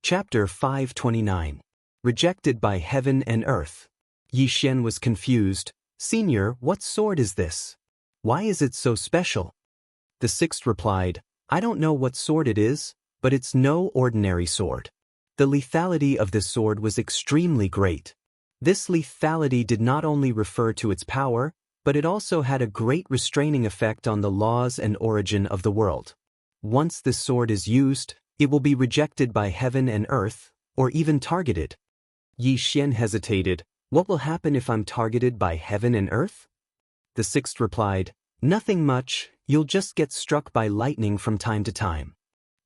Chapter 529. Rejected by Heaven and Earth. Yi Xian was confused. Senior, what sword is this? Why is it so special? The sixth replied, I don't know what sword it is, but it's no ordinary sword. The lethality of this sword was extremely great. This lethality did not only refer to its power, but it also had a great restraining effect on the laws and origin of the world. Once this sword is used, it will be rejected by heaven and earth, or even targeted. Yi Xian hesitated. What will happen if I'm targeted by heaven and earth? The sixth replied, Nothing much, you'll just get struck by lightning from time to time.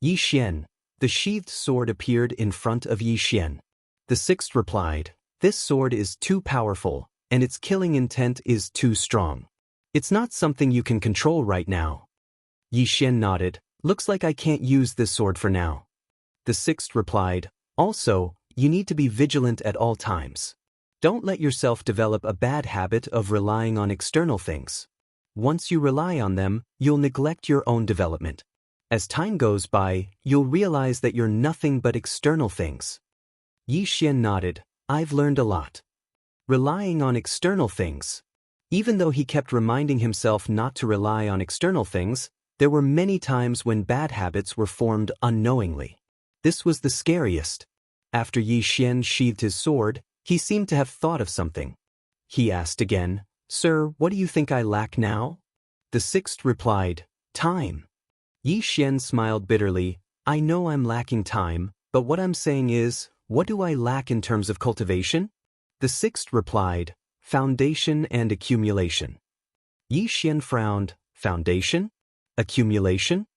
Yi Xian. The sheathed sword appeared in front of Yi Xian. The sixth replied, This sword is too powerful, and its killing intent is too strong. It's not something you can control right now. Yi Xian nodded. Looks like I can't use this sword for now. The sixth replied, Also, you need to be vigilant at all times. Don't let yourself develop a bad habit of relying on external things. Once you rely on them, you'll neglect your own development. As time goes by, you'll realize that you're nothing but external things. Yi Xian nodded. I've learned a lot. Relying on external things. Even though he kept reminding himself not to rely on external things, there were many times when bad habits were formed unknowingly. This was the scariest. After Yi Xian sheathed his sword, he seemed to have thought of something. He asked again, Sir, what do you think I lack now? The sixth replied, Time. Yi Xian smiled bitterly. I know I'm lacking time, but what I'm saying is, what do I lack in terms of cultivation? The sixth replied, Foundation and accumulation. Yi Xian frowned. Foundation? Accumulation?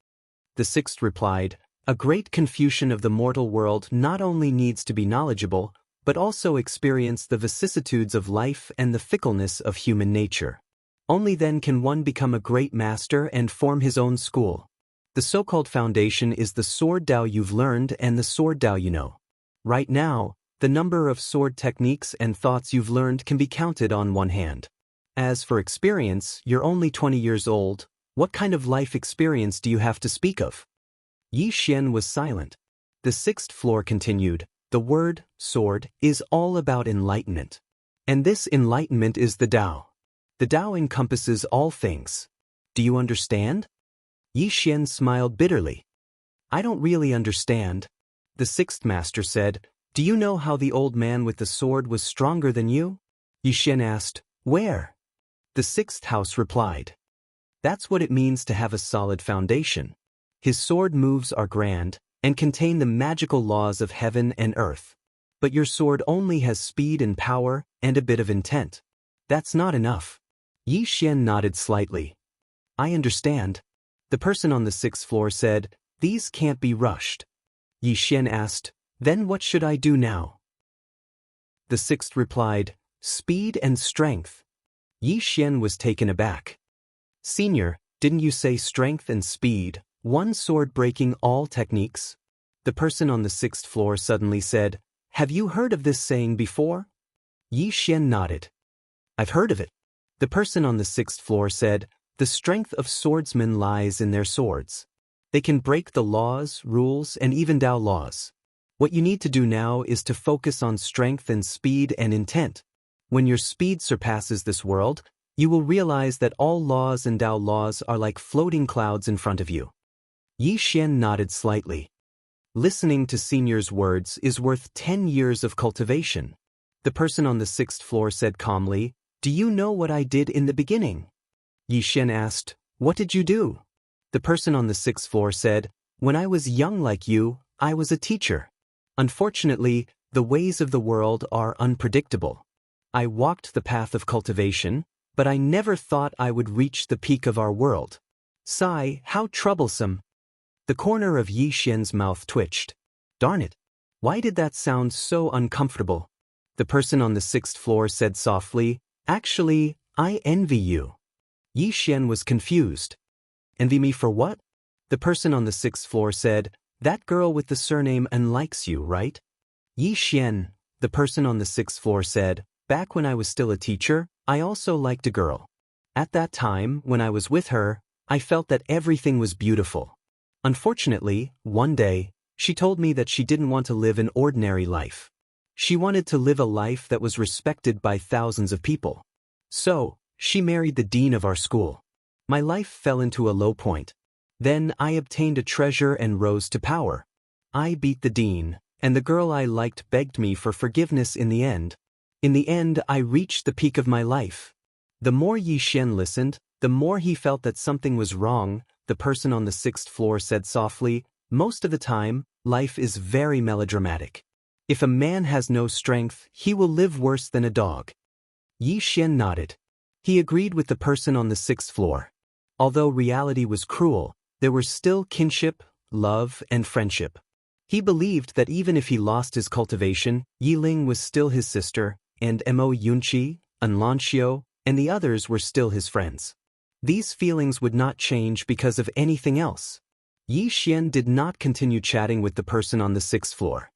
The sixth replied, A great Confucian of the mortal world not only needs to be knowledgeable, but also experience the vicissitudes of life and the fickleness of human nature. Only then can one become a great master and form his own school. The so-called foundation is the sword Dao you've learned and the sword Dao you know. Right now, the number of sword techniques and thoughts you've learned can be counted on one hand. As for experience, you're only 20 years old. What kind of life experience do you have to speak of? Yi Xian was silent. The sixth floor continued. The word, sword, is all about enlightenment. And this enlightenment is the Dao. The Dao encompasses all things. Do you understand? Yi Xian smiled bitterly. I don't really understand. The sixth master said, Do you know how the old man with the sword was stronger than you? Yi Xian asked, Where? The sixth house replied, That's what it means to have a solid foundation. His sword moves are grand, and contain the magical laws of heaven and earth. But your sword only has speed and power, and a bit of intent. That's not enough. Yi Xian nodded slightly. I understand. The person on the sixth floor said, These can't be rushed. Yi Xian asked, Then what should I do now? The sixth replied, Speed and strength. Yi Xian was taken aback. Senior, didn't you say strength and speed, one sword breaking all techniques? The person on the sixth floor suddenly said, Have you heard of this saying before? Yi Xian nodded. I've heard of it. The person on the sixth floor said, The strength of swordsmen lies in their swords. They can break the laws, rules, and even Dao laws. What you need to do now is to focus on strength and speed and intent. When your speed surpasses this world, you will realize that all laws and Dao laws are like floating clouds in front of you. Yi Xian nodded slightly. Listening to Senior's words is worth 10 years of cultivation. The person on the sixth floor said calmly, Do you know what I did in the beginning? Yi Xian asked, What did you do? The person on the sixth floor said, When I was young like you, I was a teacher. Unfortunately, the ways of the world are unpredictable. I walked the path of cultivation, but I never thought I would reach the peak of our world. Sigh, how troublesome. The corner of Yi Xian's mouth twitched. Darn it. Why did that sound so uncomfortable? The person on the sixth floor said softly, Actually, I envy you. Yi Xian was confused. Envy me for what? The person on the sixth floor said, That girl with the surname N likes you, right? Yi Xian, the person on the sixth floor said, Back when I was still a teacher, I also liked a girl. At that time, when I was with her, I felt that everything was beautiful. Unfortunately, one day, She told me that she didn't want to live an ordinary life. She wanted to live a life that was respected by thousands of people. So, she married the dean of our school. My life fell into a low point. Then I obtained a treasure and rose to power. I beat the dean, and the girl I liked begged me for forgiveness in the end. In the end, I reached the peak of my life. The more Yi Xian listened, the more he felt that something was wrong. The person on the 6th floor said softly, "Most of the time, life is very melodramatic. If a man has no strength, he will live worse than a dog." Yi Xian nodded. He agreed with the person on the 6th floor. Although reality was cruel, there were still kinship, love, and friendship. He believed that even if he lost his cultivation, Yi Ling was still his sister, and Mo Yunqi, Anlanxiu, and the others were still his friends. These feelings would not change because of anything else. Yi Xian did not continue chatting with the person on the 6th floor.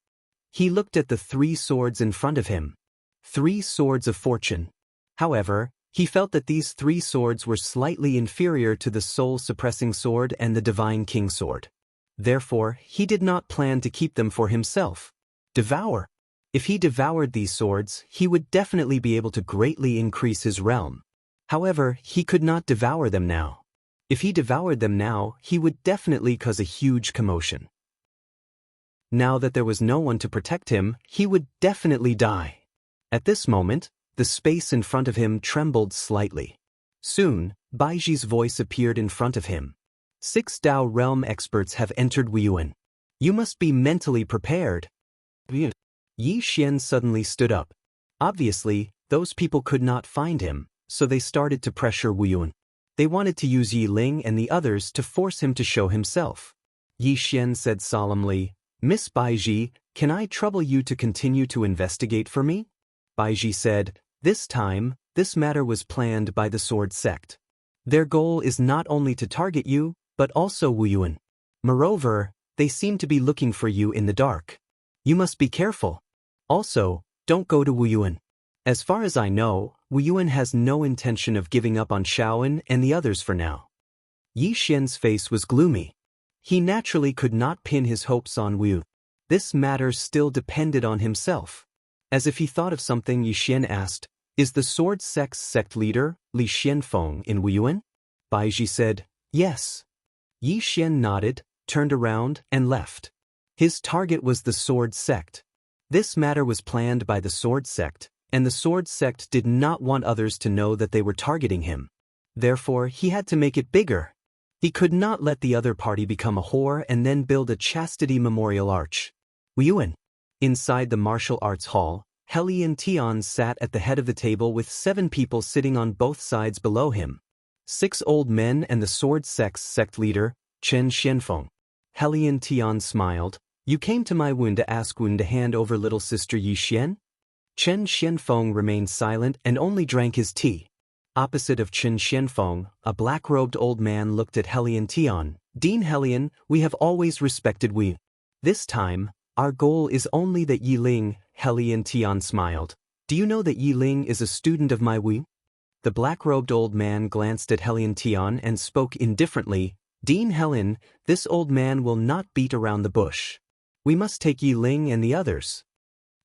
He looked at the 3 swords in front of him. 3 swords of fortune. However, he felt that these 3 swords were slightly inferior to the soul-suppressing sword and the divine king sword. Therefore, he did not plan to keep them for himself. Devour. If he devoured these swords, he would definitely be able to greatly increase his realm. However, he could not devour them now. If he devoured them now, he would definitely cause a huge commotion. Now that there was no one to protect him, he would definitely die. At this moment, the space in front of him trembled slightly. Soon, Baiji's voice appeared in front of him. 6 Dao realm experts have entered Wuyuan. You must be mentally prepared. Yi Xian suddenly stood up. Obviously, those people could not find him, so they started to pressure Wuyuan. They wanted to use Yi Ling and the others to force him to show himself. Yi Xian said solemnly, "Miss Baiji, can I trouble you to continue to investigate for me?" Baiji said, "This time, this matter was planned by the Sword Sect. Their goal is not only to target you, but also Wuyuan. Moreover, they seem to be looking for you in the dark. You must be careful. Also, don't go to Wuyuan. As far as I know, Wuyuan has no intention of giving up on Shaoan and the others for now." Yi Xian's face was gloomy. He naturally could not pin his hopes on Wu. This matter still depended on himself. As if he thought of something, Yi Xian asked, "Is the Sword Sect's sect leader, Li Xianfeng, in Wuyuan?" Baiji said, "Yes." Yi Xian nodded, turned around, and left. His target was the Sword Sect. This matter was planned by the Sword Sect, and the Sword Sect did not want others to know that they were targeting him. Therefore, he had to make it bigger. He could not let the other party become a whore and then build a chastity memorial arch. Wuyuan. Inside the martial arts hall, Helian Tian sat at the head of the table with 7 people sitting on both sides below him. 6 old men and the Sword Sect's sect leader, Chen Xianfeng. Helian Tian smiled. "You came to my Wun to ask Wun to hand over little sister Yi Xian?" Chen Xianfeng remained silent and only drank his tea. Opposite of Chen Xianfeng, a black-robed old man looked at Helian Tian. "Dean Helian, we have always respected Wu. This time, our goal is only that Yi Ling." Helian Tian smiled. "Do you know that Yi Ling is a student of my Wu?" The black-robed old man glanced at Helian Tian and spoke indifferently. "Dean Helian, this old man will not beat around the bush. We must take Yi Ling and the others."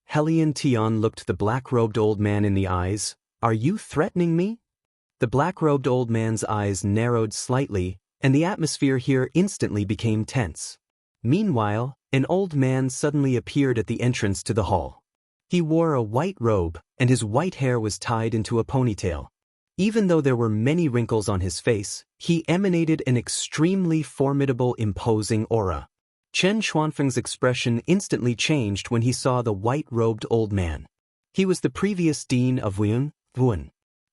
Helian Tian looked the black-robed old man in the eyes. "Are you threatening me?" The black-robed old man's eyes narrowed slightly, and the atmosphere here instantly became tense. Meanwhile, an old man suddenly appeared at the entrance to the hall. He wore a white robe, and his white hair was tied into a ponytail. Even though there were many wrinkles on his face, he emanated an extremely formidable, imposing aura. Chen Xuanfeng's expression instantly changed when he saw the white-robed old man. He was the previous dean of Wuyuan.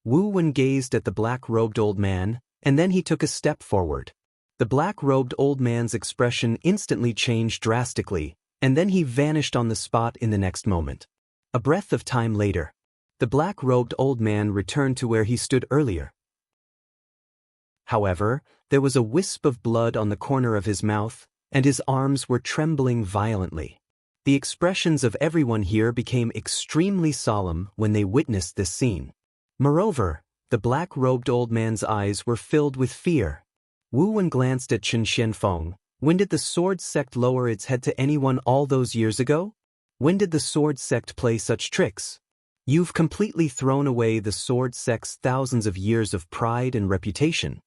Wu Wen gazed at the black-robed old man, and then he took a step forward. The black-robed old man's expression instantly changed drastically, and then he vanished on the spot in the next moment. A breath of time later, the black-robed old man returned to where he stood earlier. However, there was a wisp of blood on the corner of his mouth, and his arms were trembling violently. The expressions of everyone here became extremely solemn when they witnessed this scene. Moreover, the black-robed old man's eyes were filled with fear. Wu Wen glanced at Chen Xianfeng, When did the sword sect lower its head to anyone all those years ago? When did the sword sect play such tricks? You've completely thrown away the sword sect's thousands of years of pride and reputation.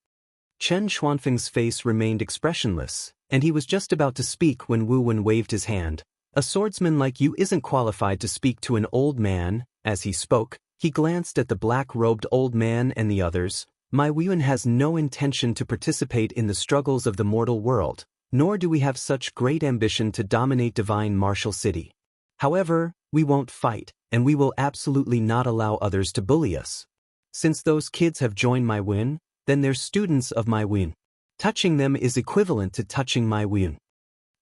Chen Xuanfeng's face remained expressionless, and he was just about to speak when Wu Wen waved his hand. A swordsman like you isn't qualified to speak to an old man. As he spoke, he glanced at the black-robed old man and the others. My Wu Wen has no intention to participate in the struggles of the mortal world, nor do we have such great ambition to dominate divine martial city. However, we won't fight, and we will absolutely not allow others to bully us. Since those kids have joined my Wu Wen, then they're students of my Wu Wen. Touching them is equivalent to touching my Wu Wen.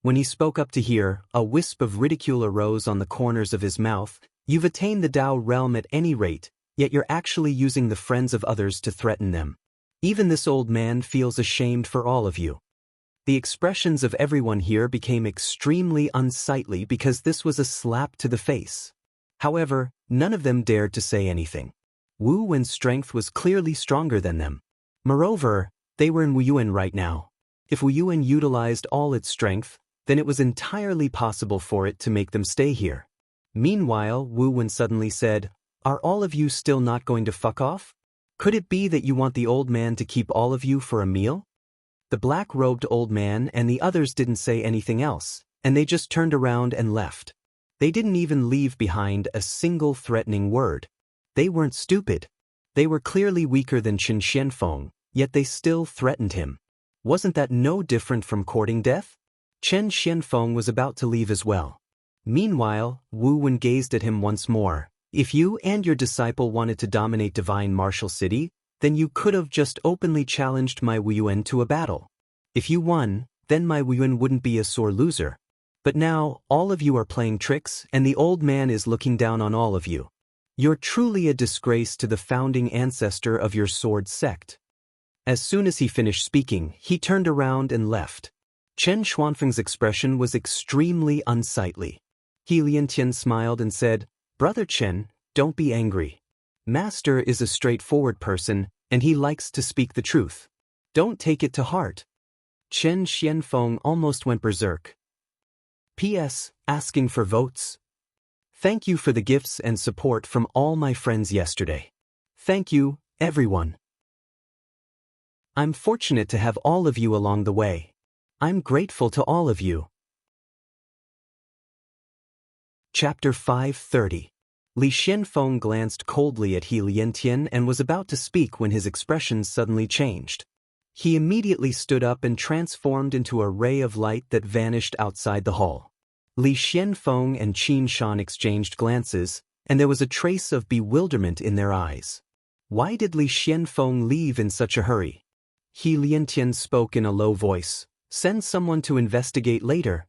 When he spoke up to hear, a wisp of ridicule arose on the corners of his mouth. You've attained the Dao realm at any rate, yet you're actually using the friends of others to threaten them. Even this old man feels ashamed for all of you. The expressions of everyone here became extremely unsightly because this was a slap to the face. However, none of them dared to say anything. Wu Wen's strength was clearly stronger than them. Moreover, they were in Wu Wen right now. If Wu Wen utilized all its strength, then it was entirely possible for it to make them stay here. Meanwhile, Wu Wen suddenly said, "Are all of you still not going to fuck off? Could it be that you want the old man to keep all of you for a meal?" The black-robed old man and the others didn't say anything else, and they just turned around and left. They didn't even leave behind a single threatening word. They weren't stupid. They were clearly weaker than Chen Xianfeng, yet they still threatened him. Wasn't that no different from courting death? Chen Xianfeng was about to leave as well. Meanwhile, Wu Wen gazed at him once more. If you and your disciple wanted to dominate divine martial city, then you could have just openly challenged my Wu Wen to a battle. If you won, then my Wu Wen wouldn't be a sore loser. But now, all of you are playing tricks, and the old man is looking down on all of you. You're truly a disgrace to the founding ancestor of your sword sect. As soon as he finished speaking, he turned around and left. Chen Xuanfeng's expression was extremely unsightly. He Liantian smiled and said, "Brother Chen, don't be angry. Master is a straightforward person, and he likes to speak the truth. Don't take it to heart." Chen Xianfeng almost went berserk. P.S. Asking for votes. Thank you for the gifts and support from all my friends yesterday. Thank you, everyone. I'm fortunate to have all of you along the way. I'm grateful to all of you. Chapter 530. Li Xianfeng glanced coldly at He Liantian and was about to speak when his expression suddenly changed. He immediately stood up and transformed into a ray of light that vanished outside the hall. Li Xianfeng and Qin Shan exchanged glances, and there was a trace of bewilderment in their eyes. Why did Li Xianfeng leave in such a hurry? He Liantian spoke in a low voice. "Send someone to investigate later."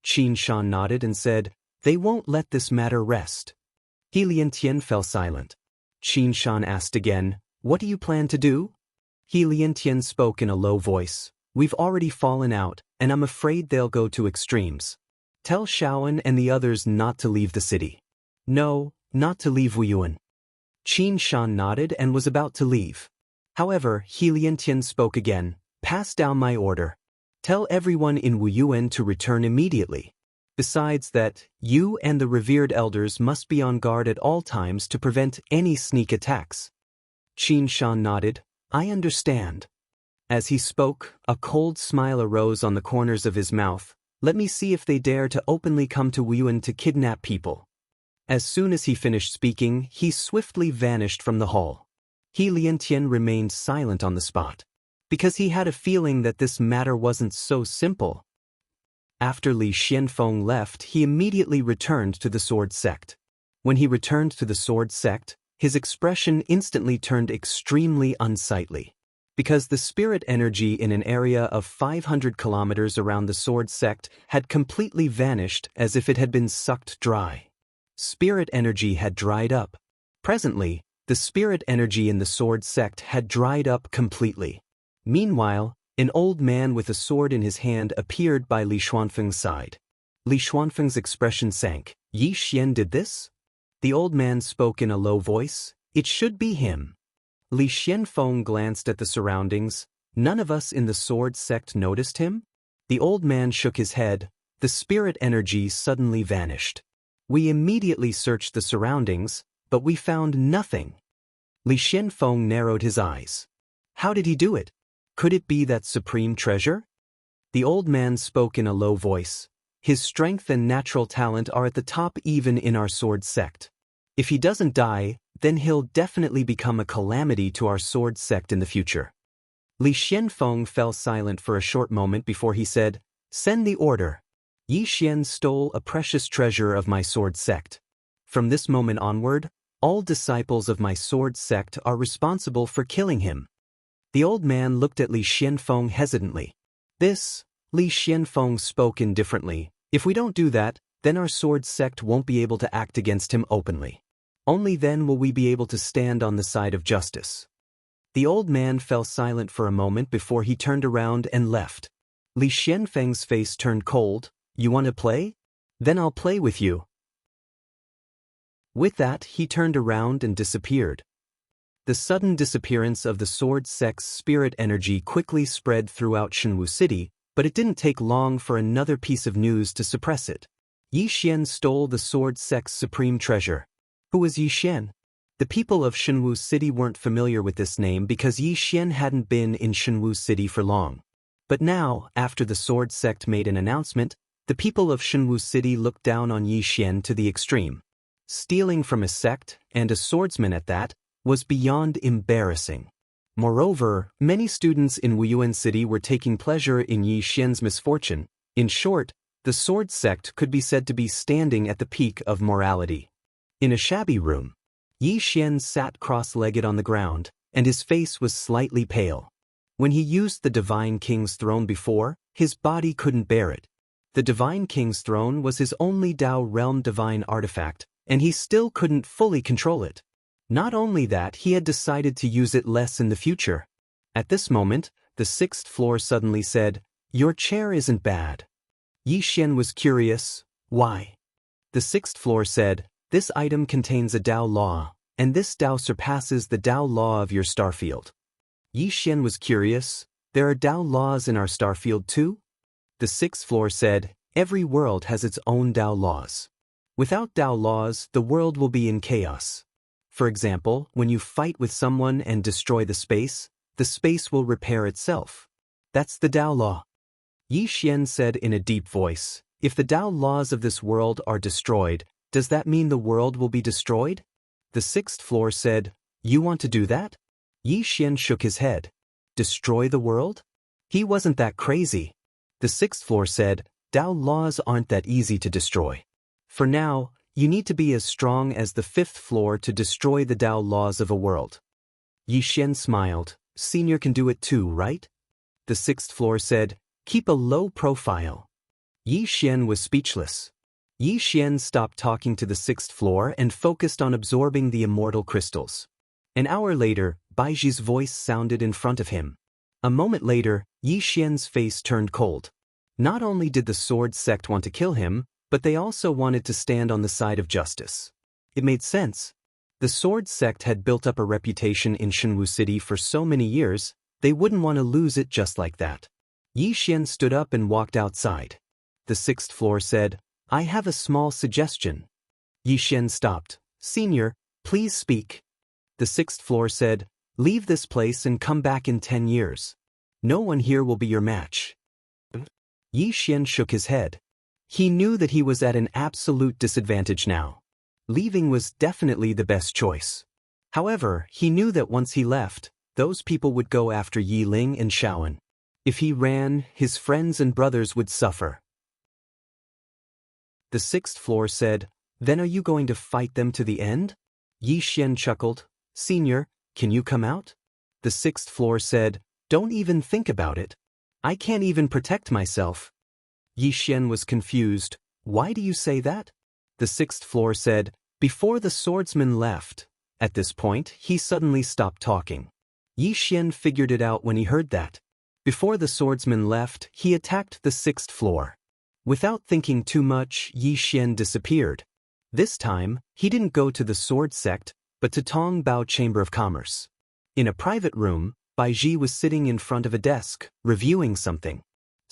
Qin Shan nodded and said, "They won't let this matter rest." He Liantian fell silent. Qin Shan asked again, "What do you plan to do?" He Liantian spoke in a low voice. "We've already fallen out, and I'm afraid they'll go to extremes. Tell Shaoan and the others not to leave the city." "No, not to leave Wu Wen." Qin Shan nodded and was about to leave. However, He Liantian spoke again. "Pass down my order. Tell everyone in Wu Wen to return immediately. Besides that, you and the revered elders must be on guard at all times to prevent any sneak attacks." Qin Shan nodded. "I understand." As he spoke, a cold smile arose on the corners of his mouth. "Let me see if they dare to openly come to Wu Wen to kidnap people." As soon as he finished speaking, he swiftly vanished from the hall. He Liantian remained silent on the spot, because he had a feeling that this matter wasn't so simple. After Li Xianfeng left, he immediately returned to the sword sect. When he returned to the sword sect, his expression instantly turned extremely unsightly. Because the spirit energy in an area of 500 kilometers around the sword sect had completely vanished as if it had been sucked dry. Spirit energy had dried up. Presently, the spirit energy in the sword sect had dried up completely. Meanwhile, an old man with a sword in his hand appeared by Li Xuanfeng's side. Li Xuanfeng's expression sank. "Yi Xian did this?" The old man spoke in a low voice. "It should be him." Li Xianfeng glanced at the surroundings. "None of us in the sword sect noticed him?" The old man shook his head. The spirit energy suddenly vanished. We immediately searched the surroundings, but we found nothing. Li Xianfeng narrowed his eyes. How did he do it? Could it be that supreme treasure? The old man spoke in a low voice. His strength and natural talent are at the top even in our sword sect. If he doesn't die, then he'll definitely become a calamity to our sword sect in the future. Li Xianfeng fell silent for a short moment before he said, "Send the order. Yi Xian stole a precious treasure of my sword sect. From this moment onward, all disciples of my sword sect are responsible for killing him." The old man looked at Li Xianfeng hesitantly. Li Xianfeng spoke indifferently. If we don't do that, then our sword sect won't be able to act against him openly. Only then will we be able to stand on the side of justice. The old man fell silent for a moment before he turned around and left. Li Xianfeng's face turned cold. "You want to play? Then I'll play with you." With that, he turned around and disappeared. The sudden disappearance of the sword sect's spirit energy quickly spread throughout Shenwu City, but it didn't take long for another piece of news to suppress it. Yi Xian stole the sword sect's supreme treasure. Who was Yi Xian? The people of Shenwu City weren't familiar with this name because Yi Xian hadn't been in Shenwu City for long. But now, after the sword sect made an announcement, the people of Shenwu City looked down on Yi Xian to the extreme. Stealing from a sect, and a swordsman at that, was beyond embarrassing. Moreover, many students in Wuxia City were taking pleasure in Yi Xian's misfortune. In short, the sword sect could be said to be standing at the peak of morality. In a shabby room, Yi Xian sat cross-legged on the ground, and his face was slightly pale. When he used the Divine King's throne before, his body couldn't bear it. The Divine King's throne was his only Dao realm divine artifact, and he still couldn't fully control it. Not only that, he had decided to use it less in the future. At this moment, the sixth floor suddenly said, "Your chair isn't bad." Yi Xian was curious. Why? The sixth floor said, "This item contains a Dao law, and this Dao surpasses the Dao law of your starfield." Yi Xian was curious. There are Dao laws in our starfield too? The sixth floor said, "Every world has its own Dao laws. Without Dao laws, the world will be in chaos. For example, when you fight with someone and destroy the space will repair itself. That's the Dao law." Yi Xian said in a deep voice, "If the Dao laws of this world are destroyed, does that mean the world will be destroyed?" The sixth floor said, "You want to do that?" Yi Xian shook his head. Destroy the world? He wasn't that crazy. The sixth floor said, "Dao laws aren't that easy to destroy. For now, you need to be as strong as the fifth floor to destroy the Dao laws of a world." Yi Xian smiled. "Senior can do it too, right?" The sixth floor said, "Keep a low profile." Yi Xian was speechless. Yi Xian stopped talking to the sixth floor and focused on absorbing the immortal crystals. An hour later, Baiji's voice sounded in front of him. A moment later, Yi Xian's face turned cold. Not only did the sword sect want to kill him, but they also wanted to stand on the side of justice. It made sense. The sword sect had built up a reputation in Shenwu City for so many years, they wouldn't want to lose it just like that. Yi Xian stood up and walked outside. The sixth floor said, "I have a small suggestion." Yi Xian stopped. "Senior, please speak." The sixth floor said, "Leave this place and come back in 10 years. No one here will be your match." Yi Xian shook his head. He knew that he was at an absolute disadvantage now. Leaving was definitely the best choice. However, he knew that once he left, those people would go after Yi Ling and Shaoan. If he ran, his friends and brothers would suffer. The sixth floor said, "Then are you going to fight them to the end?" Yi Xian chuckled. "Senior, can you come out?" The sixth floor said, "Don't even think about it. I can't even protect myself." Yi Xian was confused. "Why do you say that?" The sixth floor said, "Before the swordsman left." At this point, he suddenly stopped talking. Yi Xian figured it out when he heard that. Before the swordsman left, he attacked the sixth floor. Without thinking too much, Yi Xian disappeared. This time, he didn't go to the sword sect, but to Tong Bao Chamber of Commerce. In a private room, Baiji was sitting in front of a desk, reviewing something.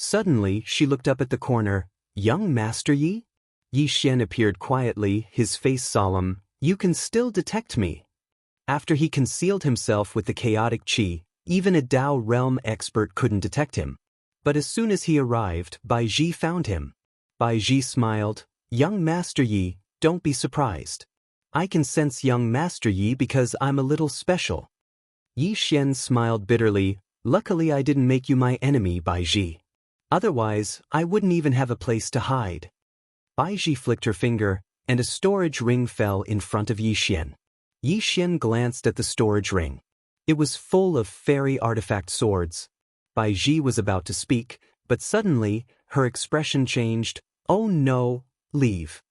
Suddenly, she looked up at the corner. Young Master Yi? Yi Xian appeared quietly, his face solemn. You can still detect me. After he concealed himself with the chaotic qi, even a Dao realm expert couldn't detect him. But as soon as he arrived, Bai Ji found him. Bai Ji smiled. Young Master Yi, don't be surprised. I can sense young Master Yi because I'm a little special. Yi Xian smiled bitterly. Luckily I didn't make you my enemy, Bai Ji. Otherwise, I wouldn't even have a place to hide. Bai Ji flicked her finger, and a storage ring fell in front of Yi Xian. Yi Xian glanced at the storage ring. It was full of fairy artifact swords. Bai Ji was about to speak, but suddenly, her expression changed. Oh no, leave.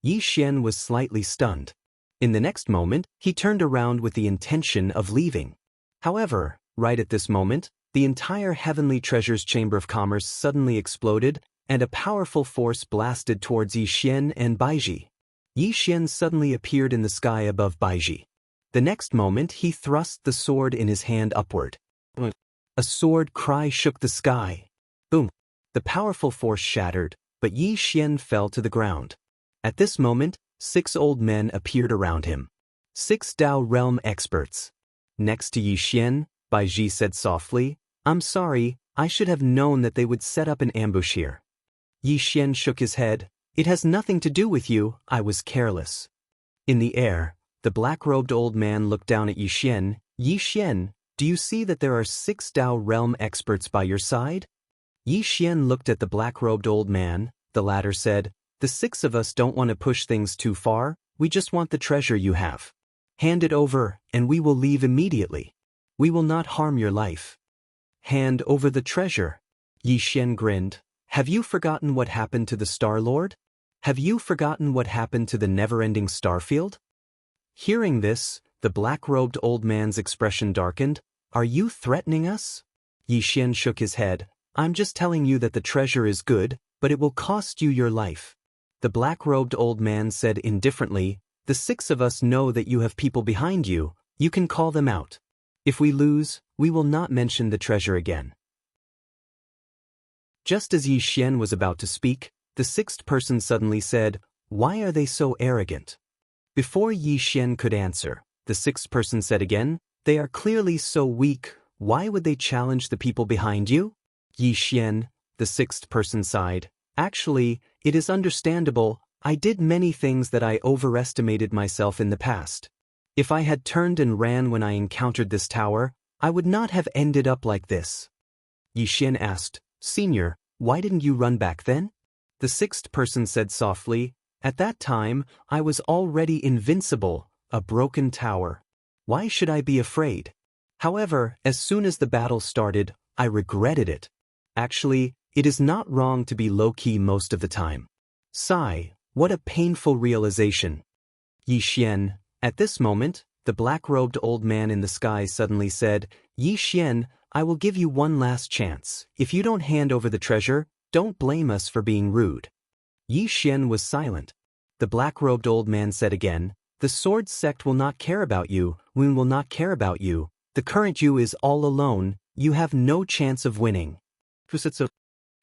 Yi Xian was slightly stunned. In the next moment, he turned around with the intention of leaving. However, right at this moment, the entire Heavenly Treasures Chamber of Commerce suddenly exploded, and a powerful force blasted towards Yi Xian and Bai Ji. Yi Xian suddenly appeared in the sky above Bai Ji. The next moment, he thrust the sword in his hand upward. A sword cry shook the sky. Boom! The powerful force shattered, but Yi Xian fell to the ground. At this moment, 6 old men appeared around him. 6 Dao realm experts. Next to Yi Xian, Bai Ji said softly, I'm sorry, I should have known that they would set up an ambush here. Yi Xian shook his head. It has nothing to do with you, I was careless. In the air, the black-robed old man looked down at Yi Xian. Yi Xian, do you see that there are 6 Dao realm experts by your side? Yi Xian looked at the black-robed old man. The latter said, the 6 of us don't want to push things too far, we just want the treasure you have. Hand it over, and we will leave immediately. We will not harm your life. Hand over the treasure. Yi Xian grinned. Have you forgotten what happened to the Star Lord? Have you forgotten what happened to the never-ending starfield? Hearing this, the black-robed old man's expression darkened. Are you threatening us? Yi Xian shook his head. I'm just telling you that the treasure is good, but it will cost you your life. The black-robed old man said indifferently, the 6 of us know that you have people behind you, you can call them out. If we lose, we will not mention the treasure again. Just as Yi Xian was about to speak, the 6th person suddenly said, why are they so arrogant? Before Yi Xian could answer, the 6th person said again, they are clearly so weak, why would they challenge the people behind you? Yi Xian, the 6th person sighed. Actually, it is understandable, I did many things that I overestimated myself in the past. If I had turned and ran when I encountered this tower, I would not have ended up like this. Yi Xian asked, Senior, why didn't you run back then? The 6th person said softly, at that time, I was already invincible, a broken tower. Why should I be afraid? However, as soon as the battle started, I regretted it. Actually, it is not wrong to be low-key most of the time. Sigh, what a painful realization. Yi Xian, at this moment, the black-robed old man in the sky suddenly said, Yi Xian, I will give you one last chance. If you don't hand over the treasure, don't blame us for being rude. Yi Xian was silent. The black-robed old man said again, the sword sect will not care about you, we will not care about you. The current you is all alone, you have no chance of winning.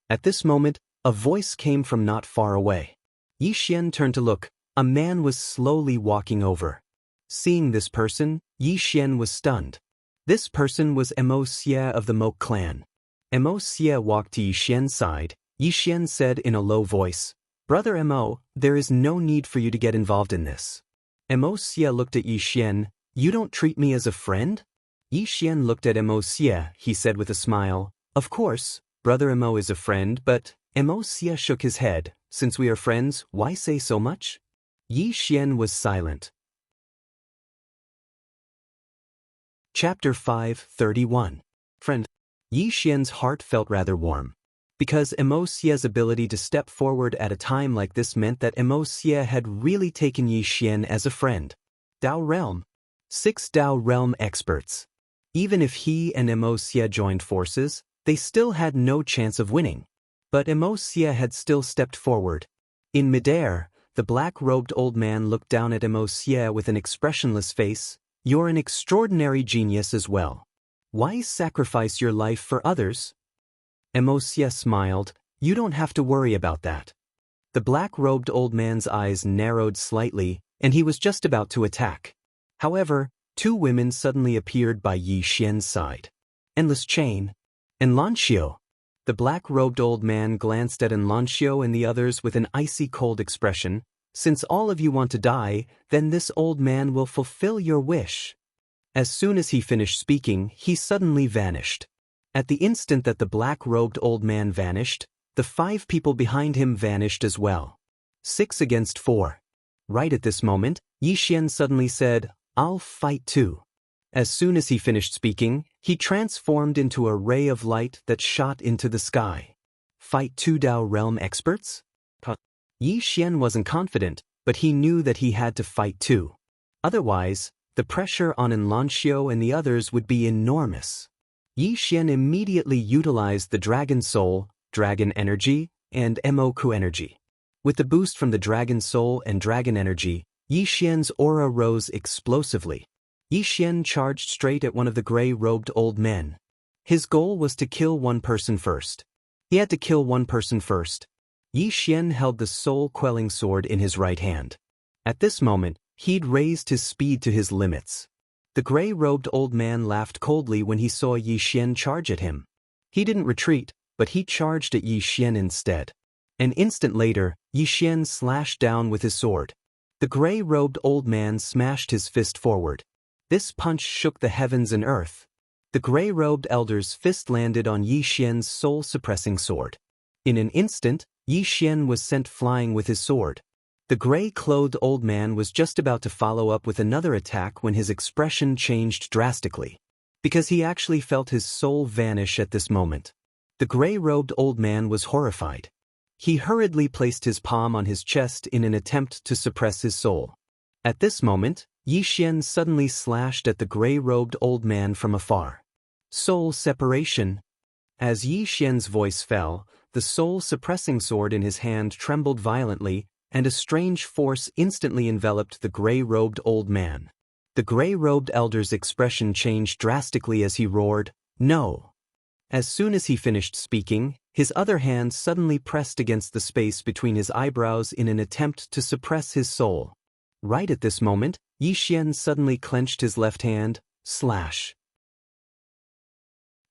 At this moment, a voice came from not far away. Yi Xian turned to look. A man was slowly walking over. Seeing this person, Yi Xian was stunned. This person was Emo Xie of the Mok clan. Emo Xie walked to Yi Xian's side. Yi Xian said in a low voice, Brother Emo, there is no need for you to get involved in this. Emo Xie looked at Yi Xian. You don't treat me as a friend? Yi Xian looked at Emo Xie, he said with a smile. Of course, Brother Emo is a friend, but Emo Xie shook his head. Since we are friends, why say so much? Yi Xian was silent. Chapter 5:31. Friend. Yi Xian's heart felt rather warm. Because Emo Xie's ability to step forward at a time like this meant that Emo Xie had really taken Yi Xian as a friend. Dao Realm. 6 Dao Realm experts. Even if he and Emo Xie joined forces, they still had no chance of winning. But Emo Xie had still stepped forward. In midair, the black-robed old man looked down at Emo Xie with an expressionless face. You're an extraordinary genius as well. Why sacrifice your life for others? Xianxia smiled, "You don't have to worry about that." The black-robed old man's eyes narrowed slightly, and he was just about to attack. However, two women suddenly appeared by Xian's side. Endless chain. Xianxia. The black-robed old man glanced at Xianxia and the others with an icy cold expression. "Since all of you want to die, then this old man will fulfill your wish." As soon as he finished speaking, he suddenly vanished. At the instant that the black-robed old man vanished, the 5 people behind him vanished as well. 6 against 4. Right at this moment, Xian suddenly said, "I'll fight too." As soon as he finished speaking, he transformed into a ray of light that shot into the sky. Fight 2 Dao realm experts? Xian wasn't confident, but he knew that he had to fight too. Otherwise, the pressure on Xianxia and the others would be enormous. Xian immediately utilized the dragon soul, dragon energy, and Moku energy. With the boost from the dragon soul and dragon energy, Xian's aura rose explosively. Xian charged straight at one of the gray-robed old men. His goal was to kill one person first. He had to kill one person first. Xian held the soul-quelling sword in his right hand. At this moment, he'd raised his speed to his limits. The gray-robed old man laughed coldly when he saw Xian charge at him. He didn't retreat, but he charged at Xian instead. An instant later, Xian slashed down with his sword. The gray-robed old man smashed his fist forward. This punch shook the heavens and earth. The gray-robed elder's fist landed on Xian's soul-suppressing sword. In an instant, Xian was sent flying with his sword. The gray-clothed old man was just about to follow up with another attack when his expression changed drastically. Because he actually felt his soul vanish at this moment. The gray-robed old man was horrified. He hurriedly placed his palm on his chest in an attempt to suppress his soul. At this moment, Xian suddenly slashed at the gray-robed old man from afar. Soul separation. As Xian's voice fell, the soul-suppressing sword in his hand trembled violently, and a strange force instantly enveloped the gray-robed old man. The gray-robed elder's expression changed drastically as he roared, "No!" As soon as he finished speaking, his other hand suddenly pressed against the space between his eyebrows in an attempt to suppress his soul. Right at this moment, Xian suddenly clenched his left hand, slash.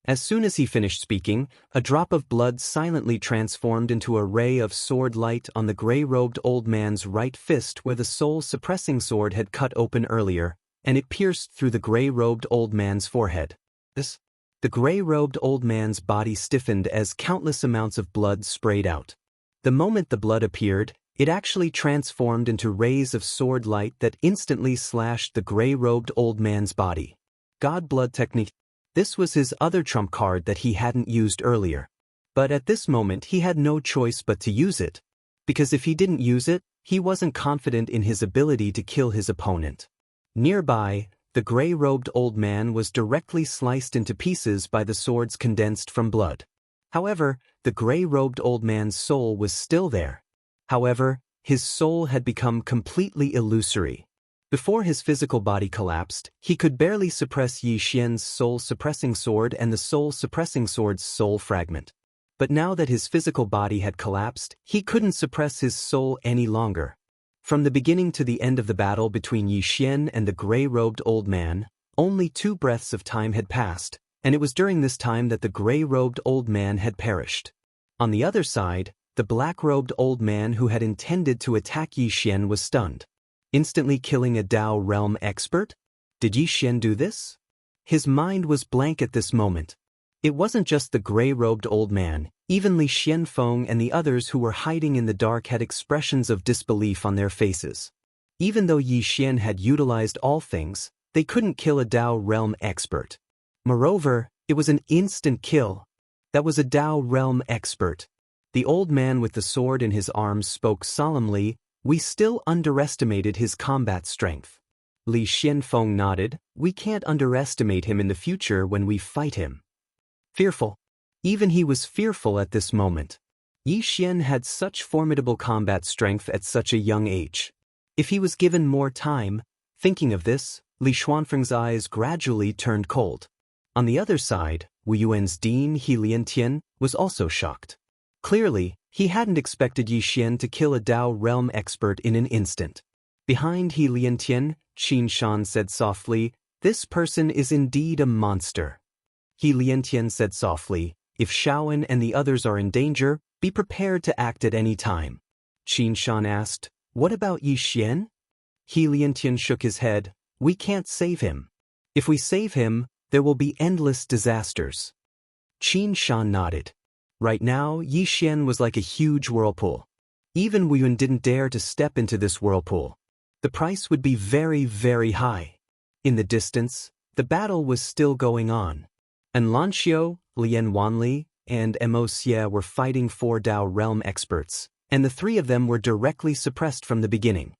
As soon as he finished speaking, a drop of blood silently transformed into a ray of sword light on the gray-robed old man's right fist where the soul-suppressing sword had cut open earlier, and it pierced through the gray-robed old man's forehead. The gray-robed old man's body stiffened as countless amounts of blood sprayed out. The moment the blood appeared, it actually transformed into rays of sword light that instantly slashed the gray-robed old man's body. God blood technique. This was his other trump card that he hadn't used earlier. But at this moment he had no choice but to use it. Because if he didn't use it, he wasn't confident in his ability to kill his opponent. Nearby, the gray-robed old man was directly sliced into pieces by the swords condensed from blood. However, the gray-robed old man's soul was still there. However, his soul had become completely illusory. Before his physical body collapsed, he could barely suppress Xian's soul-suppressing sword and the soul-suppressing sword's soul fragment. But now that his physical body had collapsed, he couldn't suppress his soul any longer. From the beginning to the end of the battle between Xian and the gray-robed old man, only 2 breaths of time had passed, and it was during this time that the gray-robed old man had perished. On the other side, the black-robed old man who had intended to attack Xian was stunned. Instantly killing a Dao realm expert? Did Xian do this? His mind was blank at this moment. It wasn't just the gray-robed old man, even Li Xianfeng and the others who were hiding in the dark had expressions of disbelief on their faces. Even though Xian had utilized all things, they couldn't kill a Dao realm expert. Moreover, it was an instant kill. That was a Dao realm expert. The old man with the sword in his arms spoke solemnly. We still underestimated his combat strength. Li Xianfeng nodded. We can't underestimate him in the future when we fight him. Fearful. Even he was fearful at this moment. Xian had such formidable combat strength at such a young age. If he was given more time, thinking of this, Li Xuanfeng's eyes gradually turned cold. On the other side, Wu Yuan's Dean He Liantian was also shocked. Clearly, he hadn't expected Yi Xian to kill a Dao realm expert in an instant. Behind He Liantian, Qin Shan said softly, "This person is indeed a monster." He Liantian said softly, "If Shaoan and the others are in danger, be prepared to act at any time." Qin Shan asked, "What about Yi Xian?" He Liantian shook his head, "We can't save him. If we save him, there will be endless disasters." Qin Shan nodded. Right now, Yi Xian was like a huge whirlpool. Even Wu Yun didn't dare to step into this whirlpool. The price would be very, very high. In the distance, the battle was still going on. And Lanxiu, Lian Wanli, and Mo Xie were fighting 4 Dao realm experts, and the 3 of them were directly suppressed from the beginning.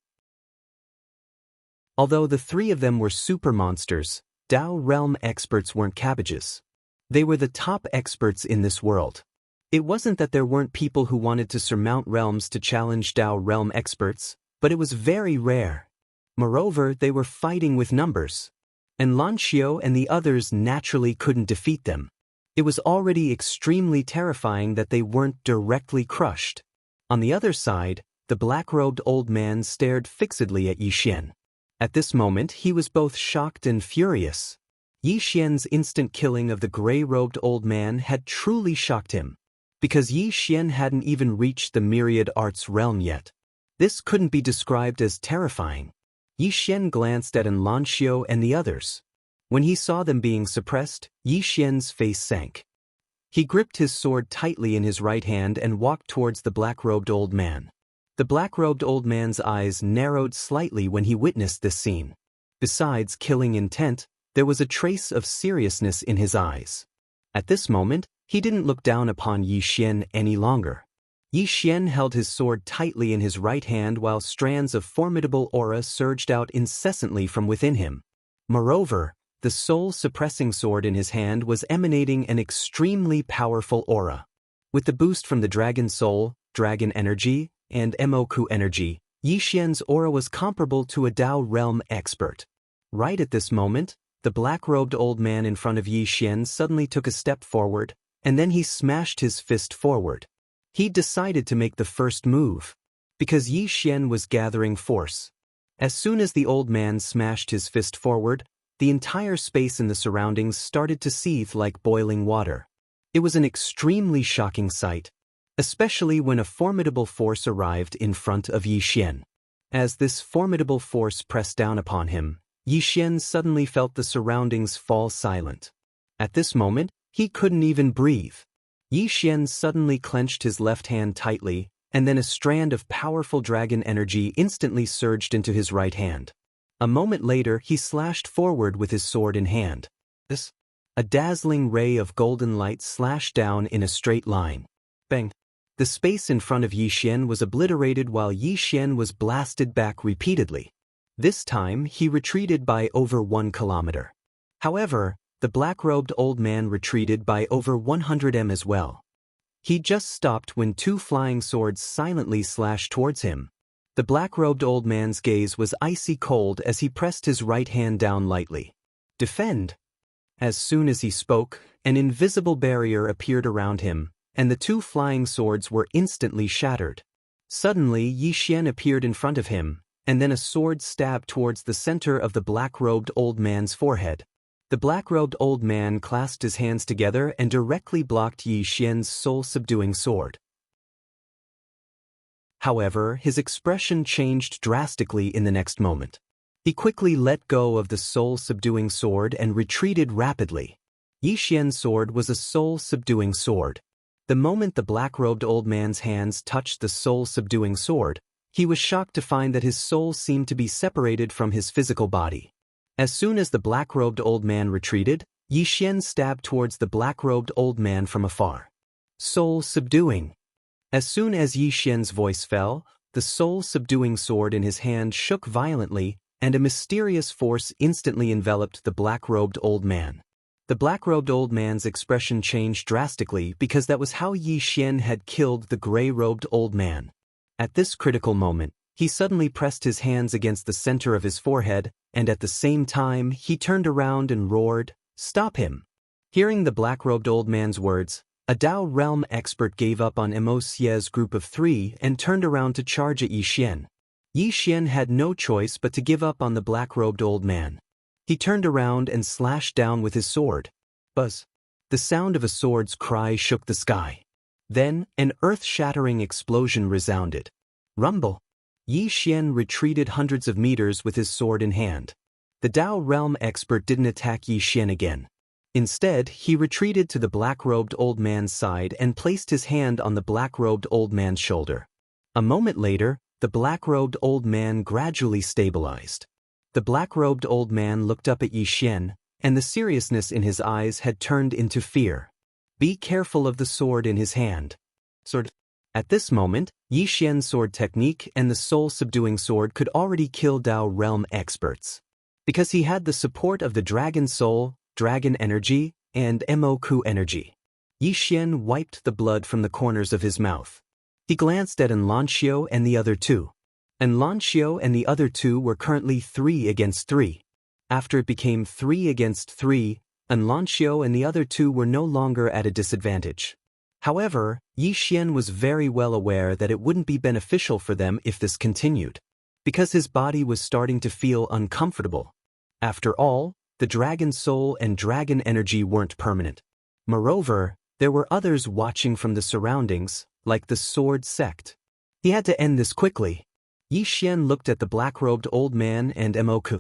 Although the 3 of them were super monsters, Dao realm experts weren't cabbages. They were the top experts in this world. It wasn't that there weren't people who wanted to surmount realms to challenge Dao realm experts, but it was very rare. Moreover, they were fighting with numbers. And Lanxiu and the others naturally couldn't defeat them. It was already extremely terrifying that they weren't directly crushed. On the other side, the black-robed old man stared fixedly at Yi Xian. At this moment, he was both shocked and furious. Yi Xian's instant killing of the gray-robed old man had truly shocked him. Because Yi Xian hadn't even reached the myriad arts realm yet. This couldn't be described as terrifying. Yi Xian glanced at Lanxiu and the others. When he saw them being suppressed, Yi Xian's face sank. He gripped his sword tightly in his right hand and walked towards the black-robed old man. The black-robed old man's eyes narrowed slightly when he witnessed this scene. Besides killing intent, there was a trace of seriousness in his eyes. At this moment, he didn't look down upon Yi Xian any longer. Yi Xian held his sword tightly in his right hand while strands of formidable aura surged out incessantly from within him. Moreover, the soul-suppressing sword in his hand was emanating an extremely powerful aura. With the boost from the dragon soul, dragon energy, and Moku energy, Yi Xian's aura was comparable to a Dao realm expert. Right at this moment, the black-robed old man in front of Yi Xian suddenly took a step forward, and then he smashed his fist forward. He decided to make the first move, because Yi Xian was gathering force. As soon as the old man smashed his fist forward, the entire space in the surroundings started to seethe like boiling water. It was an extremely shocking sight, especially when a formidable force arrived in front of Yi Xian. As this formidable force pressed down upon him, Yi Xian suddenly felt the surroundings fall silent. At this moment, he couldn't even breathe. Yi Xian suddenly clenched his left hand tightly, and then a strand of powerful dragon energy instantly surged into his right hand. A moment later, he slashed forward with his sword in hand. A dazzling ray of golden light slashed down in a straight line. Bang! The space in front of Yi Xian was obliterated while Yi Xian was blasted back repeatedly. This time, he retreated by over 1 kilometer. However, the black-robed old man retreated by over 100 m as well. He just stopped when 2 flying swords silently slashed towards him. The black-robed old man's gaze was icy cold as he pressed his right hand down lightly. "Defend!" As soon as he spoke, an invisible barrier appeared around him, and the 2 flying swords were instantly shattered. Suddenly, Yi Xian appeared in front of him, and then a sword stabbed towards the center of the black-robed old man's forehead. The black-robed old man clasped his hands together and directly blocked Yi Xian's soul-subduing sword. However, his expression changed drastically in the next moment. He quickly let go of the soul-subduing sword and retreated rapidly. Yi Xian's sword was a soul-subduing sword. The moment the black-robed old man's hands touched the soul-subduing sword, he was shocked to find that his soul seemed to be separated from his physical body. As soon as the black-robed old man retreated, Yi Xian stabbed towards the black-robed old man from afar. Soul-subduing. As soon as Yi Xian's voice fell, the soul-subduing sword in his hand shook violently, and a mysterious force instantly enveloped the black-robed old man. The black-robed old man's expression changed drastically because that was how Yi Xian had killed the gray-robed old man. At this critical moment, he suddenly pressed his hands against the center of his forehead, and at the same time, he turned around and roared, "Stop him!" Hearing the black-robed old man's words, a Dao realm expert gave up on Mo Xie's group of 3 and turned around to charge at Yi Xian. Yi Xian had no choice but to give up on the black-robed old man. He turned around and slashed down with his sword. Buzz! The sound of a sword's cry shook the sky. Then, an earth-shattering explosion resounded. Rumble! Yi Xian retreated hundreds of meters with his sword in hand. The Dao realm expert didn't attack Yi Xian again. Instead, he retreated to the black-robed old man's side and placed his hand on the black-robed old man's shoulder. A moment later, the black-robed old man gradually stabilized. The black-robed old man looked up at Yi Xian, and the seriousness in his eyes had turned into fear. Be careful of the sword in his hand. Sword. At this moment, Yi Xian's sword technique and the soul-subduing sword could already kill Dao realm experts. Because he had the support of the dragon soul, dragon energy, and Moku energy. Yi Xian wiped the blood from the corners of his mouth. He glanced at Xianxia and the other 2. Xianxia and the other 2 were currently 3 against 3. After it became 3 against 3, Xianxia and the other 2 were no longer at a disadvantage. However, Yi Xian was very well aware that it wouldn't be beneficial for them if this continued, because his body was starting to feel uncomfortable. After all, the dragon soul and dragon energy weren't permanent. Moreover, there were others watching from the surroundings, like the sword sect. He had to end this quickly. Yi Xian looked at the black-robed old man and Moku.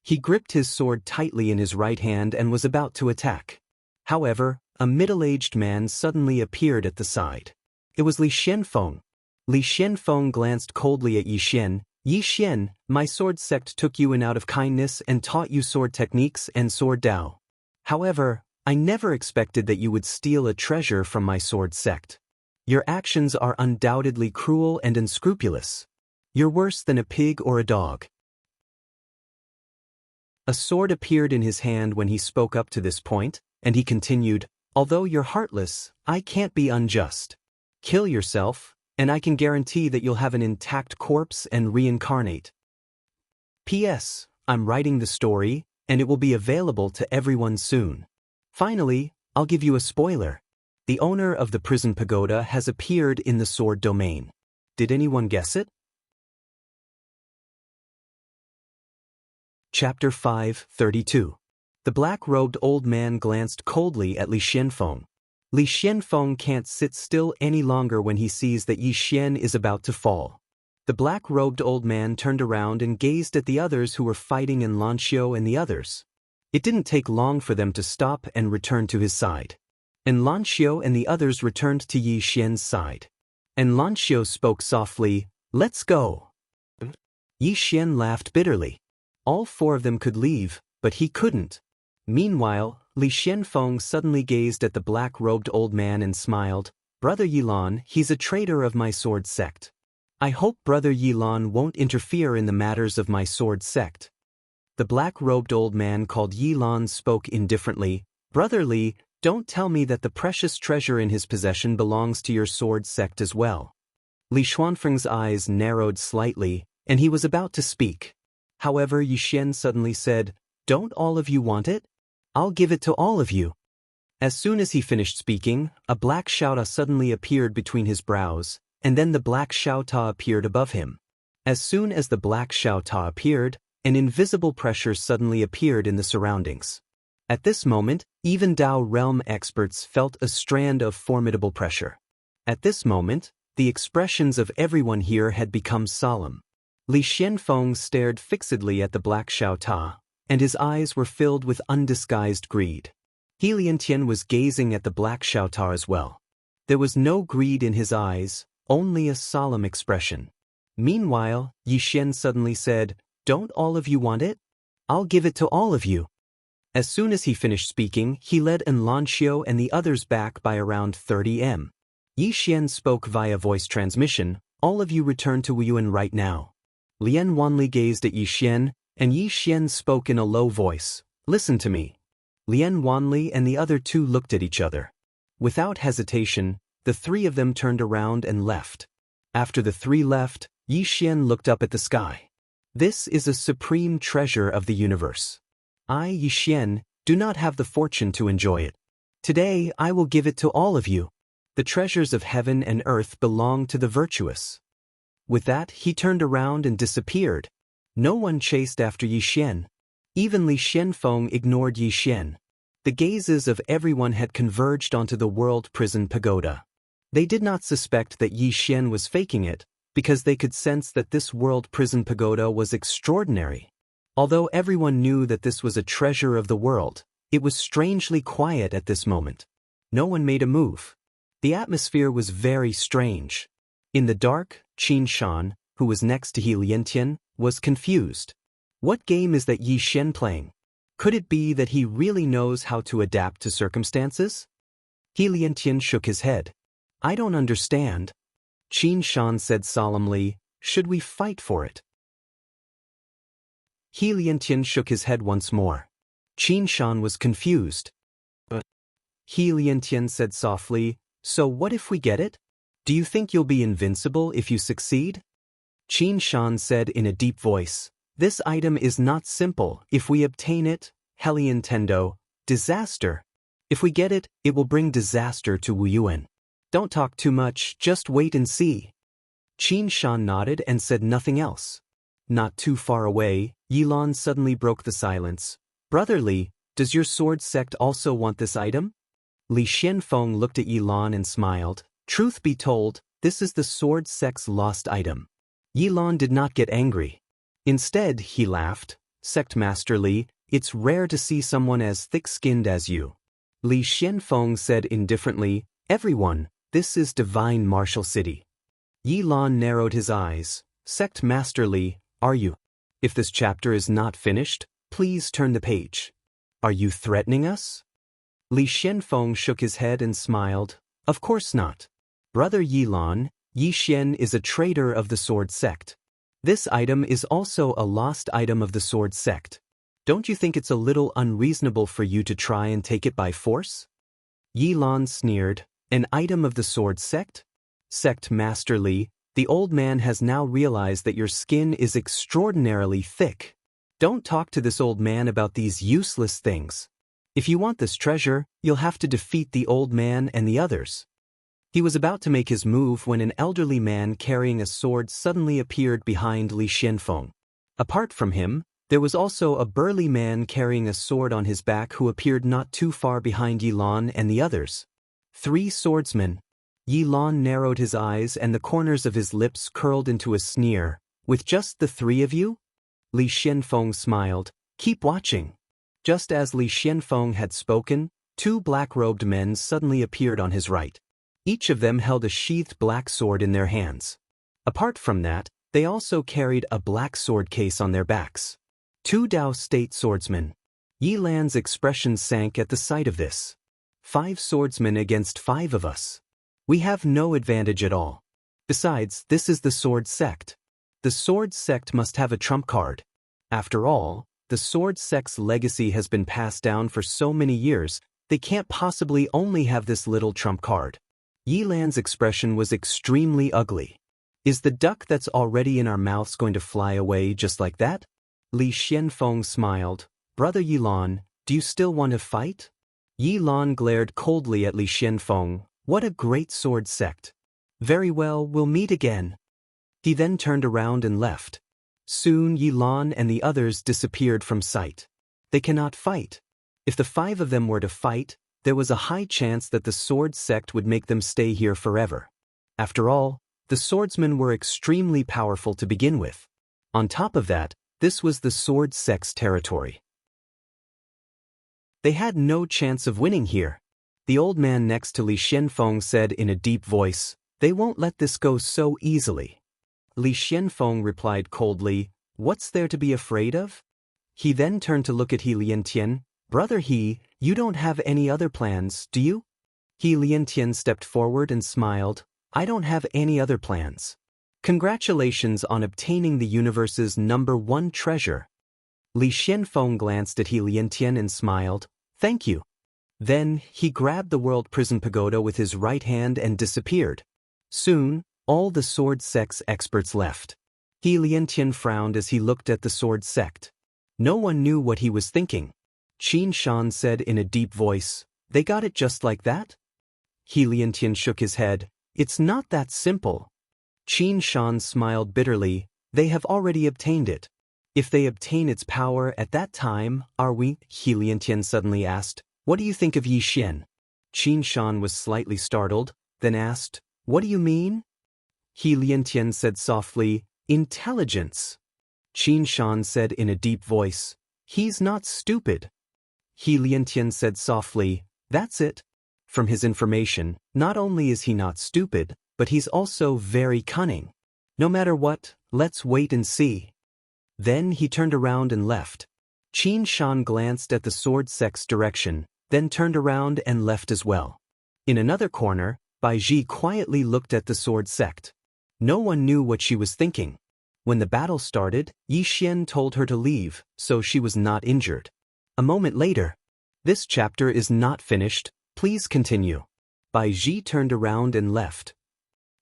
He gripped his sword tightly in his right hand and was about to attack. However, a middle-aged man suddenly appeared at the side. It was Li Xianfeng. Li Xianfeng glanced coldly at Yi Xian. Yi Xian, my sword sect took you in out of kindness and taught you sword techniques and sword Dao. However, I never expected that you would steal a treasure from my sword sect. Your actions are undoubtedly cruel and unscrupulous. You're worse than a pig or a dog. A sword appeared in his hand when he spoke up to this point, and he continued, although you're heartless, I can't be unjust. Kill yourself, and I can guarantee that you'll have an intact corpse and reincarnate. P.S. I'm writing the story, and it will be available to everyone soon. Finally, I'll give you a spoiler. The owner of the prison pagoda has appeared in the sword domain. Did anyone guess it? Chapter 5:32. The black-robed old man glanced coldly at Li Xianfeng. Li Xianfeng can't sit still any longer when he sees that Yi Xian is about to fall. The black-robed old man turned around and gazed at the others who were fighting in Xianxia and the others. It didn't take long for them to stop and return to his side. Xianxia and the others returned to Yi Xian's side. Xianxia spoke softly, "Let's go." Yi Xian laughed bitterly. All 4 of them could leave, but he couldn't. Meanwhile, Li Xianfeng suddenly gazed at the black-robed old man and smiled. Brother Yilan, he's a traitor of my sword sect. I hope Brother Yilan won't interfere in the matters of my sword sect. The black-robed old man called Yilan spoke indifferently. Brother Li, don't tell me that the precious treasure in his possession belongs to your sword sect as well. Li Xuanfeng's eyes narrowed slightly, and he was about to speak. However, Yi Xian suddenly said, "Don't all of you want it? I'll give it to all of you." As soon as he finished speaking, a black shouta suddenly appeared between his brows, and then the black shouta appeared above him. As soon as the black shouta appeared, an invisible pressure suddenly appeared in the surroundings. At this moment, even Dao realm experts felt a strand of formidable pressure. At this moment, the expressions of everyone here had become solemn. Li Xianfeng stared fixedly at the black shouta, and his eyes were filled with undisguised greed. He Liantian was gazing at the black shouta as well. There was no greed in his eyes, only a solemn expression. Meanwhile, Yi Xian suddenly said, "Don't all of you want it? I'll give it to all of you." As soon as he finished speaking, he led Xianxia and the others back by around 30 m. Yi Xian spoke via voice transmission, "All of you return to Wuyuan right now." Lian Wanli gazed at Yi Xian, and Yi Xian spoke in a low voice, "Listen to me." Lian Wanli and the other 2 looked at each other. Without hesitation, the 3 of them turned around and left. After the 3 left, Yi Xian looked up at the sky. This is a supreme treasure of the universe. I, Yi Xian, do not have the fortune to enjoy it. Today I will give it to all of you. The treasures of heaven and earth belong to the virtuous. With that, he turned around and disappeared. No one chased after Yi Xian. Even Li Xianfeng ignored Yi Xian. The gazes of everyone had converged onto the world prison pagoda. They did not suspect that Yi Xian was faking it, because they could sense that this world prison pagoda was extraordinary. Although everyone knew that this was a treasure of the world, it was strangely quiet at this moment. No one made a move. The atmosphere was very strange. In the dark, Qin Shan, who was next to He Liantian, was confused. What game is that Yi Xian playing? Could it be that he really knows how to adapt to circumstances? He Liantian shook his head. I don't understand. Qin Shan said solemnly, should we fight for it? He Liantian shook his head once more. Qin Shan was confused. But He Liantian said softly, so what if we get it? Do you think you'll be invincible if you succeed? Qin Shan said in a deep voice, this item is not simple. If we obtain it, Heliantendo, disaster. If we get it, it will bring disaster to Wu Yuan. Don't talk too much, just wait and see. Qin Shan nodded and said nothing else. Not too far away, Yilan suddenly broke the silence. Brother Li, does your sword sect also want this item? Li Xianfeng looked at Yilan and smiled. Truth be told, this is the sword sect's lost item. Yilan did not get angry. Instead, he laughed. Sect Master Li, it's rare to see someone as thick-skinned as you. Li Xianfeng said indifferently, everyone, this is divine martial city. Yilan narrowed his eyes. Sect Master Li, are you? If this chapter is not finished, please turn the page. Are you threatening us? Li Xianfeng shook his head and smiled. Of course not. Brother Yilan, Yi Xian is a traitor of the sword sect. This item is also a lost item of the sword sect. Don't you think it's a little unreasonable for you to try and take it by force? Yilan sneered. An item of the sword sect? Sect Master Li, the old man has now realized that your skin is extraordinarily thick. Don't talk to this old man about these useless things. If you want this treasure, you'll have to defeat the old man and the others. He was about to make his move when an elderly man carrying a sword suddenly appeared behind Li Xianfeng. Apart from him, there was also a burly man carrying a sword on his back who appeared not too far behind Yilan and the others. 3 swordsmen. Yilan narrowed his eyes and the corners of his lips curled into a sneer. With just the 3 of you? Li Xianfeng smiled. Keep watching. Just as Li Xianfeng had spoken, 2 black-robed men suddenly appeared on his right. Each of them held a sheathed black sword in their hands. Apart from that, they also carried a black sword case on their backs. 2 Daoist state swordsmen. Yilan's expression sank at the sight of this. 5 swordsmen against 5 of us. We have no advantage at all. Besides, this is the sword sect. The sword sect must have a trump card. After all, the sword sect's legacy has been passed down for so many years, they can't possibly only have this little trump card. Yilan's expression was extremely ugly. Is the duck that's already in our mouths going to fly away just like that? Li Xianfeng smiled. Brother Yilan, do you still want to fight? Yilan glared coldly at Li Xianfeng. What a great sword sect. Very well, we'll meet again. He then turned around and left. Soon Yilan and the others disappeared from sight. They cannot fight. If the 5 of them were to fight, there was a high chance that the sword sect would make them stay here forever. After all, the swordsmen were extremely powerful to begin with. On top of that, this was the sword sect's territory. They had no chance of winning here. The old man next to Li Xianfeng said in a deep voice, they won't let this go so easily. Li Xianfeng replied coldly, what's there to be afraid of? He then turned to look at He Liantian. Brother He, you don't have any other plans, do you? He Liantian stepped forward and smiled. I don't have any other plans. Congratulations on obtaining the universe's #1 treasure. Li Xianfeng glanced at He Liantian and smiled. Thank you. Then, he grabbed the world prison pagoda with his right hand and disappeared. Soon, all the sword sect's experts left. He Liantian frowned as he looked at the sword sect. No one knew what he was thinking. Qin Shan said in a deep voice, They got it just like that? He Liantian shook his head. It's not that simple. Qin Shan smiled bitterly. They have already obtained it. If they obtain its power at that time, are we? He Liantian suddenly asked. What do you think of Yi Xian? Qin Shan was slightly startled, then asked, What do you mean? He Liantian said softly, Intelligence. Qin Shan said in a deep voice, He's not stupid. He Liantian said softly, That's it. From his information, not only is he not stupid, but he's also very cunning. No matter what, let's wait and see. Then he turned around and left. Qin Shan glanced at the sword sect's direction, then turned around and left as well. In another corner, Bai Ji quietly looked at the sword sect. No one knew what she was thinking. When the battle started, Yi Xian told her to leave, so she was not injured. A moment later. This chapter is not finished, please continue. Bai Ji turned around and left.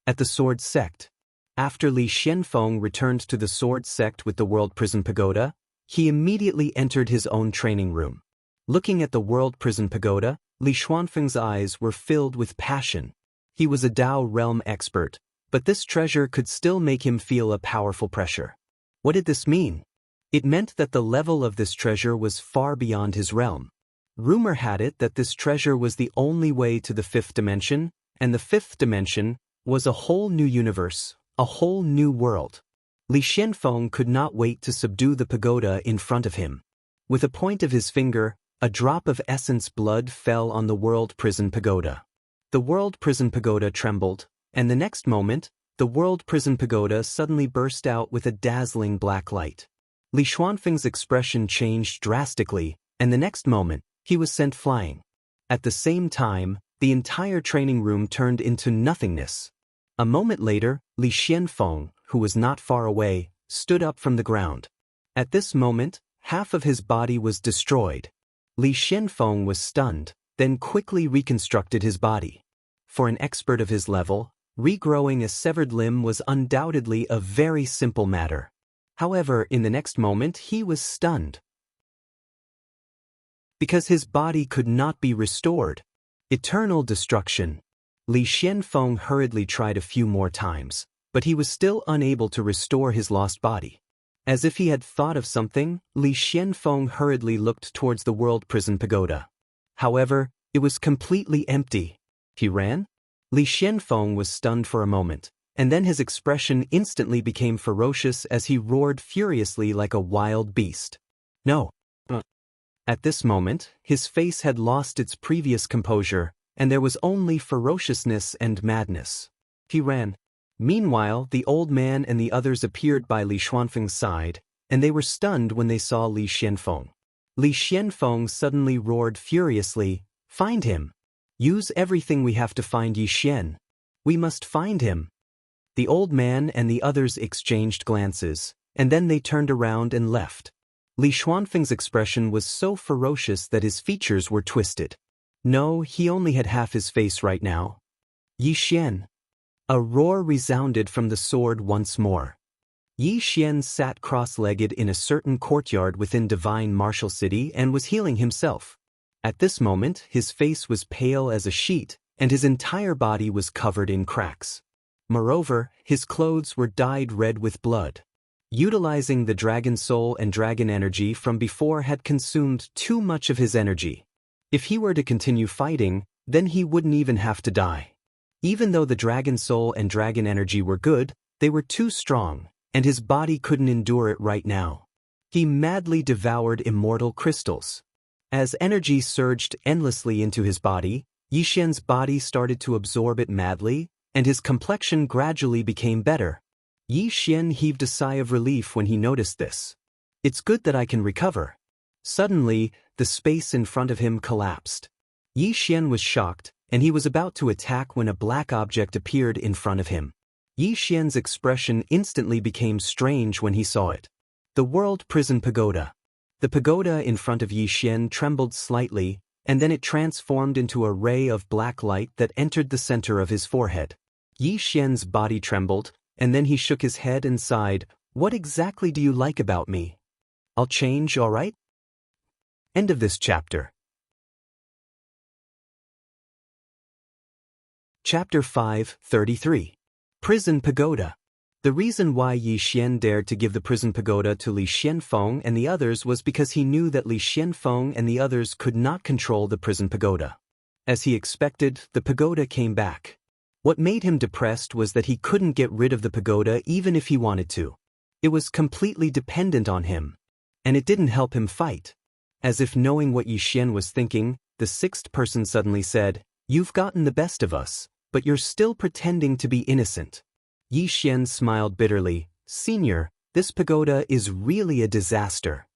At the sword sect. After Li Xianfeng returned to the sword sect with the World Prison Pagoda, he immediately entered his own training room. Looking at the World Prison Pagoda, Li Xuanfeng's eyes were filled with passion. He was a Dao realm expert, but this treasure could still make him feel a powerful pressure. What did this mean? It meant that the level of this treasure was far beyond his realm. Rumor had it that this treasure was the only way to the fifth dimension, and the fifth dimension was a whole new universe, a whole new world. Li Xianfeng could not wait to subdue the pagoda in front of him. With a point of his finger, a drop of essence blood fell on the World Prison Pagoda. The World Prison Pagoda trembled, and the next moment, the World Prison Pagoda suddenly burst out with a dazzling black light. Li Xuanfeng's expression changed drastically, and the next moment, he was sent flying. At the same time, the entire training room turned into nothingness. A moment later, Li Xianfeng, who was not far away, stood up from the ground. At this moment, half of his body was destroyed. Li Xianfeng was stunned, then quickly reconstructed his body. For an expert of his level, regrowing a severed limb was undoubtedly a very simple matter. However, in the next moment he was stunned. Because his body could not be restored. Eternal destruction. Li Xianfeng hurriedly tried a few more times, but he was still unable to restore his lost body. As if he had thought of something, Li Xianfeng hurriedly looked towards the World Prison Pagoda. However, it was completely empty. He ran? Li Xianfeng was stunned for a moment, and then his expression instantly became ferocious as he roared furiously like a wild beast. No. At this moment, his face had lost its previous composure, and there was only ferociousness and madness. He ran. Meanwhile, the old man and the others appeared by Li Xuanfeng's side, and they were stunned when they saw Li Xianfeng. Li Xianfeng suddenly roared furiously, Find him! Use everything we have to find Yi Xian. We must find him. The old man and the others exchanged glances, and then they turned around and left. Li Xuanfeng's expression was so ferocious that his features were twisted. No, he only had half his face right now. Yi Xian. A roar resounded from the sword once more. Yi Xian sat cross-legged in a certain courtyard within Divine Martial City and was healing himself. At this moment, his face was pale as a sheet, and his entire body was covered in cracks. Moreover, his clothes were dyed red with blood. Utilizing the dragon soul and dragon energy from before had consumed too much of his energy. If he were to continue fighting, then he wouldn't even have to die. Even though the dragon soul and dragon energy were good, they were too strong, and his body couldn't endure it right now. He madly devoured immortal crystals. As energy surged endlessly into his body, Yi Xian's body started to absorb it madly, and his complexion gradually became better. Yi Xian heaved a sigh of relief when he noticed this. It's good that I can recover. Suddenly, the space in front of him collapsed. Yi Xian was shocked, and he was about to attack when a black object appeared in front of him. Yi Xian's expression instantly became strange when he saw it. The World Prison Pagoda. The pagoda in front of Yi Xian trembled slightly, and then it transformed into a ray of black light that entered the center of his forehead. Yi Xian's body trembled, and then he shook his head and sighed, What exactly do you like about me? I'll change, all right? End of this chapter. Chapter 5:33. Prison Pagoda. The reason why Yi Xian dared to give the prison pagoda to Li Xianfeng and the others was because he knew that Li Xianfeng and the others could not control the prison pagoda. As he expected, the pagoda came back. What made him depressed was that he couldn't get rid of the pagoda even if he wanted to. It was completely dependent on him. And it didn't help him fight. As if knowing what Yi Xian was thinking, the sixth person suddenly said, "You've gotten the best of us, but you're still pretending to be innocent." Yi Xian smiled bitterly. "Senior, this pagoda is really a disaster."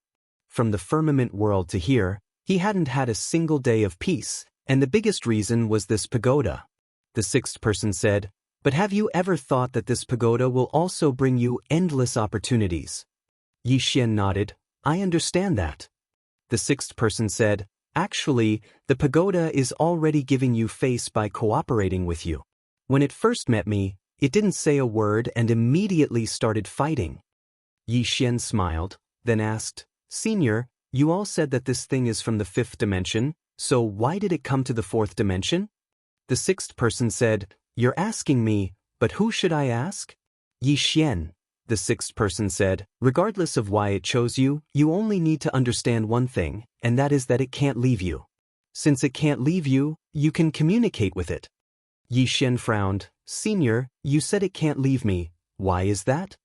From the firmament world to here, he hadn't had a single day of peace, and the biggest reason was this pagoda. The sixth person said, "But have you ever thought that this pagoda will also bring you endless opportunities?" Yi Xian nodded. "I understand that." The sixth person said, "Actually, the pagoda is already giving you face by cooperating with you. When it first met me, it didn't say a word and immediately started fighting." Yi Xian smiled, then asked, "Senior, you all said that this thing is from the fifth dimension, so why did it come to the fourth dimension?" The sixth person said, "You're asking me, but who should I ask?" "Yi Xian," the sixth person said, "regardless of why it chose you, you only need to understand one thing, and that is that it can't leave you. Since it can't leave you, you can communicate with it." Yi Xian frowned. "Senior, you said it can't leave me. Why is that?"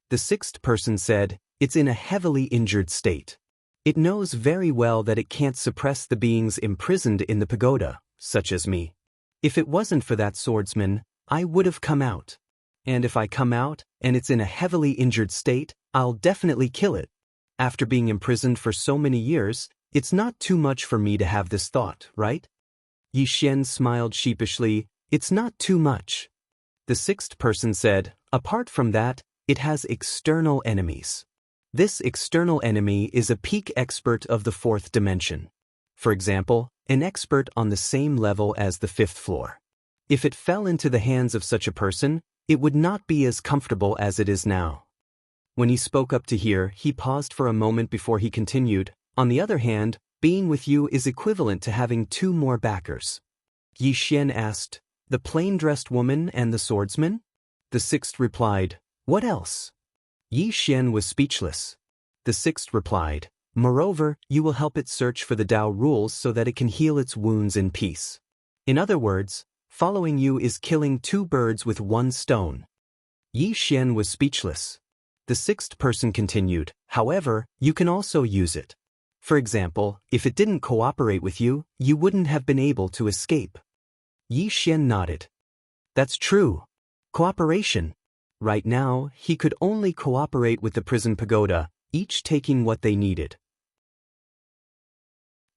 The sixth person said, "It's in a heavily injured state. It knows very well that it can't suppress the beings imprisoned in the pagoda, such as me. If it wasn't for that swordsman, I would have come out. And if I come out, and it's in a heavily injured state, I'll definitely kill it. After being imprisoned for so many years, it's not too much for me to have this thought, right?" Yi Xian smiled sheepishly. "It's not too much." The sixth person said, "Apart from that, it has external enemies. This external enemy is a peak expert of the fourth dimension. For example, an expert on the same level as the fifth floor. If it fell into the hands of such a person, it would not be as comfortable as it is now." When he spoke up to here, he paused for a moment before he continued, "On the other hand, being with you is equivalent to having two more backers." Yi Xian asked, "The plain-dressed woman and the swordsman?" The sixth replied, "What else?" Yi Xian was speechless. The sixth replied, "Moreover, you will help it search for the Tao rules so that it can heal its wounds in peace. In other words, following you is killing two birds with one stone." Yi Xian was speechless. The sixth person continued, "However, you can also use it. For example, if it didn't cooperate with you, you wouldn't have been able to escape." Yi Xian nodded. "That's true. Cooperation. Right now, he could only cooperate with the prison pagoda, each taking what they needed."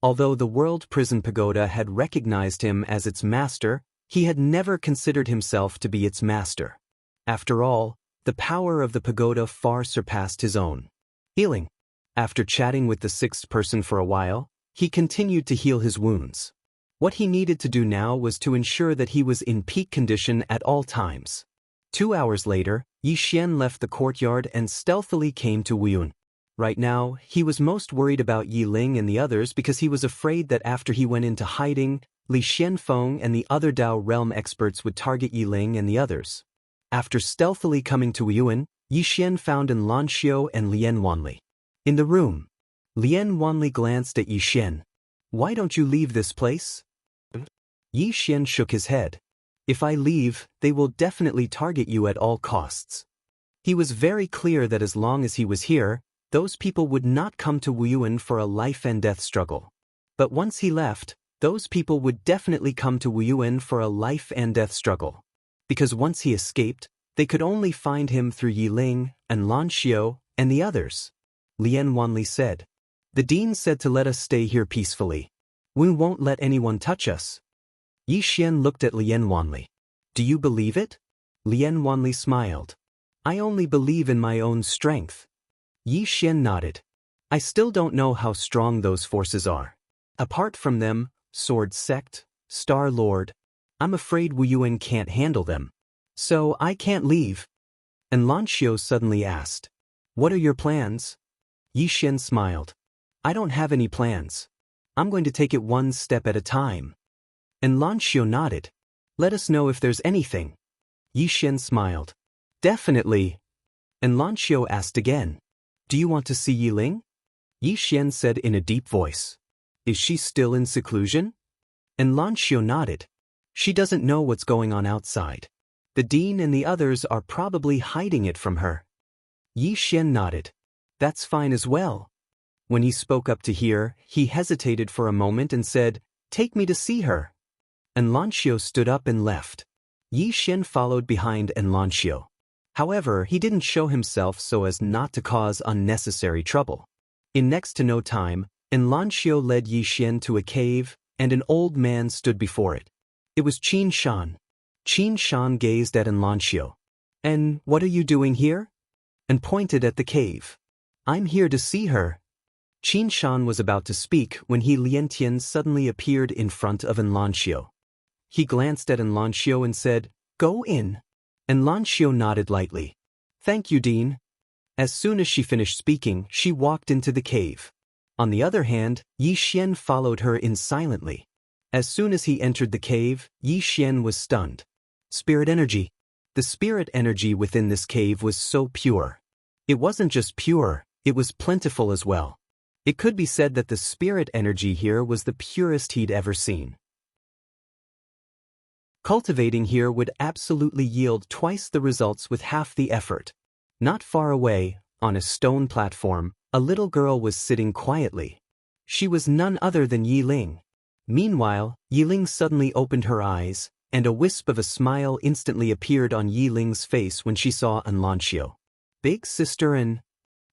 Although the World Prison Pagoda had recognized him as its master, he had never considered himself to be its master. After all, the power of the pagoda far surpassed his own. Healing. After chatting with the sixth person for a while, he continued to heal his wounds. What he needed to do now was to ensure that he was in peak condition at all times. 2 hours later, Yi Xian left the courtyard and stealthily came to Wuyun. Right now, he was most worried about Yi Ling and the others because he was afraid that after he went into hiding, Li Xianfeng and the other Dao realm experts would target Yi Ling and the others. After stealthily coming to Wuyun, Yi Xian found An Lanxiu and Lian Wanli. In the room, Lian Wanli glanced at Yi Xian. "Why don't you leave this place?" Yi Xian shook his head. "If I leave, they will definitely target you at all costs." He was very clear that as long as he was here, those people would not come to Wuyuan for a life and death struggle. But once he left, those people would definitely come to Wuyuan for a life and death struggle. Because once he escaped, they could only find him through Yi Ling, and Lanxiu, and the others. Lian Wanli said, "The dean said to let us stay here peacefully. We won't let anyone touch us." Yi Xian looked at Lian Wanli. "Do you believe it?" Lian Wanli smiled. "I only believe in my own strength." Yi Xian nodded. "I still don't know how strong those forces are. Apart from them, Sword Sect, Star Lord, I'm afraid Wuyuan can't handle them. So I can't leave." And Lanxiu suddenly asked, "What are your plans?" Yi Xian smiled. "I don't have any plans. I'm going to take it one step at a time." And Lanxiu nodded. Let us know if there's anything. Yixian smiled. Definitely. And Lanxiu asked again. Do you want to see Yiling? Yixian said in a deep voice. Is she still in seclusion? And Lanxiu nodded. She doesn't know what's going on outside. The dean and the others are probably hiding it from her. Yixian nodded. That's fine as well. When he spoke up to hear, he hesitated for a moment and said, Take me to see her. And Lanxiu stood up and left. Yixian followed behind and Lanxiu. However, he didn't show himself so as not to cause unnecessary trouble. In next to no time, and Lanxiu led Yixian to a cave, and an old man stood before it. It was Qin Shan. Qin Shan gazed at Lanxiu. And what are you doing here? And pointed at the cave. I'm here to see her. Qin Shan was about to speak when Lientian suddenly appeared in front of Lanxiu. He glanced at Lanxiu and said, Go in. And Lanxiu nodded lightly. Thank you, Dean. As soon as she finished speaking, she walked into the cave. On the other hand, Yixian followed her in silently. As soon as he entered the cave, Yixian was stunned. Spirit energy. The spirit energy within this cave was so pure. It wasn't just pure, it was plentiful as well. It could be said that the spirit energy here was the purest he'd ever seen. Cultivating here would absolutely yield twice the results with half the effort. Not far away, on a stone platform, a little girl was sitting quietly. She was none other than Yiling. Meanwhile, Yiling suddenly opened her eyes, and a wisp of a smile instantly appeared on Yiling's face when she saw Lanxiu. Big sister and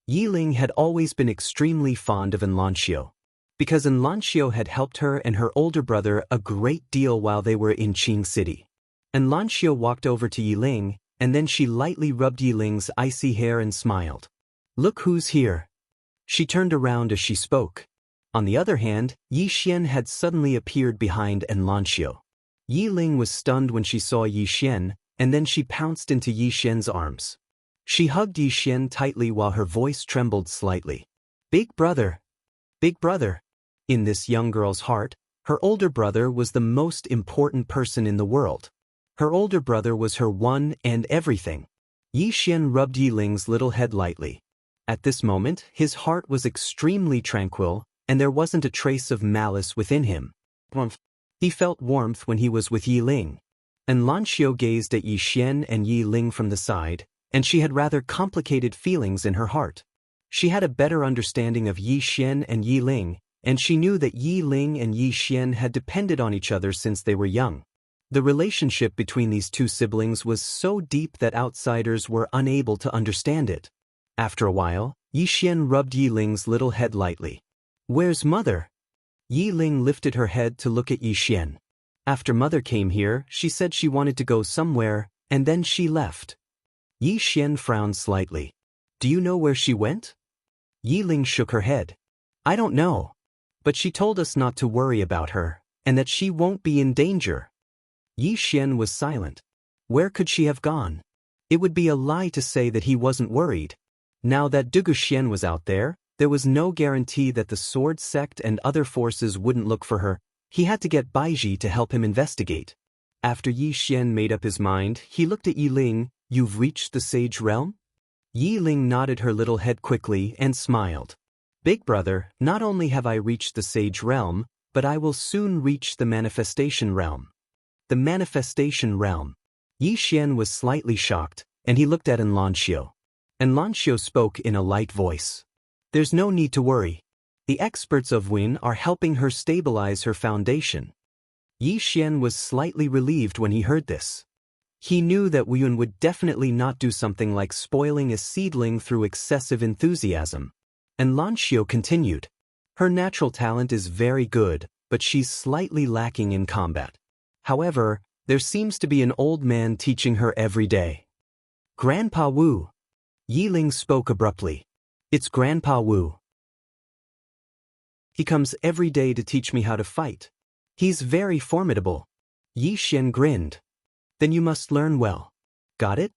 Yiling had always been extremely fond of Lanxiu, because Lanxiu had helped her and her older brother a great deal while they were in Qing City. Lanxiu walked over to Yiling, and then she lightly rubbed Yiling's icy hair and smiled. Look who's here. She turned around as she spoke. On the other hand, Yixian had suddenly appeared behind Lanxiu. Yiling was stunned when she saw Yixian, and then she pounced into Yixian's arms. She hugged Yixian tightly while her voice trembled slightly. Big brother. Big brother. In this young girl's heart, her older brother was the most important person in the world. Her older brother was her one and everything. Yixian rubbed Yiling's little head lightly. At this moment, his heart was extremely tranquil, and there wasn't a trace of malice within him. He felt warmth when he was with Yiling. And Lanxiu gazed at Yixian and Yiling from the side, and she had rather complicated feelings in her heart. She had a better understanding of Yixian and Yiling, and she knew that Yiling and Yixian had depended on each other since they were young. The relationship between these two siblings was so deep that outsiders were unable to understand it. After a while, Yixian rubbed Yiling's little head lightly. Where's mother? Yiling lifted her head to look at Yixian. After mother came here, she said she wanted to go somewhere, and then she left. Yixian frowned slightly. Do you know where she went? Yiling shook her head. I don't know. But she told us not to worry about her, and that she won't be in danger. Yixian was silent. Where could she have gone? It would be a lie to say that he wasn't worried. Now that Duguxian was out there was no guarantee that the sword sect and other forces wouldn't look for her. He had to get Baiji to help him investigate. After Yixian made up his mind, he looked at Yiling. You've reached the sage realm? Yiling nodded her little head quickly and smiled. Big brother, not only have I reached the sage realm, but I will soon reach the manifestation realm. The manifestation realm. Yixian was slightly shocked, and he looked at Lanxiu. Lanxiu spoke in a light voice. There's no need to worry. The experts of Win are helping her stabilize her foundation. Yixian was slightly relieved when he heard this. He knew that Wiyun would definitely not do something like spoiling a seedling through excessive enthusiasm. And Lanxiu continued. Her natural talent is very good, but she's slightly lacking in combat. However, there seems to be an old man teaching her every day. Grandpa Wu. Yiling spoke abruptly. It's Grandpa Wu. He comes every day to teach me how to fight. He's very formidable. Yixian grinned. Then you must learn well. Got it?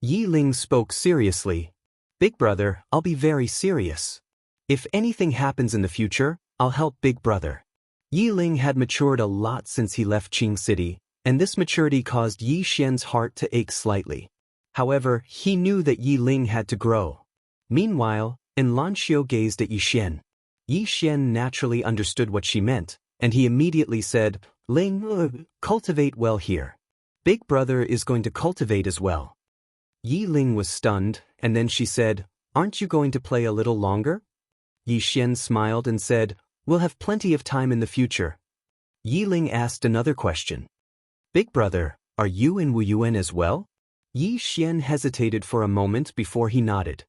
Yiling spoke seriously. Big brother, I'll be very serious. If anything happens in the future, I'll help Big brother. Yiling had matured a lot since he left Qing City, and this maturity caused Yi Xian's heart to ache slightly. However, he knew that Yi Ling had to grow. Meanwhile, Xianxia gazed at Yi Xian. Yi Xian naturally understood what she meant, and he immediately said, Ling, cultivate well here. Big brother is going to cultivate as well. Yi Ling was stunned, and then she said, aren't you going to play a little longer? Yi Xian smiled and said, we'll have plenty of time in the future. Yi Ling asked another question. Big brother, are you in Wuyuan as well? Yi Xian hesitated for a moment before he nodded.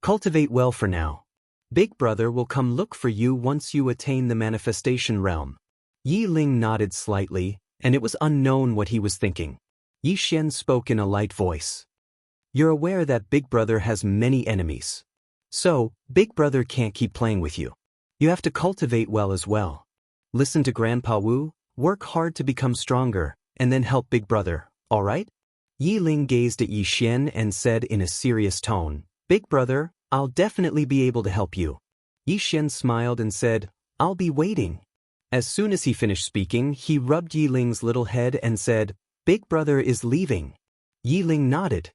Cultivate well for now. Big brother will come look for you once you attain the manifestation realm. Yi Ling nodded slightly, and it was unknown what he was thinking. Yi Xian spoke in a light voice. You're aware that Big brother has many enemies. So, Big brother can't keep playing with you. You have to cultivate well as well. Listen to Grandpa Wu, work hard to become stronger, and then help Big brother, alright? Yi Ling gazed at Yi Xian and said in a serious tone, Big brother, I'll definitely be able to help you. Yi Xian smiled and said, I'll be waiting. As soon as he finished speaking, he rubbed Yi Ling's little head and said, Big brother is leaving. Yi Ling nodded.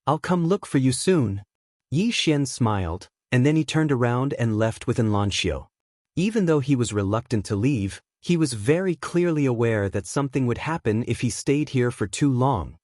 I'll come look for you soon. Yi Xian smiled, and then he turned around and left with Xianxia. Even though he was reluctant to leave, he was very clearly aware that something would happen if he stayed here for too long.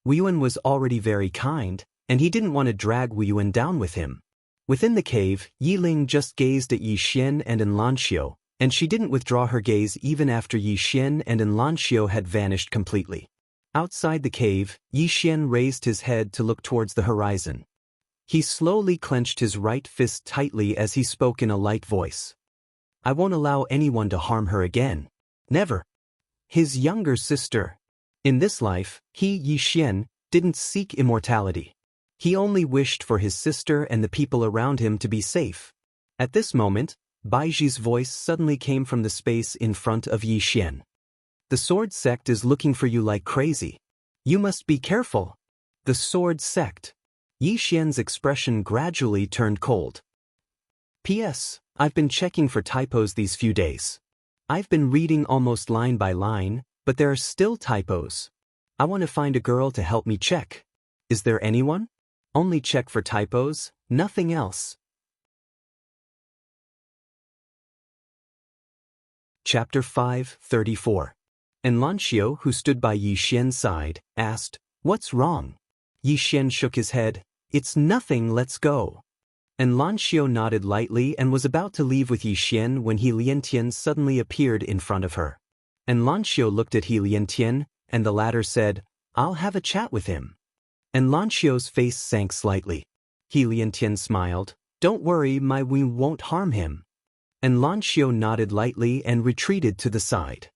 Wuyuan was already very kind, and he didn't want to drag Wuyuan down with him. Within the cave, Yi Ling just gazed at Yi Xian and Xianxia, and she didn't withdraw her gaze even after Yi Xian and Xianxia had vanished completely. Outside the cave, Yi Xian raised his head to look towards the horizon. He slowly clenched his right fist tightly as he spoke in a light voice. I won't allow anyone to harm her again. Never. His younger sister. In this life, he, Yi Xian, didn't seek immortality. He only wished for his sister and the people around him to be safe. At this moment, Baiji's voice suddenly came from the space in front of Yi Xian. The sword sect is looking for you like crazy. You must be careful. The sword sect. Yi Xian's expression gradually turned cold. P.S. I've been checking for typos these few days. I've been reading almost line by line, but there are still typos. I want to find a girl to help me check. Is there anyone? Only check for typos, nothing else. Chapter 5:34. Xianxia, who stood by Yi Xian's side, asked, What's wrong? Yi Xian shook his head. It's nothing, let's go. Xianxia nodded lightly and was about to leave with Yi Xian when He Liantian suddenly appeared in front of her. Xianxia looked at He Liantian, and the latter said, I'll have a chat with him. Xiao's face sank slightly. He Liantian smiled. Don't worry, we won't harm him. Xiao nodded lightly and retreated to the side.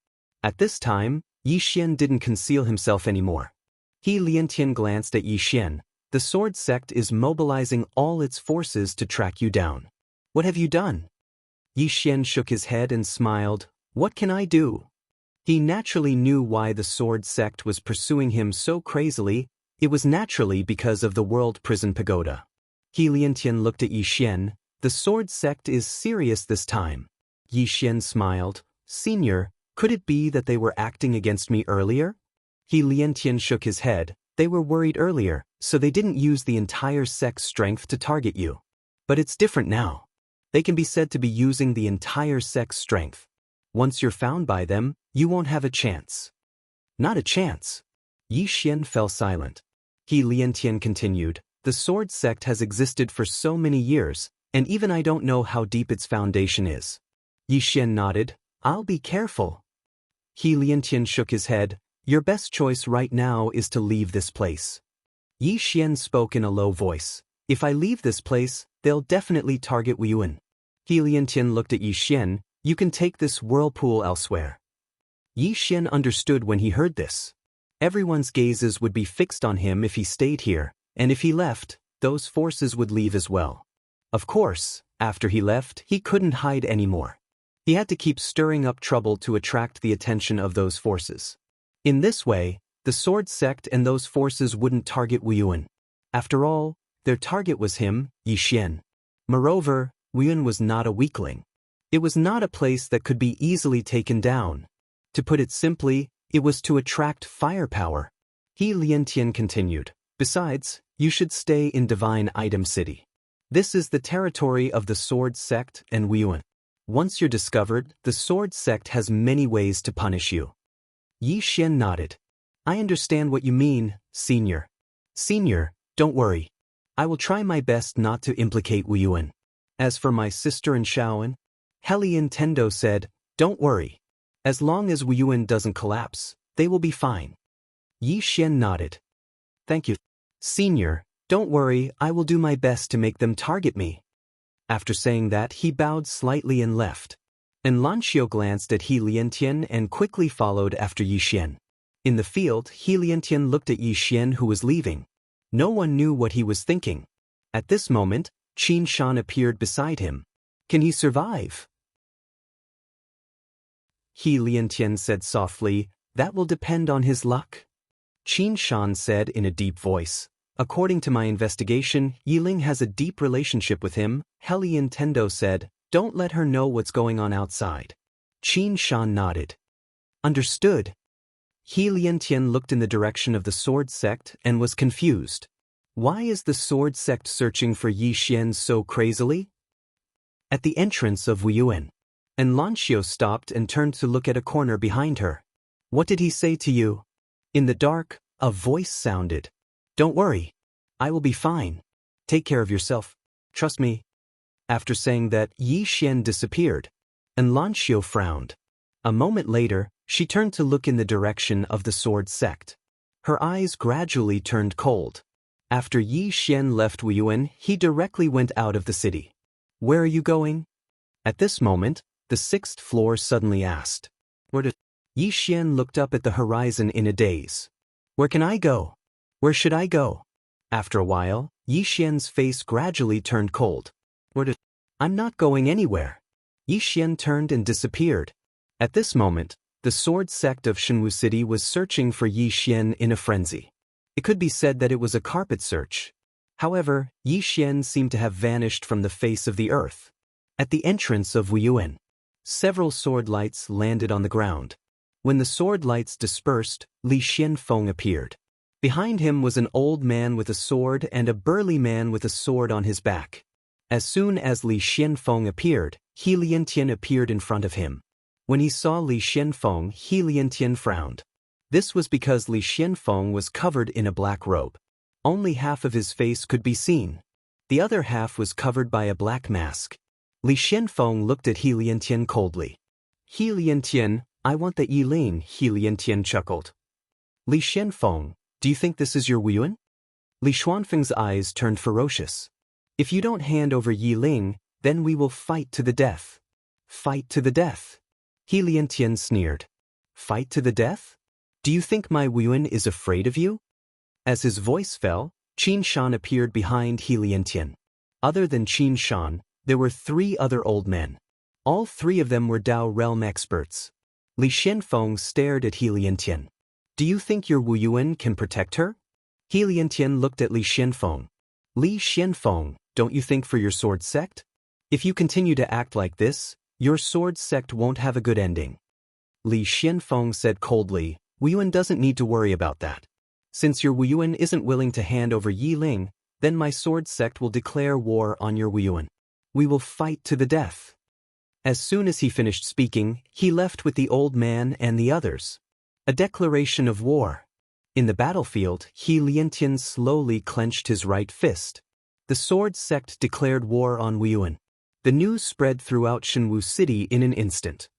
At this time, Yi Xian didn't conceal himself anymore. He Liantian glanced at Yi Xian. The sword sect is mobilizing all its forces to track you down. What have you done? Yi Xian shook his head and smiled. What can I do? He naturally knew why the sword sect was pursuing him so crazily. It was naturally because of the World Prison Pagoda. He Liantian looked at Yi Xian. The sword sect is serious this time. Yi Xian smiled. Senior, could it be that they were acting against me earlier? He Liantian shook his head. They were worried earlier, so they didn't use the entire sect's strength to target you. But it's different now. They can be said to be using the entire sect's strength. Once you're found by them, you won't have a chance. Not a chance. Yi Xian fell silent. He Liantian continued, the sword sect has existed for so many years, and even I don't know how deep its foundation is. Yi Xian nodded, I'll be careful. He Liantian shook his head, your best choice right now is to leave this place. Yi Xian spoke in a low voice, if I leave this place, they'll definitely target Wuyuan. He Liantian looked at Yi Xian, you can take this whirlpool elsewhere. Yi Xian understood when he heard this. Everyone's gazes would be fixed on him if he stayed here, and if he left, those forces would leave as well. Of course, after he left, he couldn't hide anymore. He had to keep stirring up trouble to attract the attention of those forces. In this way, the sword sect and those forces wouldn't target Wuyuan. After all, their target was him, Yi Xian. Moreover, Wuyuan was not a weakling. It was not a place that could be easily taken down. To put it simply, It was to attract firepower. He Liantian continued. Besides, you should stay in Divine Item City. This is the territory of the Sword Sect and Wuyuan. Once you're discovered, the Sword Sect has many ways to punish you. Yi Xian nodded. I understand what you mean, Senior. Senior, don't worry. I will try my best not to implicate Wuyuan. As for my sister and Shaoan, Helian Tendo said, don't worry. As long as Wuyuan doesn't collapse, they will be fine. Yi Xian nodded. Thank you. Senior, don't worry, I will do my best to make them target me. After saying that, he bowed slightly and left. And Lanxiu glanced at He Liantian and quickly followed after Yi Xian. In the field, He Liantian looked at Yi Xian who was leaving. No one knew what he was thinking. At this moment, Qin Shan appeared beside him. Can he survive? He Liantian said softly, that will depend on his luck. Qin Shan said in a deep voice. According to my investigation, Yiling has a deep relationship with him. Helian Tendo said, don't let her know what's going on outside. Qin Shan nodded. Understood. He Liantian looked in the direction of the Sword Sect and was confused. Why is the Sword Sect searching for Yi Xian so crazily? At the entrance of Wuyuan, and Lanxiu stopped and turned to look at a corner behind her. What did he say to you? In the dark, a voice sounded. Don't worry. I will be fine. Take care of yourself. Trust me. After saying that, Yi Xian disappeared, and Lanxiu frowned. A moment later, she turned to look in the direction of the Sword Sect. Her eyes gradually turned cold. After Yi Xian left Wuyuan, he directly went out of the city. Where are you going? At this moment, the 6th floor suddenly asked. Where to? Yi Xian looked up at the horizon in a daze. Where can I go? Where should I go? After a while, Yi Xian's face gradually turned cold. Where to? I'm not going anywhere. Yi Xian turned and disappeared. At this moment, the Sword Sect of Shenwu City was searching for Yi Xian in a frenzy. It could be said that it was a carpet search. However, Yi Xian seemed to have vanished from the face of the earth. At the entrance of Wuyuan, several sword lights landed on the ground. When the sword lights dispersed, Li Xianfeng appeared. Behind him was an old man with a sword and a burly man with a sword on his back. As soon as Li Xianfeng appeared, He Liantian appeared in front of him. When he saw Li Xianfeng, He Liantian frowned. This was because Li Xianfeng was covered in a black robe. Only half of his face could be seen. The other half was covered by a black mask. Li Xianfeng looked at He Liantian coldly. He Liantian, I want the Yiling, He Liantian chuckled. Li Xianfeng, do you think this is your Wuyuan? Li Xuanfeng's eyes turned ferocious. If you don't hand over Yiling, then we will fight to the death. Fight to the death. He Liantian sneered. Fight to the death? Do you think my Wuyuan is afraid of you? As his voice fell, Qin Shan appeared behind He Liantian. Other than Qin Shan, there were 3 other old men. All 3 of them were Dao realm experts. Li Xianfeng stared at He Liantian. Do you think your Wuyuan can protect her? He Liantian looked at Li Xianfeng. Li Xianfeng, don't you think for your sword sect? If you continue to act like this, your sword sect won't have a good ending. Li Xianfeng said coldly, Wuyuan doesn't need to worry about that. Since your Wuyuan isn't willing to hand over Yiling, then my sword sect will declare war on your Wuyuan. We will fight to the death. As soon as he finished speaking, he left with the old man and the others. A declaration of war. In the battlefield, He Liantian slowly clenched his right fist. The sword sect declared war on Wuyuan. The news spread throughout Shenwu City in an instant.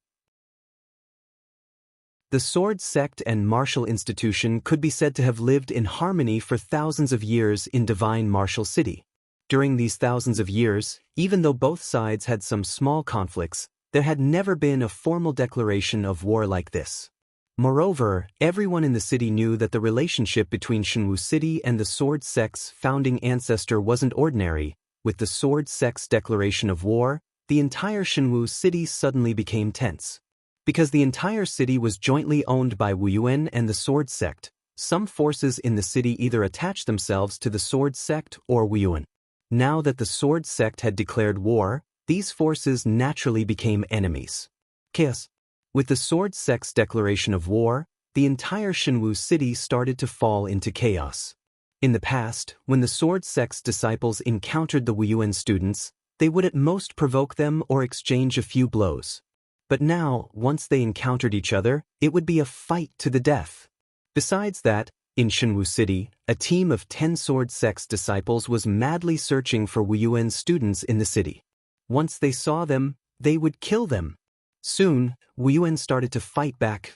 The sword sect and martial institution could be said to have lived in harmony for thousands of years in divine martial city. During these thousands of years, even though both sides had some small conflicts, there had never been a formal declaration of war like this. Moreover, everyone in the city knew that the relationship between Shenwu City and the sword sect's founding ancestor wasn't ordinary. With the sword sect's declaration of war, the entire Shenwu City suddenly became tense. Because the entire city was jointly owned by Wuyuan and the sword sect, some forces in the city either attached themselves to the sword sect or Wuyuan. Now that the sword sect had declared war, these forces naturally became enemies. Chaos. With the sword sect's declaration of war, the entire Shenwu city started to fall into chaos. In the past, when the sword sect's disciples encountered the Wuxia students, they would at most provoke them or exchange a few blows. But now, once they encountered each other, it would be a fight to the death. Besides that, in Shenwu City, a team of 10 sword sect's disciples was madly searching for Wuxia students in the city. Once they saw them, they would kill them. Soon, Wuxia started to fight back.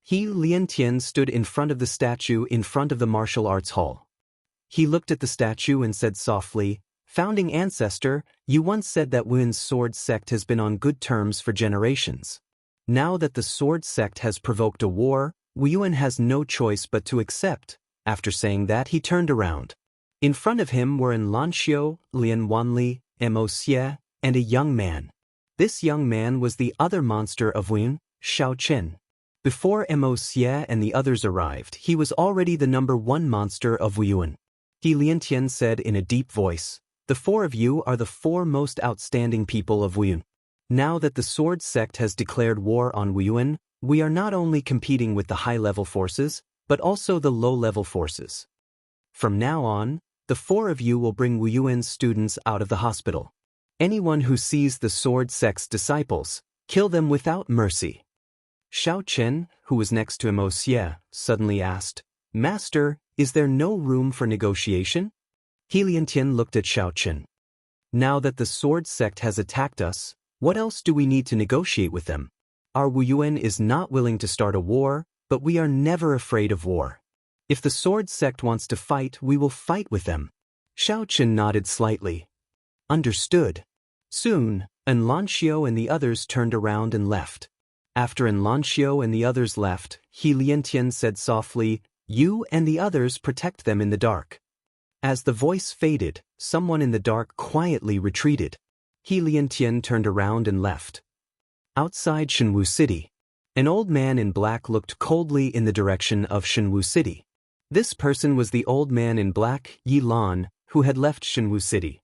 He Liantian stood in front of the statue in front of the martial arts hall. He looked at the statue and said softly, "Founding ancestor, you once said that Wu's sword sect has been on good terms for generations. Now that the sword sect has provoked a war, Wuyan has no choice but to accept." After saying that, he turned around. In front of him were Xianxia, Lian Wanli, Mo, and a young man. This young man was the other monster of Wuyan, Xiaochen. Before Mo and the others arrived, he was already the #1 monster of Wuyan. He Liantian said in a deep voice, "The four of you are the four most outstanding people of Wuyan. Now that the sword sect has declared war on Wuyan, we are not only competing with the high-level forces, but also the low-level forces. From now on, the four of you will bring Wuyan's students out of the hospital. Anyone who sees the sword sect's disciples, kill them without mercy." Xiao Chen, who was next to Mo, suddenly asked, "Master, is there no room for negotiation?" He Liantian looked at Xiao Chen. "Now that the sword sect has attacked us, what else do we need to negotiate with them? Our Wuyan is not willing to start a war, but we are never afraid of war. If the sword sect wants to fight, we will fight with them." Xiao Chen nodded slightly. "Understood." Soon, Xianxia and the others turned around and left. After Xianxia and the others left, He Liantian said softly, "You and the others protect them in the dark." As the voice faded, someone in the dark quietly retreated. He Liantian turned around and left. Outside Shenwu City, an old man in black looked coldly in the direction of Shenwu City. This person was the old man in black, Yi Lan, who had left Shenwu City.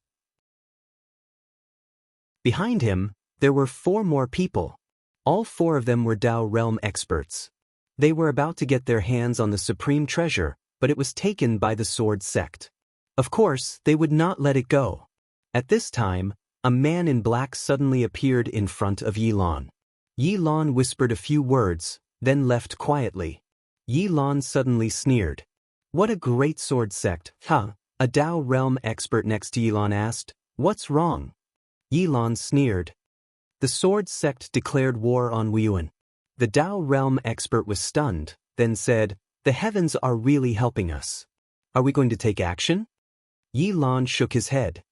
Behind him, there were 4 more people. All 4 of them were Dao realm experts. They were about to get their hands on the supreme treasure, but it was taken by the sword sect. Of course, they would not let it go. At this time, a man in black suddenly appeared in front of Yi Lan. Yi Lan whispered a few words, then left quietly. Yi Lan suddenly sneered. "What a great sword sect, huh?" A Dao realm expert next to Yi Lan asked, "What's wrong?" Yi Lan sneered. The sword sect declared war on Wuyan. The Dao realm expert was stunned, then said, "The heavens are really helping us. Are we going to take action?" Yi Lan shook his head.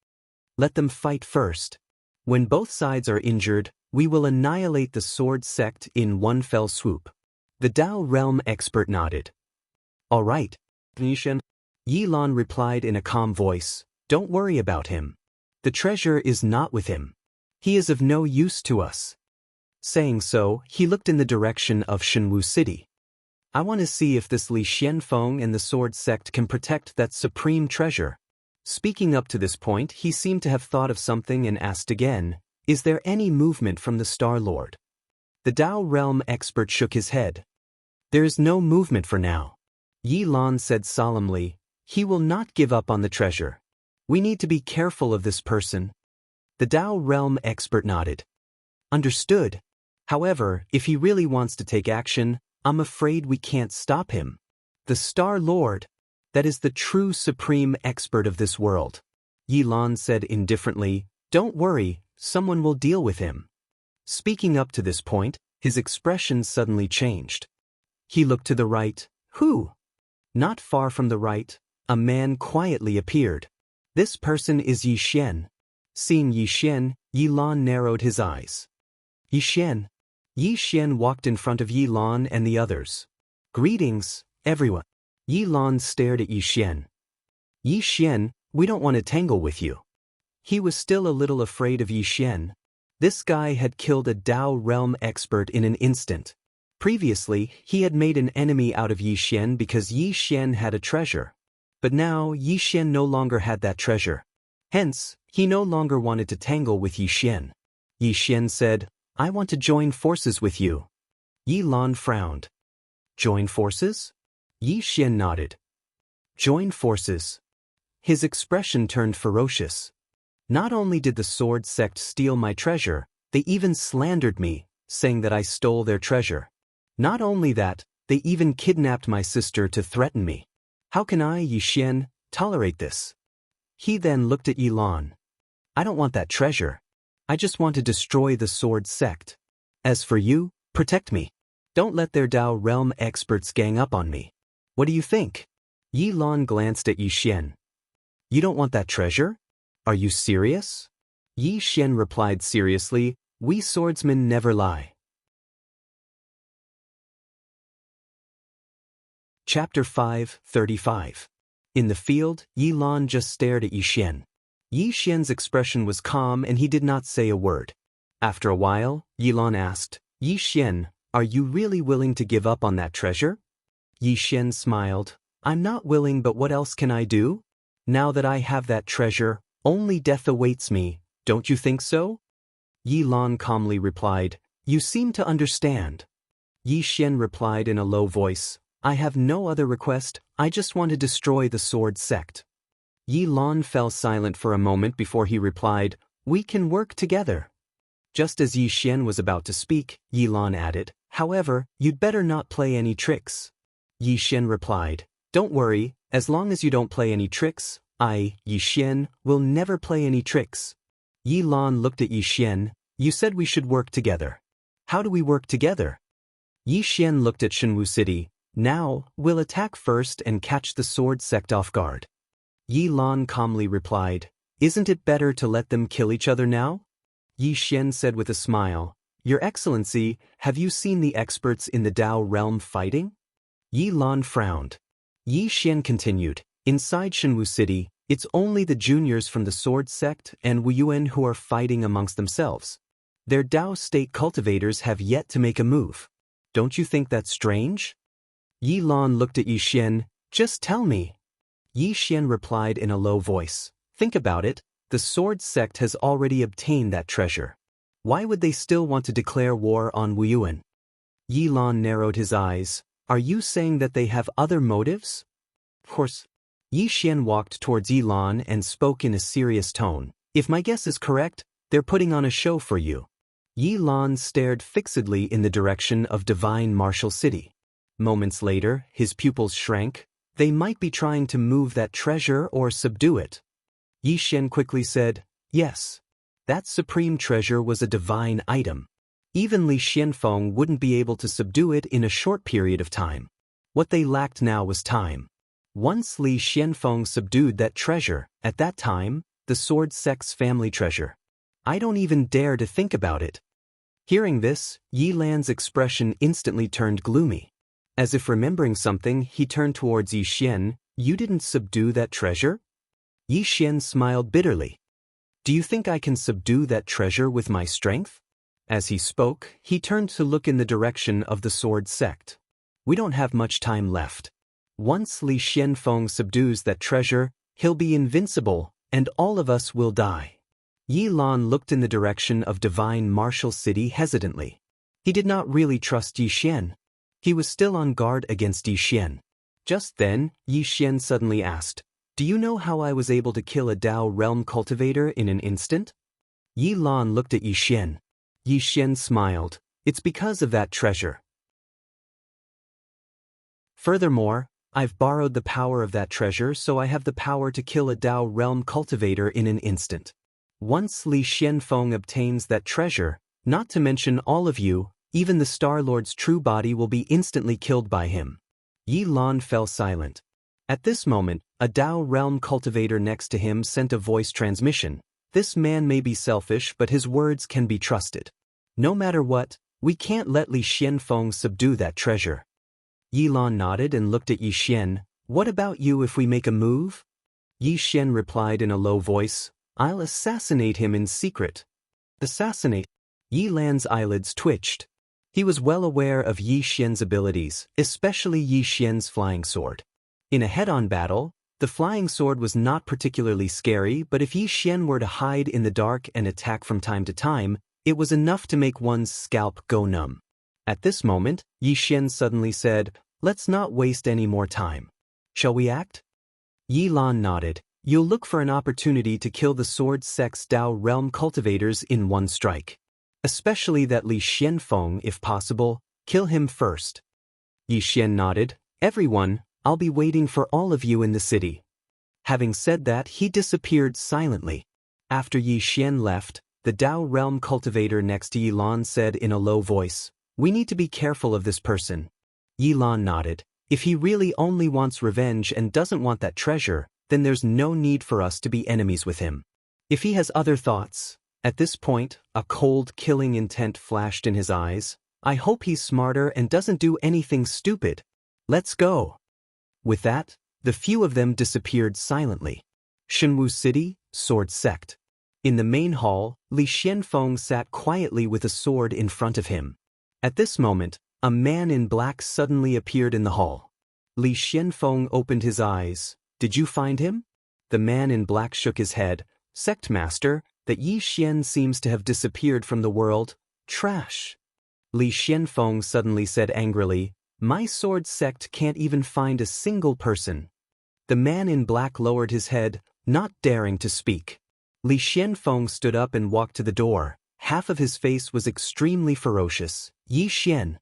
"Let them fight first. When both sides are injured, we will annihilate the sword sect in one fell swoop." The Dao realm expert nodded. "All right." Yi Lan replied in a calm voice, "Don't worry about him. The treasure is not with him. He is of no use to us." Saying so, he looked in the direction of Shenwu City. "I want to see if this Li Xianfeng and the sword sect can protect that supreme treasure." Speaking up to this point, he seemed to have thought of something and asked again, "Is there any movement from the Star Lord?" The Dao realm expert shook his head. "There is no movement for now." Yi Lan said solemnly, "He will not give up on the treasure. We need to be careful of this person." The Dao realm expert nodded. "Understood. However, if he really wants to take action, I'm afraid we can't stop him. The Star Lord, that is the true supreme expert of this world." Yi Lan said indifferently, "Don't worry, someone will deal with him." Speaking up to this point, his expression suddenly changed. He looked to the right. Who? Not far from the right, a man quietly appeared. This person is Yi Xian. Seeing Yi Xian, Yi Lan narrowed his eyes. "Yi Xian." Yi Xian walked in front of Yi Lan and the others. "Greetings, everyone." Yi Lan stared at Yi Xian. "Yi Xian, we don't want to tangle with you." He was still a little afraid of Yi Xian. This guy had killed a Dao realm expert in an instant. Previously, he had made an enemy out of Yi Xian because Yi Xian had a treasure. But now, Yi Xian no longer had that treasure. Hence, he no longer wanted to tangle with Yi Xian. Yi Xian said, "I want to join forces with you." Yi Lan frowned. Join forces? Yi Xian nodded. Join forces. His expression turned ferocious. Not only did the sword sect steal my treasure, they even slandered me, saying that I stole their treasure. Not only that, they even kidnapped my sister to threaten me. How can I, Yi Xian, tolerate this? He then looked at Yi Lan. I don't want that treasure. I just want to destroy the sword sect. As for you, protect me. Don't let their Dao realm experts gang up on me. What do you think? Yi Lan glanced at Yi Xian. You don't want that treasure? Are you serious? Yi Xian replied seriously, we swordsmen never lie. Chapter 5:35. In the field, Yi Lan just stared at Yi Xian. Yi Xian's expression was calm and he did not say a word. After a while, Yi Lan asked, Yi Xian, are you really willing to give up on that treasure? Yi Xian smiled. I'm not willing, but what else can I do? Now that I have that treasure, only death awaits me, don't you think so? Yi Lan calmly replied, You seem to understand. Yi Xian replied in a low voice, I have no other request, I just want to destroy the sword sect. Yi Lan fell silent for a moment before he replied, We can work together. Just as Yi Xian was about to speak, Yi Lan added, However, you'd better not play any tricks. Yi Xian replied, Don't worry, as long as you don't play any tricks, I, Yi Xian, will never play any tricks. Yi Lan looked at Yi Xian, You said we should work together. How do we work together? Yi Xian looked at Shenwu City, Now, we'll attack first and catch the sword sect off guard. Yi Lan calmly replied, Isn't it better to let them kill each other now? Yi Xian said with a smile, Your Excellency, have you seen the experts in the Dao realm fighting? Yi Lan frowned. Yi Xian continued, Inside Shenwu City, it's only the juniors from the sword sect and Wuyuan who are fighting amongst themselves. Their Dao state cultivators have yet to make a move. Don't you think that's strange? Yi Lan looked at Yi Xian, Just tell me. Yi Xian replied in a low voice, Think about it, the sword sect has already obtained that treasure. Why would they still want to declare war on Wuyuan? Yi Lan narrowed his eyes, Are you saying that they have other motives? Of course. Yi Xian walked towards Yi Lan and spoke in a serious tone, If my guess is correct, they're putting on a show for you. Yi Lan stared fixedly in the direction of divine martial city. Moments later, his pupils shrank. They might be trying to move that treasure or subdue it. Yi Xian quickly said, Yes. That supreme treasure was a divine item. Even Li Xianfeng wouldn't be able to subdue it in a short period of time. What they lacked now was time. Once Li Xianfeng subdued that treasure, at that time, the sword sect's family treasure. I don't even dare to think about it. Hearing this, Yi Lan's expression instantly turned gloomy. As if remembering something, he turned towards Yi Xian, You didn't subdue that treasure? Yi Xian smiled bitterly. Do you think I can subdue that treasure with my strength? As he spoke, he turned to look in the direction of the sword sect. We don't have much time left. Once Li Xianfeng subdues that treasure, he'll be invincible, and all of us will die. Yi Lan looked in the direction of divine martial city hesitantly. He did not really trust Yi Xian. He was still on guard against Yi Xian. Just then, Yi Xian suddenly asked, Do you know how I was able to kill a Dao realm cultivator in an instant? Yi Lan looked at Yi Xian. Yi Xian smiled. It's because of that treasure. Furthermore, I've borrowed the power of that treasure, so I have the power to kill a Dao realm cultivator in an instant. Once Li Xianfeng obtains that treasure, not to mention all of you, even the Star Lord's true body will be instantly killed by him. Yi Lan fell silent. At this moment, a Dao realm cultivator next to him sent a voice transmission. This man may be selfish, but his words can be trusted. No matter what, we can't let Li Xianfeng subdue that treasure. Yi Lan nodded and looked at Yi Xian. What about you if we make a move? Yi Xian replied in a low voice, I'll assassinate him in secret. Assassinate? Yi Lan's eyelids twitched. He was well aware of Yi Xian's abilities, especially Yi Xian's flying sword. In a head-on battle, the flying sword was not particularly scary, but if Yi Xian were to hide in the dark and attack from time to time, it was enough to make one's scalp go numb. At this moment, Yi Xian suddenly said, "Let's not waste any more time. Shall we act?" Yi Lan nodded. "You'll look for an opportunity to kill the sword sect's Dao realm cultivators in one strike. Especially that Li Xianfeng, if possible, kill him first." Yi Xian nodded. "Everyone, I'll be waiting for all of you in the city." Having said that, he disappeared silently. After Yi Xian left, the Dao realm cultivator next to Yi Lan said in a low voice, "We need to be careful of this person." Yi Lan nodded. "If he really only wants revenge and doesn't want that treasure, then there's no need for us to be enemies with him. If he has other thoughts..." At this point, a cold, killing intent flashed in his eyes. "I hope he's smarter and doesn't do anything stupid. Let's go." With that, the few of them disappeared silently. Shenwu City, Sword Sect. In the main hall, Li Xianfeng sat quietly with a sword in front of him. At this moment, a man in black suddenly appeared in the hall. Li Xianfeng opened his eyes. "Did you find him?" The man in black shook his head. "Sect Master, that Yi Xian seems to have disappeared from the world. Trash." Li Xianfeng suddenly said angrily, "My sword sect can't even find a single person." The man in black lowered his head, not daring to speak. Li Xianfeng stood up and walked to the door. Half of his face was extremely ferocious. "Yi Xian."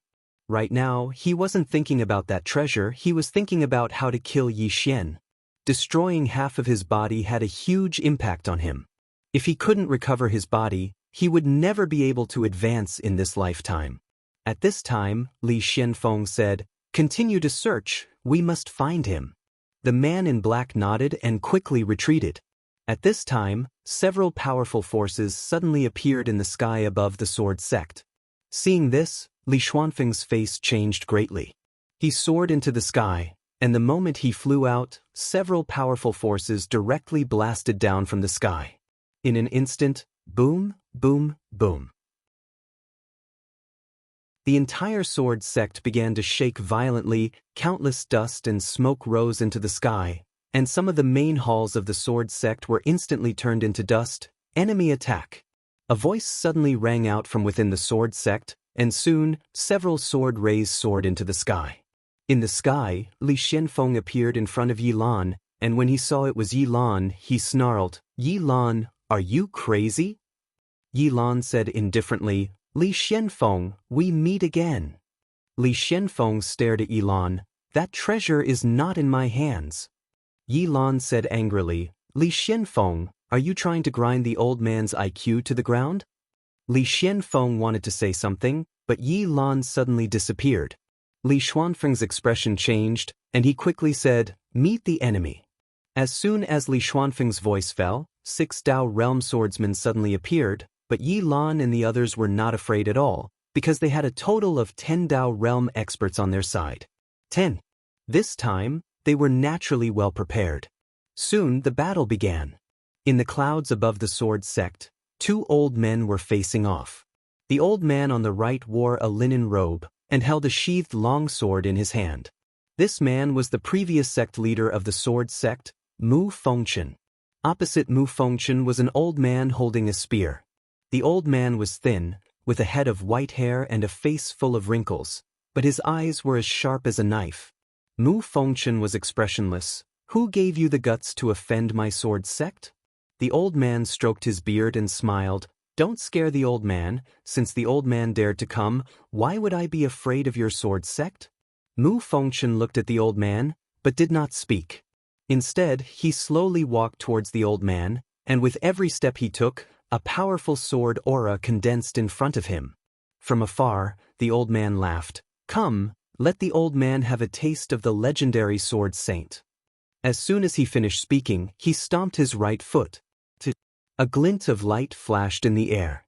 Right now, he wasn't thinking about that treasure, he was thinking about how to kill Yi Xian. Destroying half of his body had a huge impact on him. If he couldn't recover his body, he would never be able to advance in this lifetime. At this time, Li Xianfeng said, "Continue to search, we must find him." The man in black nodded and quickly retreated. At this time, several powerful forces suddenly appeared in the sky above the sword sect. Seeing this, Li Xuanfeng's face changed greatly. He soared into the sky, and the moment he flew out, several powerful forces directly blasted down from the sky. In an instant, boom, boom, boom. The entire sword sect began to shake violently, countless dust and smoke rose into the sky, and some of the main halls of the sword sect were instantly turned into dust. "Enemy attack." A voice suddenly rang out from within the sword sect, and soon, several sword rays soared into the sky. In the sky, Li Xianfeng appeared in front of Yi Lan, and when he saw it was Yi Lan, he snarled, "Yi Lan, are you crazy?" Yi Lan said indifferently, "Li Xianfeng, we meet again." Li Xianfeng stared at Yi Lan. "That treasure is not in my hands." Yi Lan said angrily, "Li Xianfeng, are you trying to grind the old man's IQ to the ground?" Li Xianfeng wanted to say something, but Yi Lan suddenly disappeared. Li Xuanfeng's expression changed, and he quickly said, "Meet the enemy." As soon as Li Xuanfeng's voice fell, 6 Dao realm swordsmen suddenly appeared, but Yi Lan and the others were not afraid at all, because they had a total of 10 Dao realm experts on their side. 10. This time, they were naturally well prepared. Soon the battle began. In the clouds above the sword sect, 2 old men were facing off. The old man on the right wore a linen robe, and held a sheathed long sword in his hand. This man was the previous sect leader of the sword sect, Mu Fengchen. Opposite Mu Fengchen was an old man holding a spear. The old man was thin, with a head of white hair and a face full of wrinkles, but his eyes were as sharp as a knife. Mu Fengchen was expressionless. "Who gave you the guts to offend my sword sect?" The old man stroked his beard and smiled. "Don't scare the old man. Since the old man dared to come, why would I be afraid of your sword sect?" Mu Fengchen looked at the old man, but did not speak. Instead, he slowly walked towards the old man, and with every step he took, a powerful sword aura condensed in front of him. From afar, the old man laughed. "Come, let the old man have a taste of the legendary sword saint." As soon as he finished speaking, he stomped his right foot. A glint of light flashed in the air.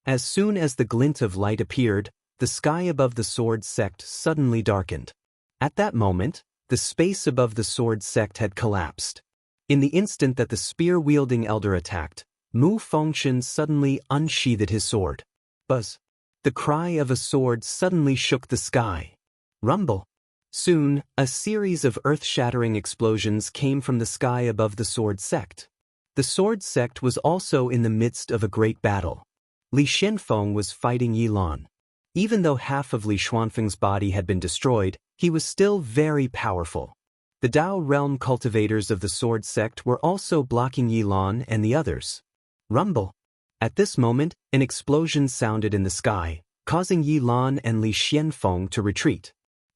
As soon as the glint of light appeared, the sky above the sword sect suddenly darkened. At that moment, the space above the sword sect had collapsed. In the instant that the spear-wielding elder attacked, Mu Fengchen suddenly unsheathed his sword. Buzz! The cry of a sword suddenly shook the sky. Rumble! Soon, a series of earth-shattering explosions came from the sky above the sword sect. The sword sect was also in the midst of a great battle. Li Xianfeng was fighting Yi Lan. Even though half of Li Xuanfeng's body had been destroyed, he was still very powerful. The Dao realm cultivators of the sword sect were also blocking Yi Lan and the others. Rumble. At this moment, an explosion sounded in the sky, causing Yi Lan and Li Xianfeng to retreat.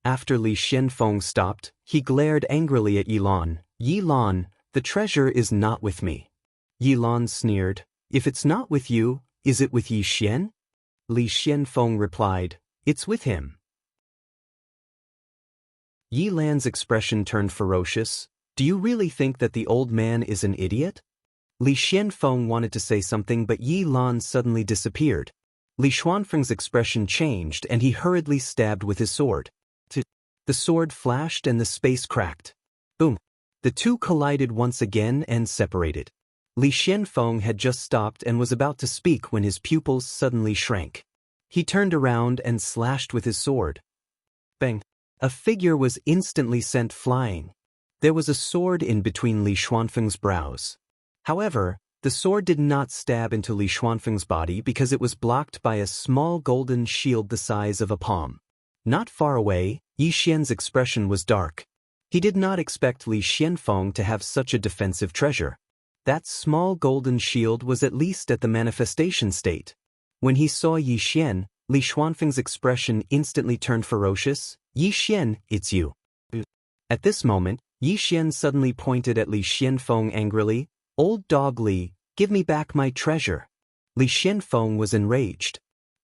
After Li Xianfeng stopped, he glared angrily at Yi Lan. Yi Lan, the treasure is not with me. Yi Lan sneered, if it's not with you, is it with Yi Xian? Li Xianfeng replied, it's with him. Yi Lan's expression turned ferocious. Do you really think that the old man is an idiot? Li Xianfeng wanted to say something, but Yi Lan suddenly disappeared. Li Xuanfeng's expression changed and he hurriedly stabbed with his sword. The sword flashed and the space cracked. Boom! The two collided once again and separated. Li Xianfeng had just stopped and was about to speak when his pupils suddenly shrank. He turned around and slashed with his sword. Bang! A figure was instantly sent flying. There was a sword in between Li Xuanfeng's brows. However, the sword did not stab into Li Xuanfeng's body because it was blocked by a small golden shield the size of a palm. Not far away, Yi Xian's expression was dark. He did not expect Li Xianfeng to have such a defensive treasure. That small golden shield was at least at the manifestation state. When he saw Yi Xian, Li Xuanfeng's expression instantly turned ferocious. Yi Xian, it's you. At this moment, Yi Xian suddenly pointed at Li Xianfeng angrily. Old dog Li, give me back my treasure. Li Xianfeng was enraged.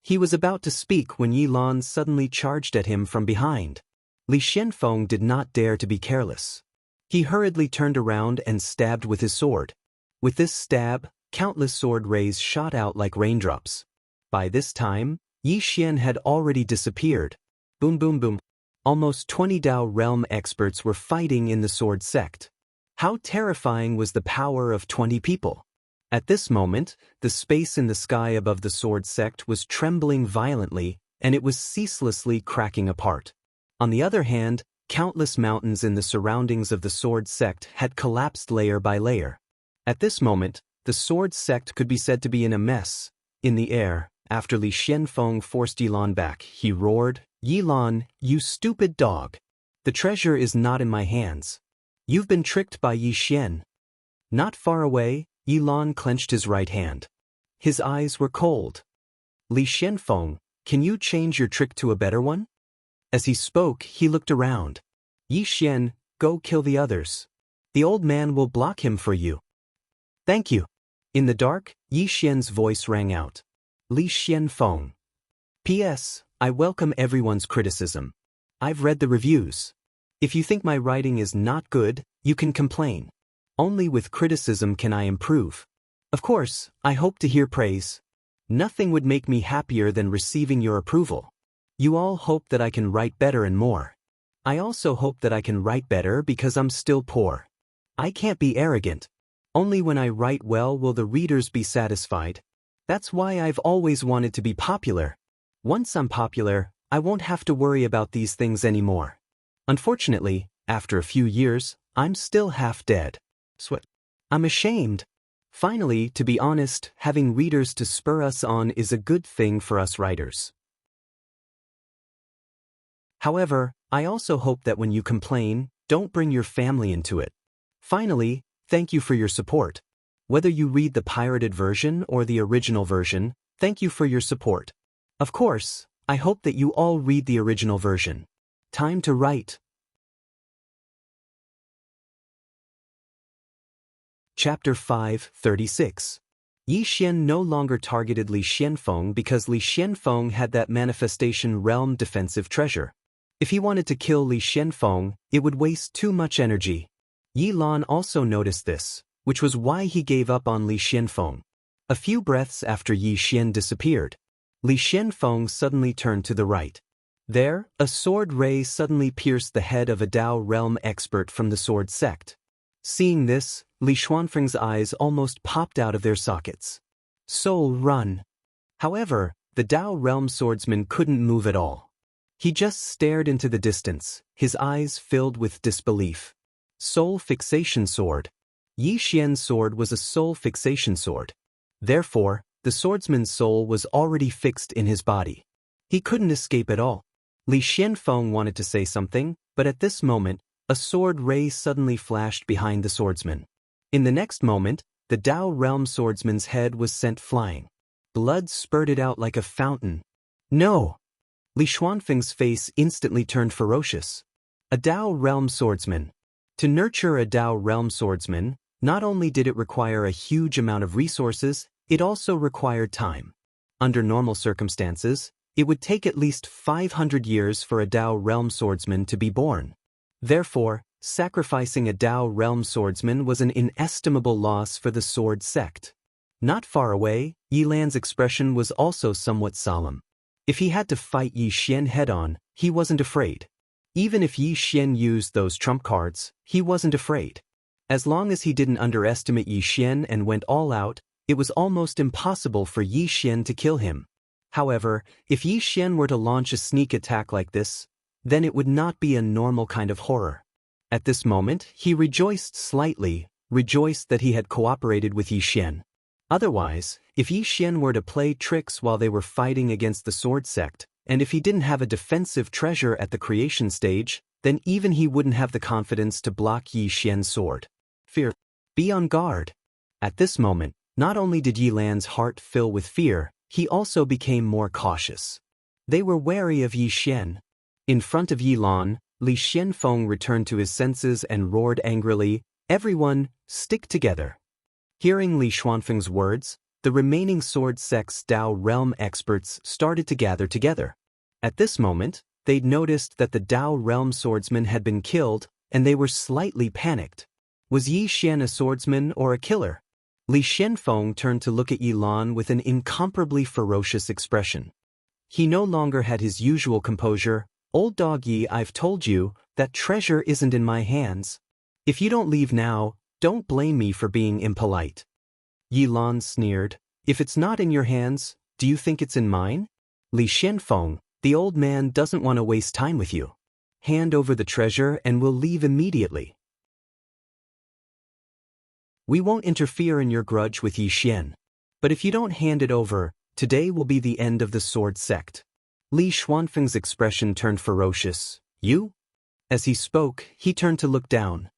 He was about to speak when Yi Lan suddenly charged at him from behind. Li Xianfeng did not dare to be careless. He hurriedly turned around and stabbed with his sword. With this stab, countless sword rays shot out like raindrops. By this time, Yi Xian had already disappeared. Boom boom boom. Almost 20 Dao realm experts were fighting in the sword sect. How terrifying was the power of 20 people? At this moment, the space in the sky above the sword sect was trembling violently, and it was ceaselessly cracking apart. On the other hand, countless mountains in the surroundings of the sword sect had collapsed layer by layer. At this moment, the sword sect could be said to be in a mess. In the air, after Li Xianfeng forced Yi Lan back, he roared, Yi Lan, you stupid dog! The treasure is not in my hands. You've been tricked by Yi Xian. Not far away, Yi Lan clenched his right hand. His eyes were cold. Li Xianfeng, can you change your trick to a better one? As he spoke, he looked around. Yi Xian, go kill the others. The old man will block him for you. Thank you. In the dark, Yi Xian's voice rang out. Li Xianfeng. P.S. I welcome everyone's criticism. I've read the reviews. If you think my writing is not good, you can complain. Only with criticism can I improve. Of course, I hope to hear praise. Nothing would make me happier than receiving your approval. You all hope that I can write better and more. I also hope that I can write better because I'm still poor. I can't be arrogant. Only when I write well will the readers be satisfied. That's why I've always wanted to be popular. Once I'm popular, I won't have to worry about these things anymore. Unfortunately, after a few years, I'm still half dead. I'm ashamed. Finally, to be honest, having readers to spur us on is a good thing for us writers. However, I also hope that when you complain, don't bring your family into it. Finally, thank you for your support. Whether you read the pirated version or the original version, thank you for your support. Of course, I hope that you all read the original version. Time to write. Chapter 5:36. Yi Xian no longer targeted Li Xianfeng because Li Xianfeng had that manifestation realm defensive treasure. If he wanted to kill Li Xianfeng, it would waste too much energy. Yi Lan also noticed this, which was why he gave up on Li Xianfeng. A few breaths after Yi Xian disappeared, Li Xianfeng suddenly turned to the right. There, a sword ray suddenly pierced the head of a Dao realm expert from the sword sect. Seeing this, Li Xuanfeng's eyes almost popped out of their sockets. Soul, run! However, the Dao realm swordsman couldn't move at all. He just stared into the distance, his eyes filled with disbelief. Soul fixation sword. Yi Xian's sword was a soul fixation sword. Therefore, the swordsman's soul was already fixed in his body. He couldn't escape at all. Li Xianfeng wanted to say something, but at this moment, a sword ray suddenly flashed behind the swordsman. In the next moment, the Dao realm swordsman's head was sent flying. Blood spurted out like a fountain. No! Li Xuanfeng's face instantly turned ferocious. A Dao realm swordsman. To nurture a Dao realm swordsman, not only did it require a huge amount of resources, it also required time. Under normal circumstances, it would take at least 500 years for a Dao realm swordsman to be born. Therefore, sacrificing a Dao realm swordsman was an inestimable loss for the sword sect. Not far away, Yi Lan's expression was also somewhat solemn. If he had to fight Yi Xian head-on, he wasn't afraid. Even if Yi Xian used those trump cards, he wasn't afraid. As long as he didn't underestimate Yi Xian and went all out, it was almost impossible for Yi Xian to kill him. However, if Yi Xian were to launch a sneak attack like this, then it would not be a normal kind of horror. At this moment, he rejoiced slightly, rejoiced that he had cooperated with Yi Xian. Otherwise, if Yi Xian were to play tricks while they were fighting against the sword sect, and if he didn't have a defensive treasure at the creation stage, then even he wouldn't have the confidence to block Yi Xian's sword. Fear. Be on guard. At this moment, not only did Yi Lan's heart fill with fear, he also became more cautious. They were wary of Yi Xian. In front of Yi Lan, Li Xianfeng returned to his senses and roared angrily, "Everyone, stick together." Hearing Li Xuanfeng's words, the remaining sword sect's Dao realm experts started to gather together. At this moment, they'd noticed that the Dao realm swordsman had been killed, and they were slightly panicked. Was Yi Xian a swordsman or a killer? Li Xianfeng turned to look at Yi Lan with an incomparably ferocious expression. He no longer had his usual composure. "Old dog Yi, I've told you, that treasure isn't in my hands. If you don't leave now, don't blame me for being impolite." Yi Lan sneered, "If it's not in your hands, do you think it's in mine?" Li Xianfeng, the old man doesn't want to waste time with you. Hand over the treasure and we'll leave immediately. We won't interfere in your grudge with Yi Xian. But if you don't hand it over, today will be the end of the sword sect. Li Xuanfeng's expression turned ferocious. "You?" As he spoke, he turned to look down.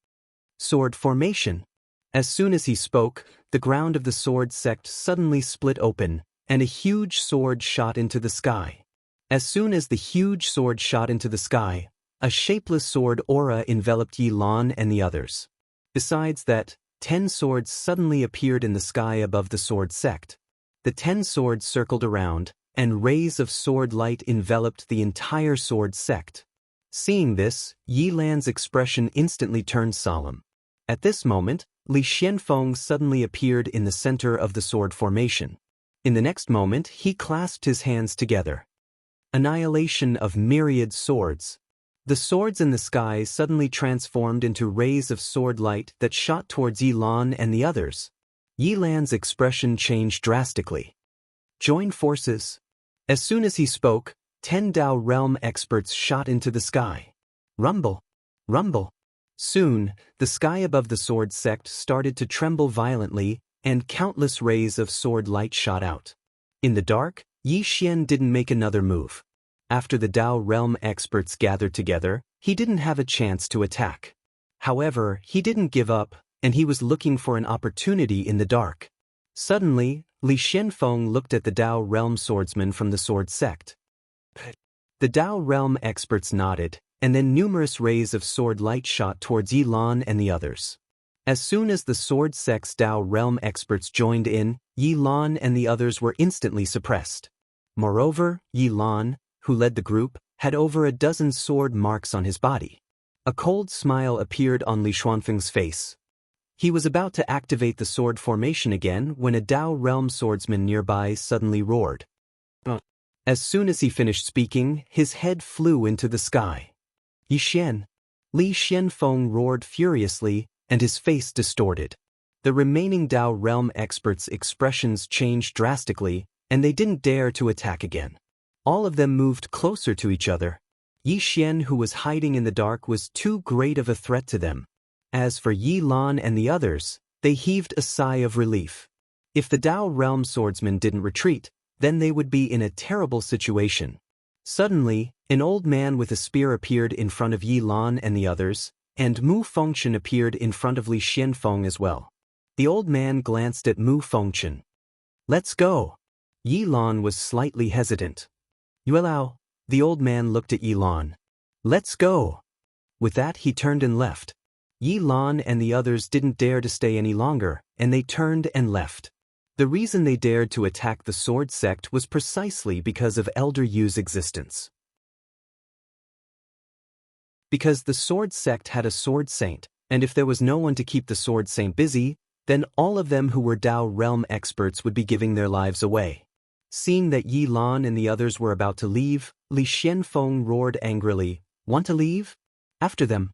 Sword formation. As soon as he spoke, the ground of the sword sect suddenly split open, and a huge sword shot into the sky. As soon as the huge sword shot into the sky, a shapeless sword aura enveloped Yi Lan and the others. Besides that, 10 swords suddenly appeared in the sky above the sword sect. The 10 swords circled around, and rays of sword light enveloped the entire sword sect. Seeing this, Yi Lan's expression instantly turned solemn. At this moment, Li Xianfeng suddenly appeared in the center of the sword formation. In the next moment, he clasped his hands together. Annihilation of myriad swords. The swords in the sky suddenly transformed into rays of sword light that shot towards Yi Lan and the others. Yi Lan's expression changed drastically. Join forces. As soon as he spoke, 10 Dao realm experts shot into the sky. Rumble. Rumble. Soon, the sky above the sword sect started to tremble violently, and countless rays of sword light shot out. In the dark, Yi Xian didn't make another move. After the Dao realm experts gathered together, he didn't have a chance to attack. However, he didn't give up, and he was looking for an opportunity in the dark. Suddenly, Li Xianfeng looked at the Dao realm swordsman from the sword sect. The Dao realm experts nodded, and then numerous rays of sword light shot towards Yi Lan and the others. As soon as the sword sect's Dao realm experts joined in, Yi Lan and the others were instantly suppressed. Moreover, Yi Lan, who led the group, had over a dozen sword marks on his body. A cold smile appeared on Li Xuanfeng's face. He was about to activate the sword formation again when a Dao realm swordsman nearby suddenly roared. As soon as he finished speaking, his head flew into the sky. "Yi Xian!" Li Xianfeng roared furiously, and his face distorted. The remaining Dao realm experts' expressions changed drastically, and they didn't dare to attack again. All of them moved closer to each other. Yi Xian, who was hiding in the dark, was too great of a threat to them. As for Yi Lan and the others, they heaved a sigh of relief. If the Dao realm swordsman didn't retreat, then they would be in a terrible situation. Suddenly, an old man with a spear appeared in front of Yi Lan and the others, and Mu Fengchen appeared in front of Li Xianfeng as well. The old man glanced at Mu Fengchen. "Let's go." Yi Lan was slightly hesitant. "Yuelao." The old man looked at Yi Lan. "Let's go." With that he turned and left. Yi Lan and the others didn't dare to stay any longer, and they turned and left. The reason they dared to attack the sword sect was precisely because of Elder Yu's existence. Because the sword sect had a sword saint, and if there was no one to keep the sword saint busy, then all of them who were Dao realm experts would be giving their lives away. Seeing that Yi Lan and the others were about to leave, Li Xianfeng roared angrily, "Want to leave? After them."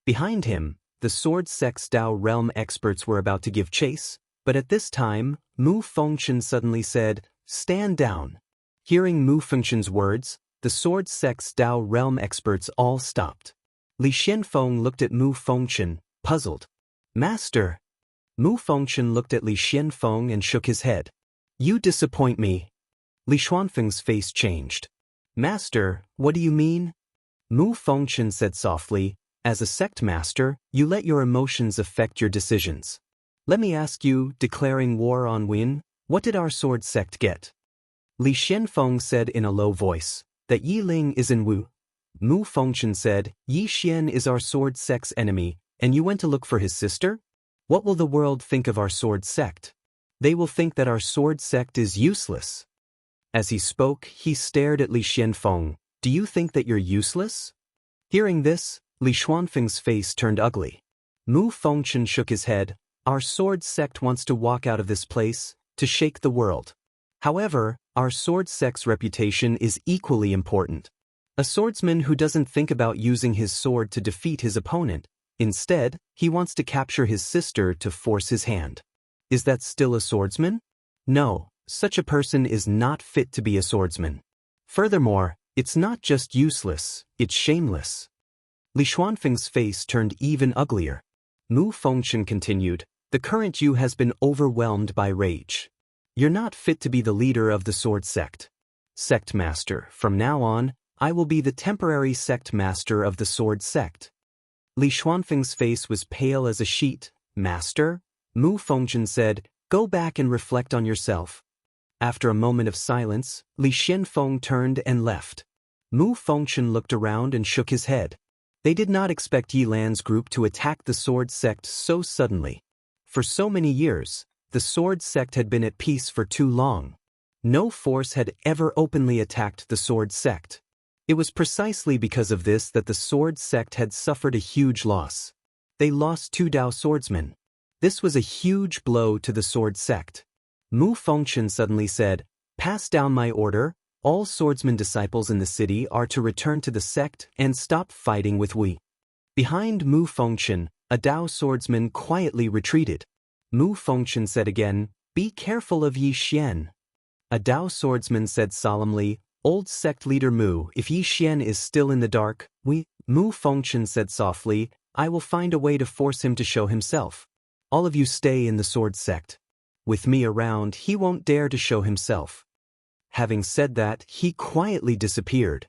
Behind him, the sword sect's Dao realm experts were about to give chase, but at this time, Mu Fengchen suddenly said, "Stand down." Hearing Mu Fengchen's words, the sword sect's Dao realm experts all stopped. Li Xianfeng looked at Mu Fengchen, puzzled. "Master." Mu Fengchen looked at Li Xianfeng and shook his head. "You disappoint me." Li Xuanfeng's face changed. "Master, what do you mean?" Mu Fengchen said softly, "As a sect master, you let your emotions affect your decisions. Let me ask you, declaring war on Win, what did our sword sect get?" Li Xianfeng said in a low voice, "That Yi Ling is in Wu." Mu Fengchen said, "Yi Xian is our sword sect's enemy, and you went to look for his sister? What will the world think of our sword sect? They will think that our sword sect is useless." As he spoke, he stared at Li Xianfeng. "Do you think that you're useless?" Hearing this, Li Xuanfeng's face turned ugly. Mu Fengchen shook his head. "Our sword sect wants to walk out of this place, to shake the world. However, our sword sect's reputation is equally important. A swordsman who doesn't think about using his sword to defeat his opponent. Instead, he wants to capture his sister to force his hand. Is that still a swordsman? No, such a person is not fit to be a swordsman. Furthermore, it's not just useless, it's shameless." Li Xuanfeng's face turned even uglier. Mu Fengchen continued, "The current you has been overwhelmed by rage. You're not fit to be the leader of the sword sect. Sect master, from now on, I will be the temporary sect master of the sword sect." Li Xuanfeng's face was pale as a sheet. "Master?" Mu Fengchen said, "Go back and reflect on yourself." After a moment of silence, Li Xianfeng turned and left. Mu Fengchen looked around and shook his head. They did not expect Yi Lan's group to attack the sword sect so suddenly. For so many years, the sword sect had been at peace for too long. No force had ever openly attacked the sword sect. It was precisely because of this that the sword sect had suffered a huge loss. They lost 2 Dao swordsmen. This was a huge blow to the sword sect. Mu Fengchen suddenly said, "Pass down my order. All swordsman disciples in the city are to return to the sect and stop fighting with Wei." Behind Mu Fengchen, a Dao swordsman quietly retreated. Mu Fengchen said again, "Be careful of Yi Xian." A Dao swordsman said solemnly, "Old sect leader Mu, if Yi Xian is still in the dark, Mu Fengchen said softly, "I will find a way to force him to show himself. All of you stay in the sword sect. With me around, he won't dare to show himself." Having said that, he quietly disappeared.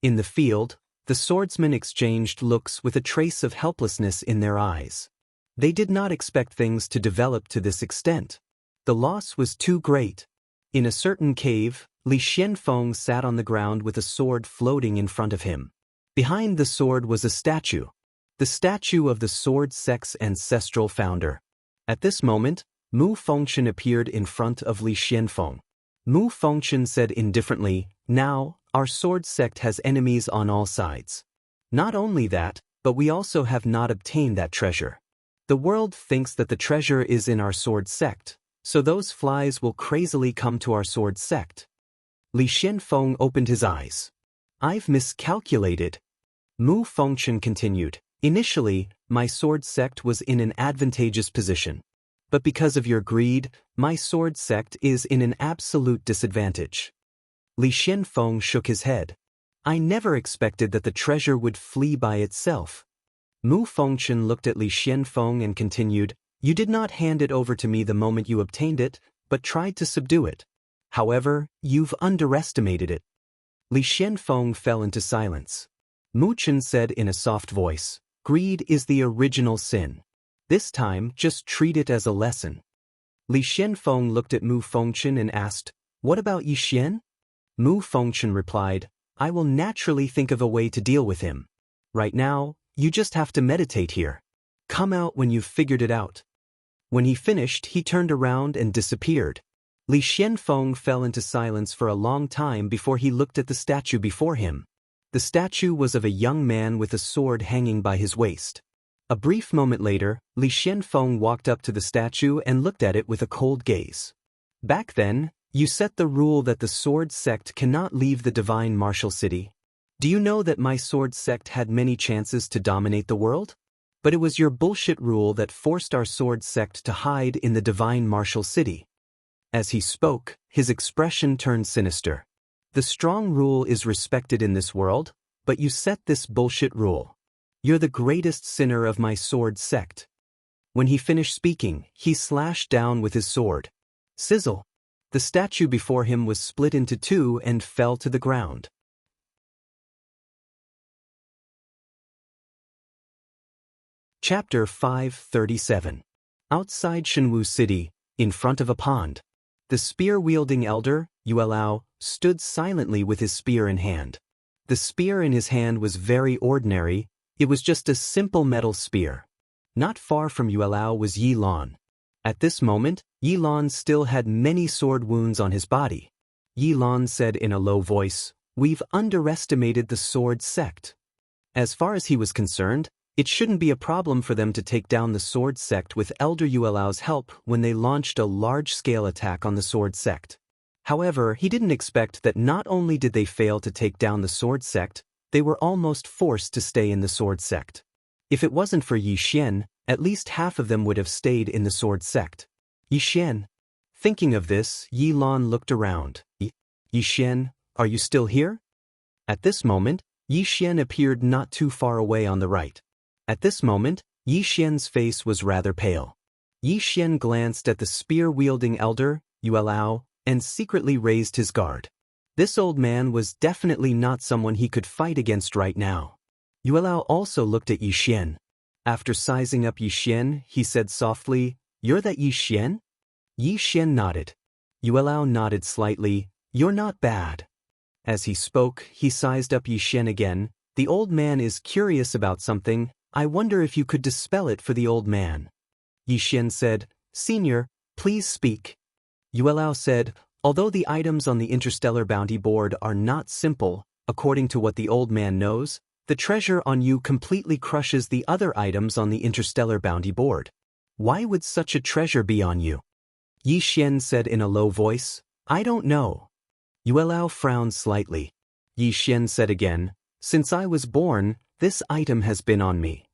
In the field, the swordsmen exchanged looks with a trace of helplessness in their eyes. They did not expect things to develop to this extent. The loss was too great. In a certain cave, Li Xianfeng sat on the ground with a sword floating in front of him. Behind the sword was a statue. The statue of the sword sect's ancestral founder. At this moment, Mu Fengchen appeared in front of Li Xianfeng. Mu Fengchen said indifferently, "Now, our sword sect has enemies on all sides. Not only that, but we also have not obtained that treasure. The world thinks that the treasure is in our sword sect, so those flies will crazily come to our sword sect." Li Xianfeng opened his eyes. "I've miscalculated." Mu Fengchen continued, "Initially, my sword sect was in an advantageous position. But because of your greed, my sword sect is in an absolute disadvantage." Li Xianfeng shook his head. "I never expected that the treasure would flee by itself." Mu Fengchen looked at Li Xianfeng and continued, "You did not hand it over to me the moment you obtained it, but tried to subdue it. However, you've underestimated it. Li Xianfeng fell into silence. Mu Chen said in a soft voice, "Greed is the original sin. This time, just treat it as a lesson." Li Xianfeng looked at Mu Fengchen and asked, "What about Yi Xian?" Mu Fengchen replied, "I will naturally think of a way to deal with him. Right now, you just have to meditate here. Come out when you've figured it out." When he finished, he turned around and disappeared. Li Xianfeng fell into silence for a long time before he looked at the statue before him. The statue was of a young man with a sword hanging by his waist. A brief moment later, Li Xianfeng walked up to the statue and looked at it with a cold gaze. "Back then, you set the rule that the sword sect cannot leave the divine martial city. Do you know that my sword sect had many chances to dominate the world? But it was your bullshit rule that forced our sword sect to hide in the divine martial city." As he spoke, his expression turned sinister. "The strong rule is respected in this world, but you set this bullshit rule. You're the greatest sinner of my sword sect." When he finished speaking, he slashed down with his sword. Sizzle! The statue before him was split into two and fell to the ground. Chapter 537. Outside Shenwu City, in front of a pond. The spear-wielding elder, Yuelao, stood silently with his spear in hand. The spear in his hand was very ordinary. It was just a simple metal spear. Not far from Yuelao was Yi Lan. At this moment, Yi Lan still had many sword wounds on his body. Yi Lan said in a low voice, "We've underestimated the sword sect." As far as he was concerned, it shouldn't be a problem for them to take down the sword sect with Elder Yuelao's help when they launched a large-scale attack on the sword sect. However, he didn't expect that not only did they fail to take down the sword sect, they were almost forced to stay in the sword sect. If it wasn't for Yi Xian, at least half of them would have stayed in the sword sect. Yi Xian. Thinking of this, Yi Lan looked around. Yi Xian, are you still here?" At this moment, Yi Xian appeared not too far away on the right. At this moment, Yi Xian's face was rather pale. Yi Xian glanced at the spear-wielding elder, Yuelao, and secretly raised his guard. This old man was definitely not someone he could fight against right now. Yuelao also looked at Yi Xian. After sizing up Yi Xian, he said softly, "You're that Yi Xian?" Yi Xian nodded. Yuelao nodded slightly, "You're not bad." As he spoke, he sized up Yi Xian again. "The old man is curious about something. I wonder if you could dispel it for the old man." Yi Xian said, "Senior, please speak." Yuelao said, "Although the items on the interstellar bounty board are not simple, according to what the old man knows, the treasure on you completely crushes the other items on the interstellar bounty board. Why would such a treasure be on you?" Yi Xian said in a low voice, "I don't know." Yuelao frowned slightly. Yi Xian said again, "Since I was born, this item has been on me."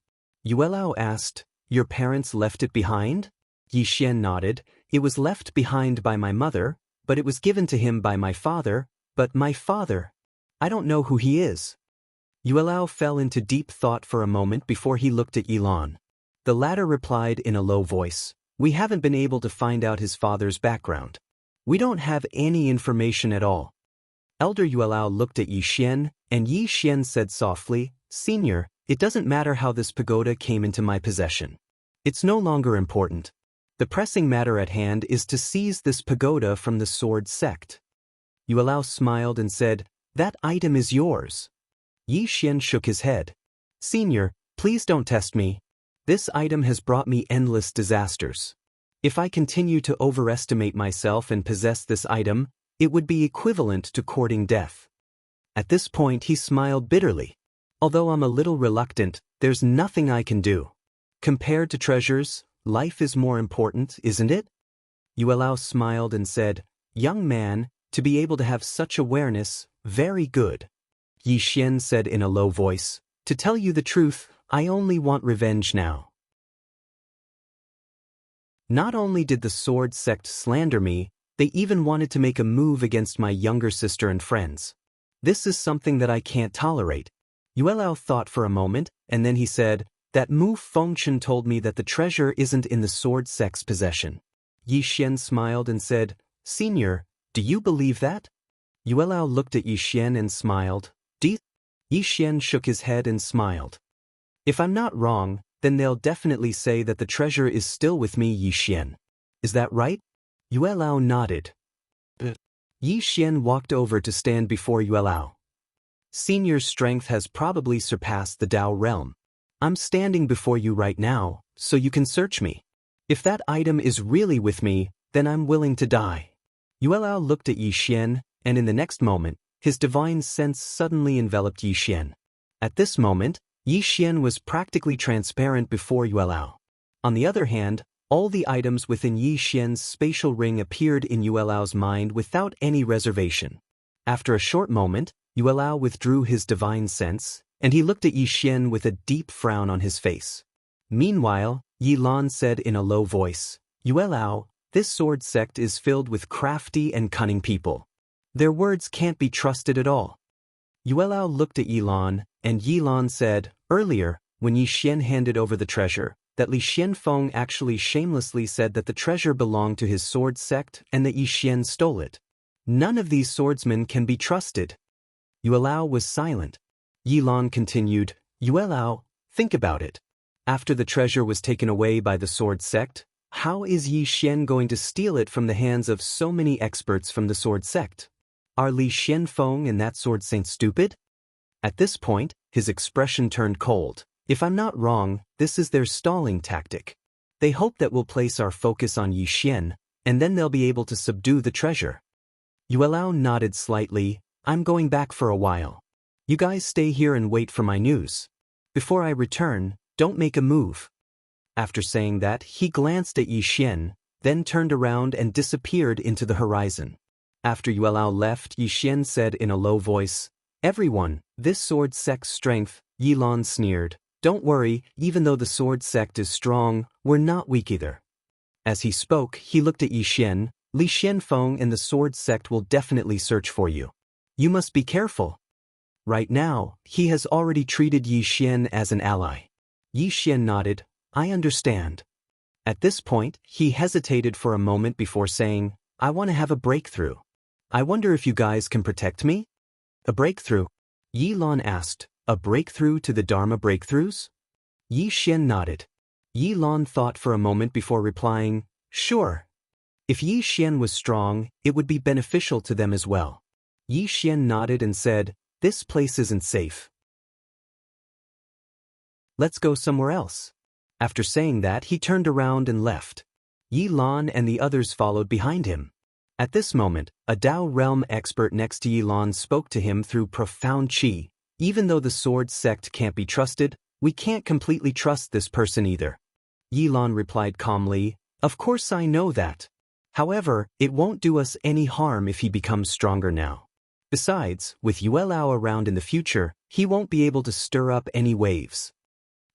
Yuelao asked, "Your parents left it behind?" Yi Xian nodded, "It was left behind by my mother, but it was given to him by my father, but my father, I don't know who he is." Yuelao fell into deep thought for a moment before he looked at Yi Lan. The latter replied in a low voice, "We haven't been able to find out his father's background. We don't have any information at all." Elder Yuelao looked at Yi Xian, and Yi Xian said softly, "Senior, it doesn't matter how this pagoda came into my possession. It's no longer important. The pressing matter at hand is to seize this pagoda from the sword sect." Yuelao smiled and said, "That item is yours." Yi Xian shook his head. "Senior, please don't test me. This item has brought me endless disasters. If I continue to overestimate myself and possess this item, it would be equivalent to courting death." At this point he smiled bitterly. "Although I'm a little reluctant, there's nothing I can do. Compared to treasures, life is more important, isn't it?" Yuelao smiled and said, "Young man, to be able to have such awareness, very good." Yi Xian said in a low voice, "To tell you the truth, I only want revenge now. Not only did the sword sect slander me, they even wanted to make a move against my younger sister and friends. This is something that I can't tolerate." Yuelao thought for a moment, and then he said, "That Mu Fengchen told me that the treasure isn't in the sword sect's possession." Yi Xian smiled and said, "Senior, Do you believe that? Yuelao looked at Yixian and smiled. Yixian shook his head and smiled. If I'm not wrong, then they'll definitely say that the treasure is still with me, Yixian. Is that right? Yuelao nodded. Yixian walked over to stand before Yuelao. Senior's strength has probably surpassed the Dao realm. I'm standing before you right now, so you can search me. If that item is really with me, then I'm willing to die. Yuelao looked at Yixian, and in the next moment, his divine sense suddenly enveloped Yixian. At this moment, Yixian was practically transparent before Yuelao. On the other hand, all the items within Yixian's spatial ring appeared in Yuelao's mind without any reservation. After a short moment, Yuelao withdrew his divine sense, and he looked at Yixian with a deep frown on his face. Meanwhile, Yilan said in a low voice, Yuelao, this sword sect is filled with crafty and cunning people. Their words can't be trusted at all. Yuelao looked at Yilan, and Yilan said, earlier, when Yixian handed over the treasure, that Li Xianfeng actually shamelessly said that the treasure belonged to his sword sect and that Yixian stole it. None of these swordsmen can be trusted. Yuelao was silent. Yilan continued, Yuelao, think about it. After the treasure was taken away by the sword sect, how is Yixian going to steal it from the hands of so many experts from the sword sect? Are Li Xianfeng and that sword saint stupid? At this point, his expression turned cold. If I'm not wrong, this is their stalling tactic. They hope that we'll place our focus on Yixian, and then they'll be able to subdue the treasure. Yuelao nodded slightly. I'm going back for a while. You guys stay here and wait for my news. Before I return, don't make a move. After saying that, he glanced at Yixian, then turned around and disappeared into the horizon. After Yuelao left, Yixian said in a low voice, Everyone, this sword sect's strength, Yilan sneered. Don't worry, even though the sword sect is strong, we're not weak either. As he spoke, he looked at Yixian. Li Xianfeng and the sword sect will definitely search for you. You must be careful. Right now, he has already treated Yixian as an ally. Yixian nodded, I understand. At this point, he hesitated for a moment before saying, I want to have a breakthrough. I wonder if you guys can protect me? A breakthrough? Yilan asked, a breakthrough to the Dharma breakthroughs? Yixian nodded. Yilan thought for a moment before replying, sure. If Yixian was strong, it would be beneficial to them as well. Yixian nodded and said, this place isn't safe. Let's go somewhere else. After saying that, he turned around and left. Yilan and the others followed behind him. At this moment, a Dao realm expert next to Yilan spoke to him through profound qi. Even though the sword sect can't be trusted, we can't completely trust this person either. Yilan replied calmly, of course I know that. However, it won't do us any harm if he becomes stronger now. Besides, with Yuelao around in the future, he won't be able to stir up any waves.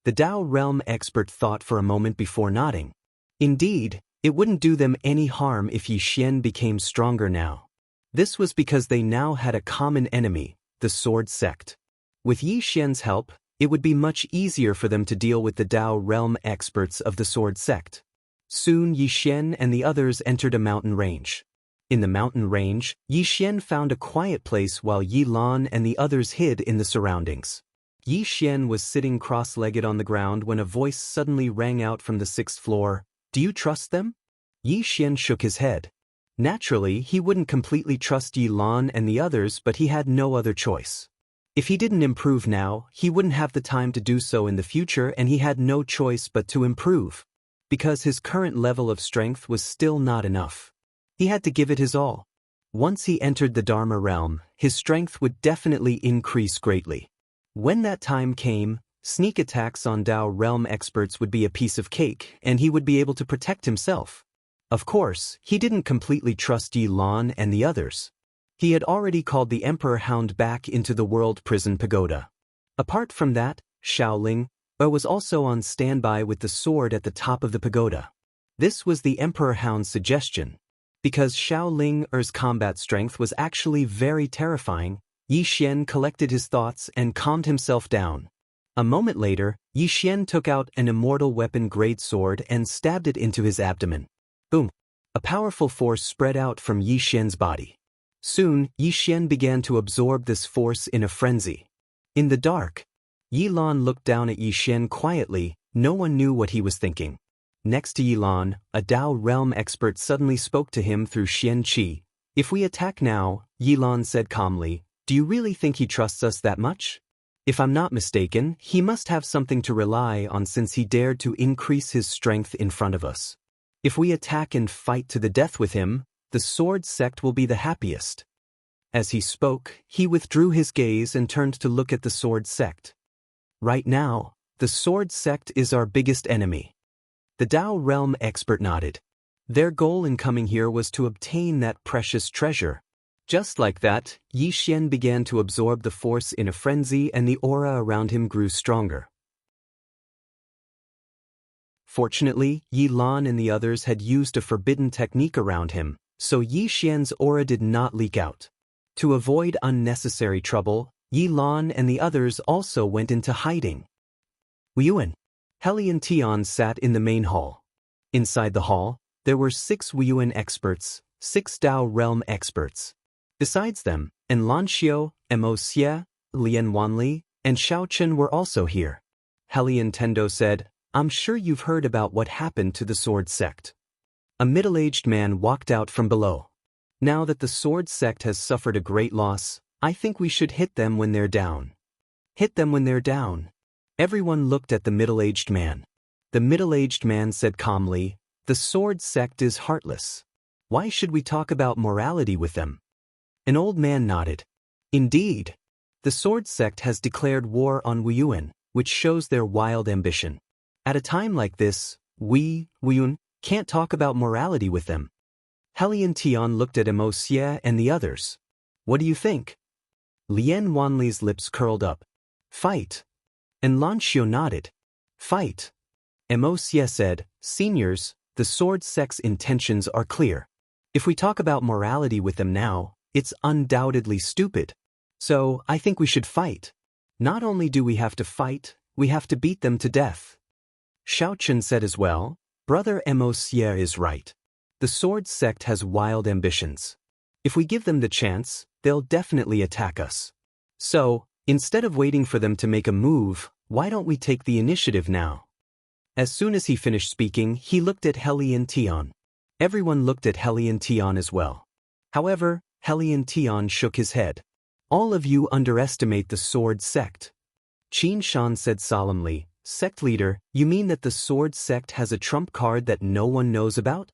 The Dao realm expert thought for a moment before nodding. Indeed, it wouldn't do them any harm if Yixian became stronger now. This was because they now had a common enemy, the sword sect. With Yixian's help, it would be much easier for them to deal with the Dao realm experts of the sword sect. Soon Yixian and the others entered a mountain range. In the mountain range, Yixian found a quiet place while Yilan and the others hid in the surroundings. Yixian was sitting cross-legged on the ground when a voice suddenly rang out from the 6th floor, Do you trust them? Yixian shook his head. Naturally, he wouldn't completely trust Yilan and the others, but he had no other choice. If he didn't improve now, he wouldn't have the time to do so in the future, and he had no choice but to improve. Because his current level of strength was still not enough. He had to give it his all. Once he entered the Dharma realm, his strength would definitely increase greatly. When that time came, sneak attacks on Dao realm experts would be a piece of cake, and he would be able to protect himself. Of course, he didn't completely trust Yilan and the others. He had already called the Emperor Hound back into the World Prison Pagoda. Apart from that, Shaoling was also on standby with the sword at the top of the pagoda. This was the Emperor Hound's suggestion. Because Shaoling's combat strength was actually very terrifying, Yixian collected his thoughts and calmed himself down. A moment later, Yixian took out an immortal weapon-grade sword and stabbed it into his abdomen. Boom! A powerful force spread out from Yi Xian's body. Soon, Yi Xian began to absorb this force in a frenzy. In the dark, Yi Lan looked down at Yi Xian quietly. No one knew what he was thinking. Next to Yi Lan, a Dao realm expert suddenly spoke to him through Xian Qi. If we attack now, Yi Lan said calmly, do you really think he trusts us that much? If I'm not mistaken, he must have something to rely on since he dared to increase his strength in front of us. If we attack and fight to the death with him, the sword sect will be the happiest. As he spoke, he withdrew his gaze and turned to look at the sword sect. Right now, the sword sect is our biggest enemy. The Dao realm expert nodded. Their goal in coming here was to obtain that precious treasure. Just like that, Yi Xian began to absorb the force in a frenzy and the aura around him grew stronger. Fortunately, Yi Lan and the others had used a forbidden technique around him, so Yi Xian's aura did not leak out. To avoid unnecessary trouble, Yi Lan and the others also went into hiding. Wuyuan. Heli and Tian sat in the main hall. Inside the hall, there were 6 Wuyuan experts, 6 Dao realm experts. Besides them, Xianxia, Xia, Lian Wanli, and Xiaochen were also here. Heli and Tendo said, I'm sure you've heard about what happened to the sword sect. A middle-aged man walked out from below. Now that the sword sect has suffered a great loss, I think we should hit them when they're down. Hit them when they're down. Everyone looked at the middle-aged man. The middle-aged man said calmly, the sword sect is heartless. Why should we talk about morality with them? An old man nodded. Indeed. The sword sect has declared war on Wuyuan, which shows their wild ambition. At a time like this, Wuyuan, can't talk about morality with them. Heli and Tian looked at Xia and the others. What do you think? Lian Wanli's lips curled up. Fight. And Lanxiu nodded. Fight. Xia said, Seniors, the sword sect's intentions are clear. If we talk about morality with them now, it's undoubtedly stupid. So, I think we should fight. Not only do we have to fight, we have to beat them to death. Xiaochen said as well, Brother Xia is right. The sword sect has wild ambitions. If we give them the chance, they'll definitely attack us. So, instead of waiting for them to make a move, why don't we take the initiative now? As soon as he finished speaking, he looked at Heli and Tian. Everyone looked at Heli and Tian as well. However, Heli and Tian shook his head. All of you underestimate the sword sect. Qin Shan said solemnly, Sect leader, you mean that the sword sect has a trump card that no one knows about?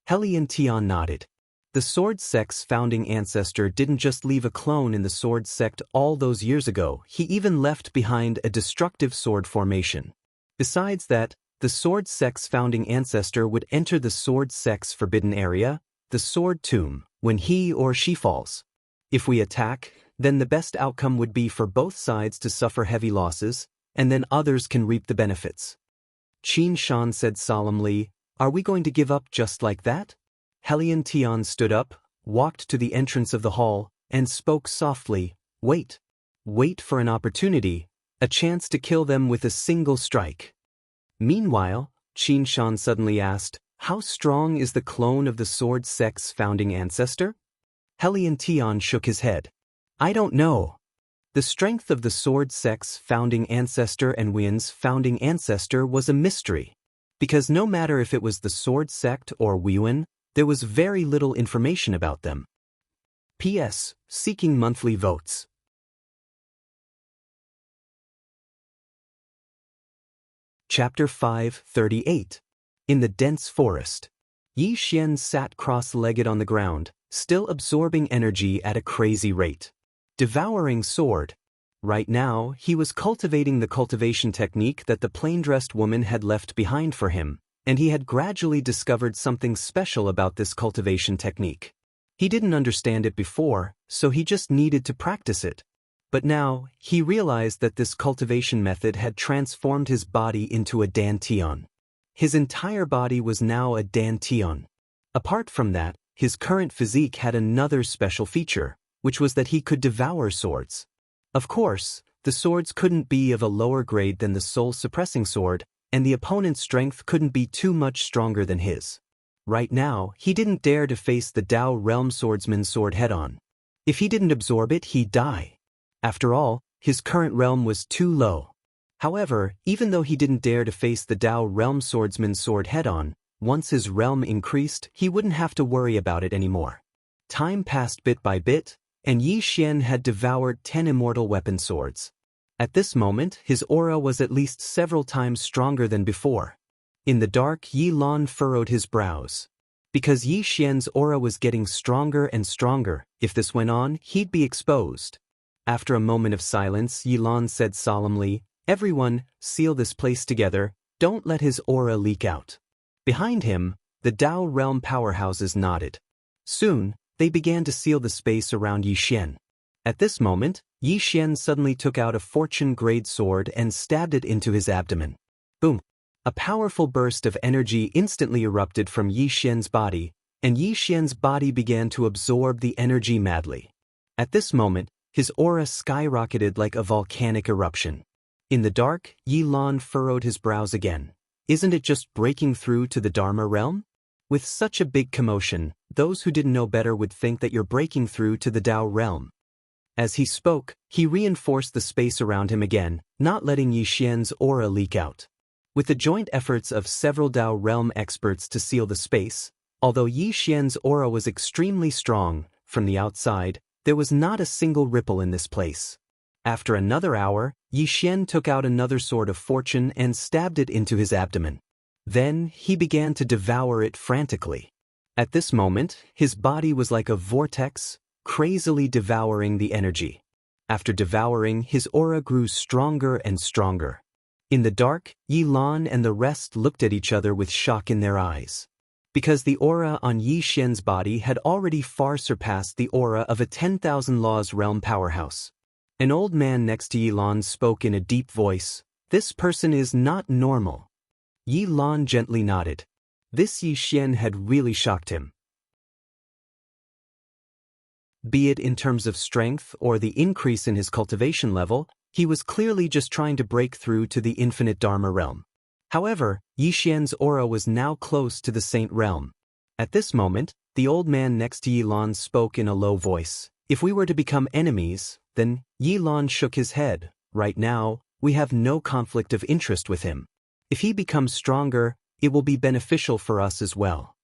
Heli and Tian nodded. The sword sect's founding ancestor didn't just leave a clone in the sword sect all those years ago, he even left behind a destructive sword formation. Besides that, the sword sect's founding ancestor would enter the sword sect's forbidden area, the sword tomb, when he or she falls. If we attack, then the best outcome would be for both sides to suffer heavy losses, and then others can reap the benefits. Qin Shan said solemnly, Are we going to give up just like that? Heli and Tian stood up, walked to the entrance of the hall, and spoke softly, Wait. Wait for an opportunity, a chance to kill them with a single strike. Meanwhile, Qin Shan suddenly asked, How strong is the clone of the sword sect's founding ancestor? Heli and Tian shook his head. I don't know. The strength of the sword sect's founding ancestor and Wuyuan's founding ancestor was a mystery. Because no matter if it was the sword sect or Wuyuan, there was very little information about them. P.S. Seeking monthly votes. Chapter 5:38. In the dense forest. Yi Xian sat cross-legged on the ground, still absorbing energy at a crazy rate. Devouring sword. Right now, he was cultivating the cultivation technique that the plain-dressed woman had left behind for him, and he had gradually discovered something special about this cultivation technique. He didn't understand it before, so he just needed to practice it. But now, he realized that this cultivation method had transformed his body into a dantian. His entire body was now a dantian. Apart from that, his current physique had another special feature, which was that he could devour swords. Of course, the swords couldn't be of a lower grade than the soul-suppressing sword, and the opponent's strength couldn't be too much stronger than his. Right now, he didn't dare to face the Dao Realm Swordsman's sword head-on. If he didn't absorb it, he'd die. After all, his current realm was too low. However, even though he didn't dare to face the Dao Realm Swordsman's sword head-on, once his realm increased, he wouldn't have to worry about it anymore. Time passed bit by bit, and Yi Xian had devoured 10 immortal weapon swords. At this moment, his aura was at least several times stronger than before. In the dark, Yi Lan furrowed his brows. Because Yi Xian's aura was getting stronger and stronger, if this went on, he'd be exposed. After a moment of silence, Yi Lan said solemnly, "Everyone, seal this place together, don't let his aura leak out." Behind him, the Dao realm powerhouses nodded. Soon, they began to seal the space around Yi Xian. At this moment, Yi Xian suddenly took out a fortune-grade sword and stabbed it into his abdomen. Boom! A powerful burst of energy instantly erupted from Yi Xian's body, and Yi Xian's body began to absorb the energy madly. At this moment, his aura skyrocketed like a volcanic eruption. In the dark, Yi Lan furrowed his brows again. Isn't it just breaking through to the Dharma realm? With such a big commotion, those who didn't know better would think that you're breaking through to the Dao realm. As he spoke, he reinforced the space around him again, not letting Yi Xian's aura leak out. With the joint efforts of several Dao realm experts to seal the space, although Yi Xian's aura was extremely strong, from the outside, there was not a single ripple in this place. After another hour, Yi Xian took out another sword of fortune and stabbed it into his abdomen. Then, he began to devour it frantically. At this moment, his body was like a vortex, crazily devouring the energy. After devouring, his aura grew stronger and stronger. In the dark, Yi Lan and the rest looked at each other with shock in their eyes. Because the aura on Yi Xian's body had already far surpassed the aura of a 10,000 Laws realm powerhouse. An old man next to Yi Lan spoke in a deep voice, "This person is not normal." Yi Lan gently nodded. This Yi Xian had really shocked him. Be it in terms of strength or the increase in his cultivation level, he was clearly just trying to break through to the infinite Dharma realm. However, Yi Xian's aura was now close to the Saint realm. At this moment, the old man next to Yi Lan spoke in a low voice. "If we were to become enemies, then..." Yi Lan shook his head. "Right now, we have no conflict of interest with him. If he becomes stronger, it will be beneficial for us as well."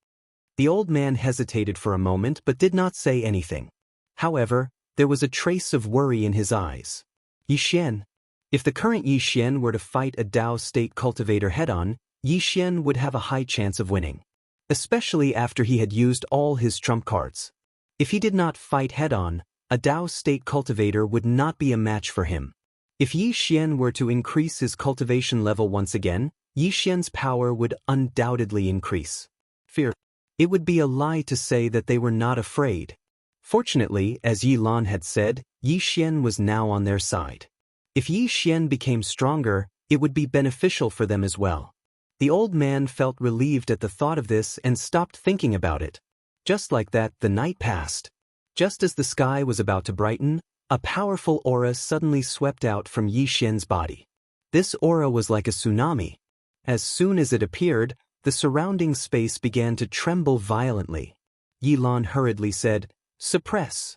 The old man hesitated for a moment but did not say anything. However, there was a trace of worry in his eyes. Yi Xian. If the current Yi Xian were to fight a Dao state cultivator head-on, Yi Xian would have a high chance of winning. Especially after he had used all his trump cards. If he did not fight head-on, a Dao state cultivator would not be a match for him. If Yi Xian were to increase his cultivation level once again, Yi Xian's power would undoubtedly increase. Fear. It would be a lie to say that they were not afraid. Fortunately, as Yi Lan had said, Yi Xian was now on their side. If Yi Xian became stronger, it would be beneficial for them as well. The old man felt relieved at the thought of this and stopped thinking about it. Just like that, the night passed. Just as the sky was about to brighten, a powerful aura suddenly swept out from Yi Xian's body. This aura was like a tsunami. As soon as it appeared, the surrounding space began to tremble violently. Yi Lan hurriedly said, "Suppress."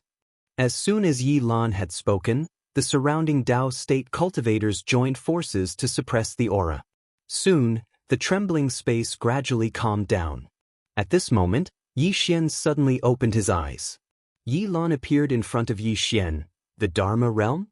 As soon as Yi Lan had spoken, the surrounding Dao state cultivators joined forces to suppress the aura. Soon, the trembling space gradually calmed down. At this moment, Yi Xian suddenly opened his eyes. Yi Lan appeared in front of Yi Xian. The Dharma realm?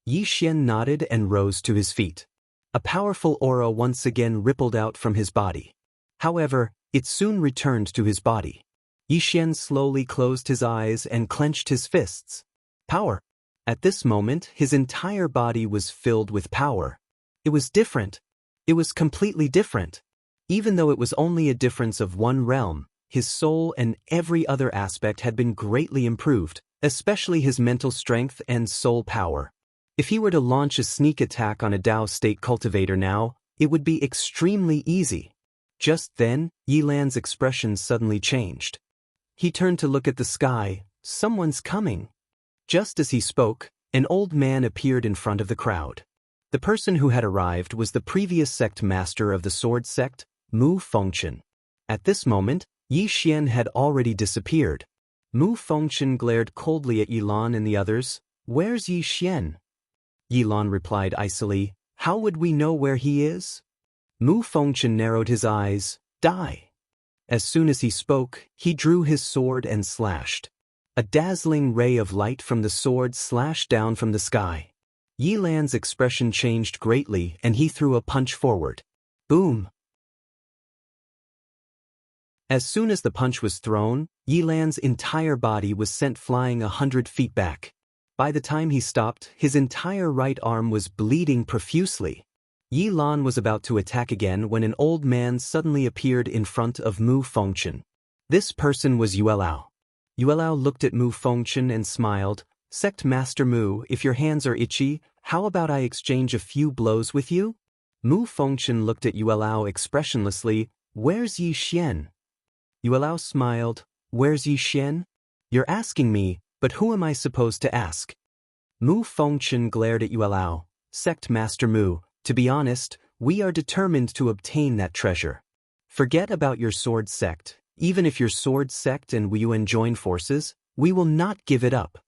Yi Xian nodded and rose to his feet. A powerful aura once again rippled out from his body. However, it soon returned to his body. Yi Xian slowly closed his eyes and clenched his fists. Power. At this moment, his entire body was filled with power. It was different. It was completely different. Even though it was only a difference of one realm, his soul and every other aspect had been greatly improved, especially his mental strength and soul power. If he were to launch a sneak attack on a Dao state cultivator now, it would be extremely easy. Just then, Yi Lan's expression suddenly changed. He turned to look at the sky. Someone's coming. Just as he spoke, an old man appeared in front of the crowd. The person who had arrived was the previous sect master of the sword sect, Mu Fengchen. At this moment, Yi Xian had already disappeared. Mu Fengchen glared coldly at Yilan and the others. Where's Yi Xian? Yilan replied icily, how would we know where he is? Mu Fengchen narrowed his eyes. Die. As soon as he spoke, he drew his sword and slashed. A dazzling ray of light from the sword slashed down from the sky. Yilan's expression changed greatly and he threw a punch forward. Boom! As soon as the punch was thrown, Yilan's entire body was sent flying 100 feet back. By the time he stopped, his entire right arm was bleeding profusely. Yilan was about to attack again when an old man suddenly appeared in front of Mu Fengchen. This person was Yuelao. Yuelao looked at Mu Fengchen and smiled. Sect Master Mu, if your hands are itchy, how about I exchange a few blows with you? Mu Fengchen looked at Yuelao expressionlessly. Where's Yi Xian? Yuelao smiled. Where's Yi Xian? You're asking me, but who am I supposed to ask? Mu Fengchen glared at Yuelao. Sect Master Mu, to be honest, we are determined to obtain that treasure. Forget about your sword sect. Even if your sword sect and Wuyuan join forces, we will not give it up.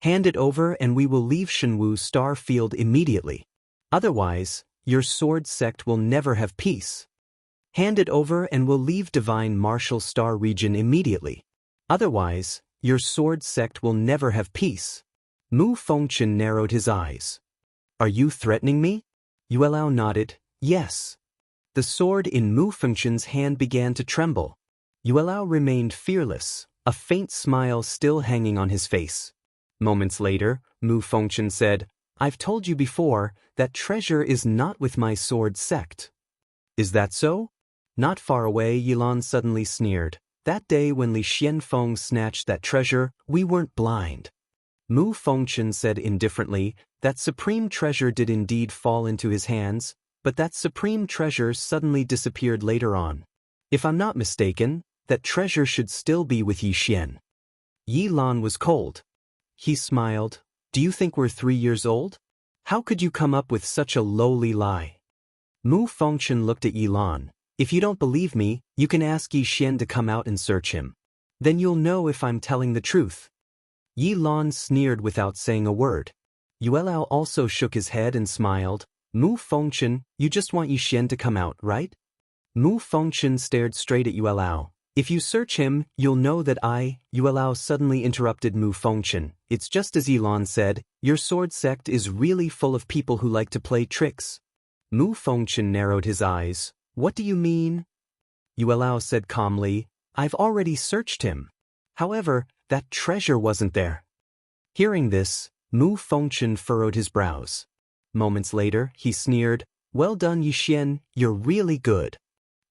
Hand it over and we will leave Shenwu Star Field immediately. Otherwise, your sword sect will never have peace. Hand it over and we'll leave Divine Martial Star Region immediately. Otherwise, your sword sect will never have peace. Mu Fengchen narrowed his eyes. Are you threatening me? Yuelao nodded. Yes. The sword in Mu Fengchen's hand began to tremble. Yuelao remained fearless, a faint smile still hanging on his face. Moments later, Mu Fengchen said, I've told you before, that treasure is not with my sword sect. Is that so? Not far away, Yilan suddenly sneered. That day when Li Xianfeng snatched that treasure, we weren't blind. Mu Fengchen said indifferently, that supreme treasure did indeed fall into his hands, but that supreme treasure suddenly disappeared later on. If I'm not mistaken, that treasure should still be with Yi Xian. Yilan was cold. He smiled. Do you think we're 3 years old? How could you come up with such a lowly lie? Mu Fengchen looked at Yilan. If you don't believe me, you can ask Yi Xian to come out and search him. Then you'll know if I'm telling the truth. Yilan sneered without saying a word. Yuelao also shook his head and smiled. Mu Fengchen, you just want Yi Xian to come out, right? Mu Fengchen stared straight at Yuelao. If you search him, you'll know that Yuelao suddenly interrupted Mu Fengchen. It's just as Yilan said, your sword sect is really full of people who like to play tricks. Mu Fengchen narrowed his eyes. What do you mean? Yuelao said calmly, I've already searched him. However, that treasure wasn't there. Hearing this, Mu Fengchen furrowed his brows. Moments later, he sneered, Well done, Yi Xian, you're really good.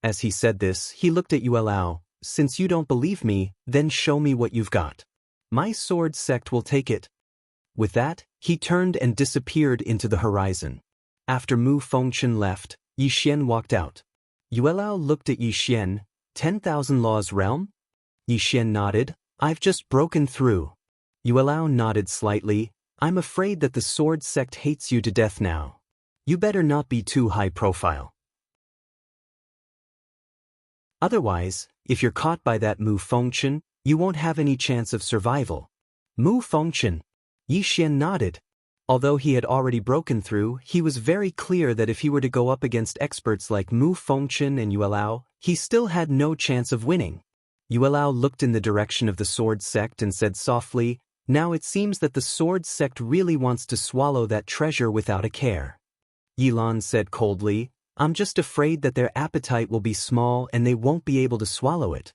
As he said this, he looked at Yuelao. Since you don't believe me, then show me what you've got. My sword sect will take it. With that, he turned and disappeared into the horizon. After Mu Fengchen left, Yi Xian walked out. Yuelao looked at Yi Xian. 10,000 Laws Realm? Yi Xian nodded. I've just broken through. Yuelao nodded slightly. I'm afraid that the sword sect hates you to death now. You better not be too high profile. Otherwise, if you're caught by that Mu Fengchen, you won't have any chance of survival. Mu Fengchen. Yi Xian nodded. Although he had already broken through, he was very clear that if he were to go up against experts like Mu Fengchen and Yuelao, he still had no chance of winning. Yuelao looked in the direction of the sword sect and said softly, Now it seems that the sword sect really wants to swallow that treasure without a care. Yilan said coldly, I'm just afraid that their appetite will be small and they won't be able to swallow it.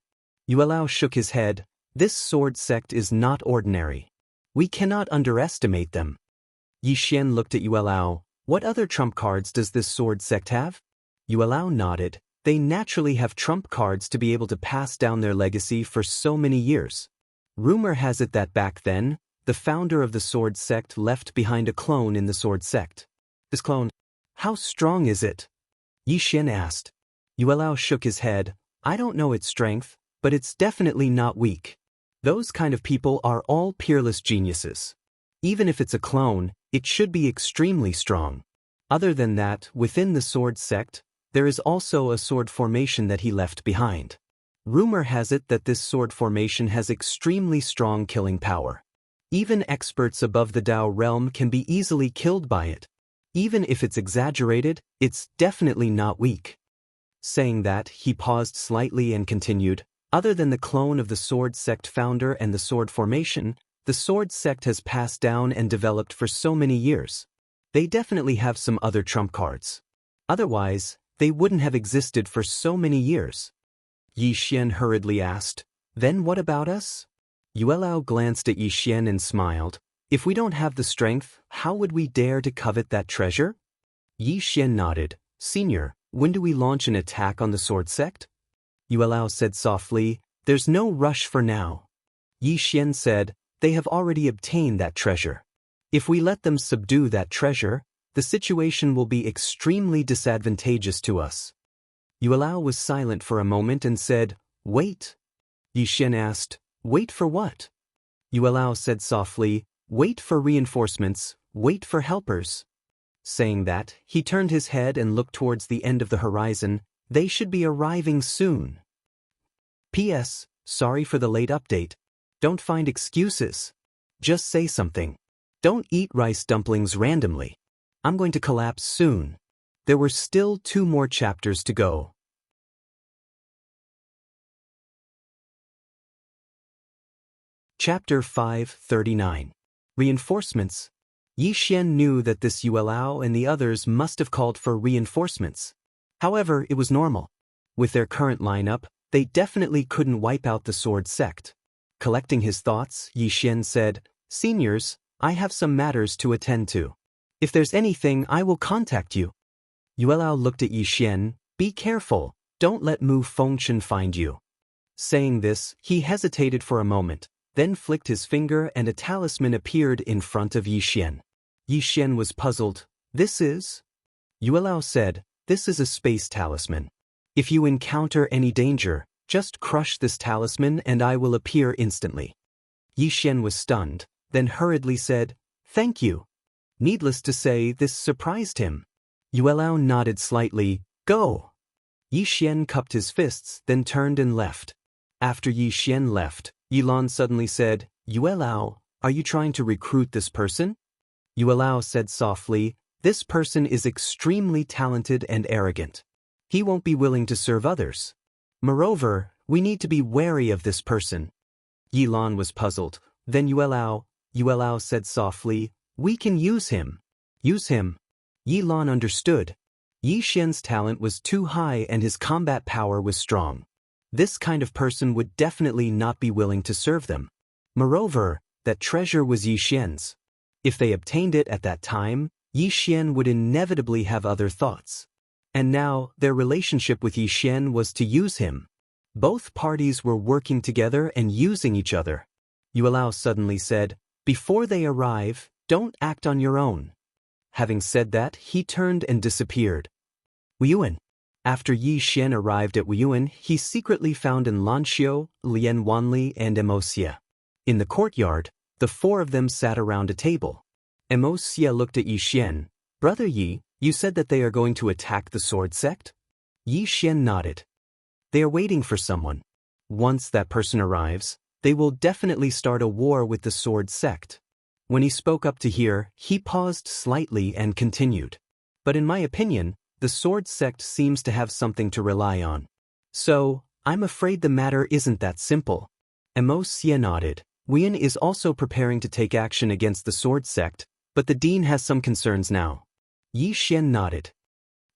Yuelao shook his head. This sword sect is not ordinary. We cannot underestimate them. Yi Xian looked at Yuelao. What other trump cards does this sword sect have? Yuelao nodded. They naturally have trump cards to be able to pass down their legacy for so many years. Rumor has it that back then, the founder of the sword sect left behind a clone in the sword sect. This clone, how strong is it? Yi Xian asked. Yuelao shook his head. I don't know its strength, but it's definitely not weak. Those kind of people are all peerless geniuses. Even if it's a clone, it should be extremely strong. Other than that, within the sword sect, there is also a sword formation that he left behind. Rumor has it that this sword formation has extremely strong killing power. Even experts above the Dao realm can be easily killed by it. Even if it's exaggerated, it's definitely not weak. Saying that, he paused slightly and continued, other than the clone of the sword sect founder and the sword formation, the sword sect has passed down and developed for so many years. They definitely have some other trump cards. Otherwise, they wouldn't have existed for so many years. Yi Xian hurriedly asked, then what about us? Yuelao glanced at Yi Xian and smiled. If we don't have the strength, how would we dare to covet that treasure? Yi Xian nodded. Senior, when do we launch an attack on the sword sect? Yuelao said softly, there's no rush for now. Yi Xian said, they have already obtained that treasure. If we let them subdue that treasure, the situation will be extremely disadvantageous to us. Yuelao was silent for a moment and said, wait. Yi Xian asked, wait for what? Yuelao said softly, wait for reinforcements, wait for helpers. Saying that, he turned his head and looked towards the end of the horizon. They should be arriving soon. P.S. Sorry for the late update. Don't find excuses. Just say something. Don't eat rice dumplings randomly. I'm going to collapse soon. There were still 2 more chapters to go. Chapter 539. Reinforcements. Yi Xian knew that this Yuelao and the others must have called for reinforcements. However, it was normal. With their current lineup, they definitely couldn't wipe out the sword sect. Collecting his thoughts, Yi Xian said, Seniors, I have some matters to attend to. If there's anything, I will contact you. Yuelao looked at Yi Xian. Be careful, don't let Mu Fengchen find you. Saying this, he hesitated for a moment, then flicked his finger and a talisman appeared in front of Yi Xian. Yi Xian was puzzled. This is? Yuelao said, this is a space talisman. If you encounter any danger, just crush this talisman and I will appear instantly. Yi Xian was stunned, then hurriedly said, thank you. Needless to say, this surprised him. Yuelao nodded slightly. Go. Yi Xian cupped his fists, then turned and left. After Yi Xian left, Yilan suddenly said, Yuelao, are you trying to recruit this person? Yuelao said softly, this person is extremely talented and arrogant. He won't be willing to serve others. Moreover, we need to be wary of this person. Yilan was puzzled. Then Yuelao said softly, we can use him. Use him. Yilan understood. Yi Xian's talent was too high and his combat power was strong. This kind of person would definitely not be willing to serve them. Moreover, that treasure was Yi Xian's. If they obtained it at that time, Yi Xian would inevitably have other thoughts. And now, their relationship with Yi Xian was to use him. Both parties were working together and using each other. Yuelao suddenly said, before they arrive, don't act on your own. Having said that, he turned and disappeared. Wuyuan. After Yi Xian arrived at Wuyuan, he secretly found Lanxiu, Lian Wanli, and Emosia. In the courtyard, the 4 of them sat around a table. Emosia looked at Yi Xian. Brother Yi, you said that they are going to attack the sword sect? Yi Xian nodded. They are waiting for someone. Once that person arrives, they will definitely start a war with the sword sect. When he spoke up to hear, he paused slightly and continued. But in my opinion, the sword sect seems to have something to rely on. So, I'm afraid the matter isn't that simple. Emosia nodded. Wien is also preparing to take action against the sword sect, but the dean has some concerns now. Yi Xian nodded.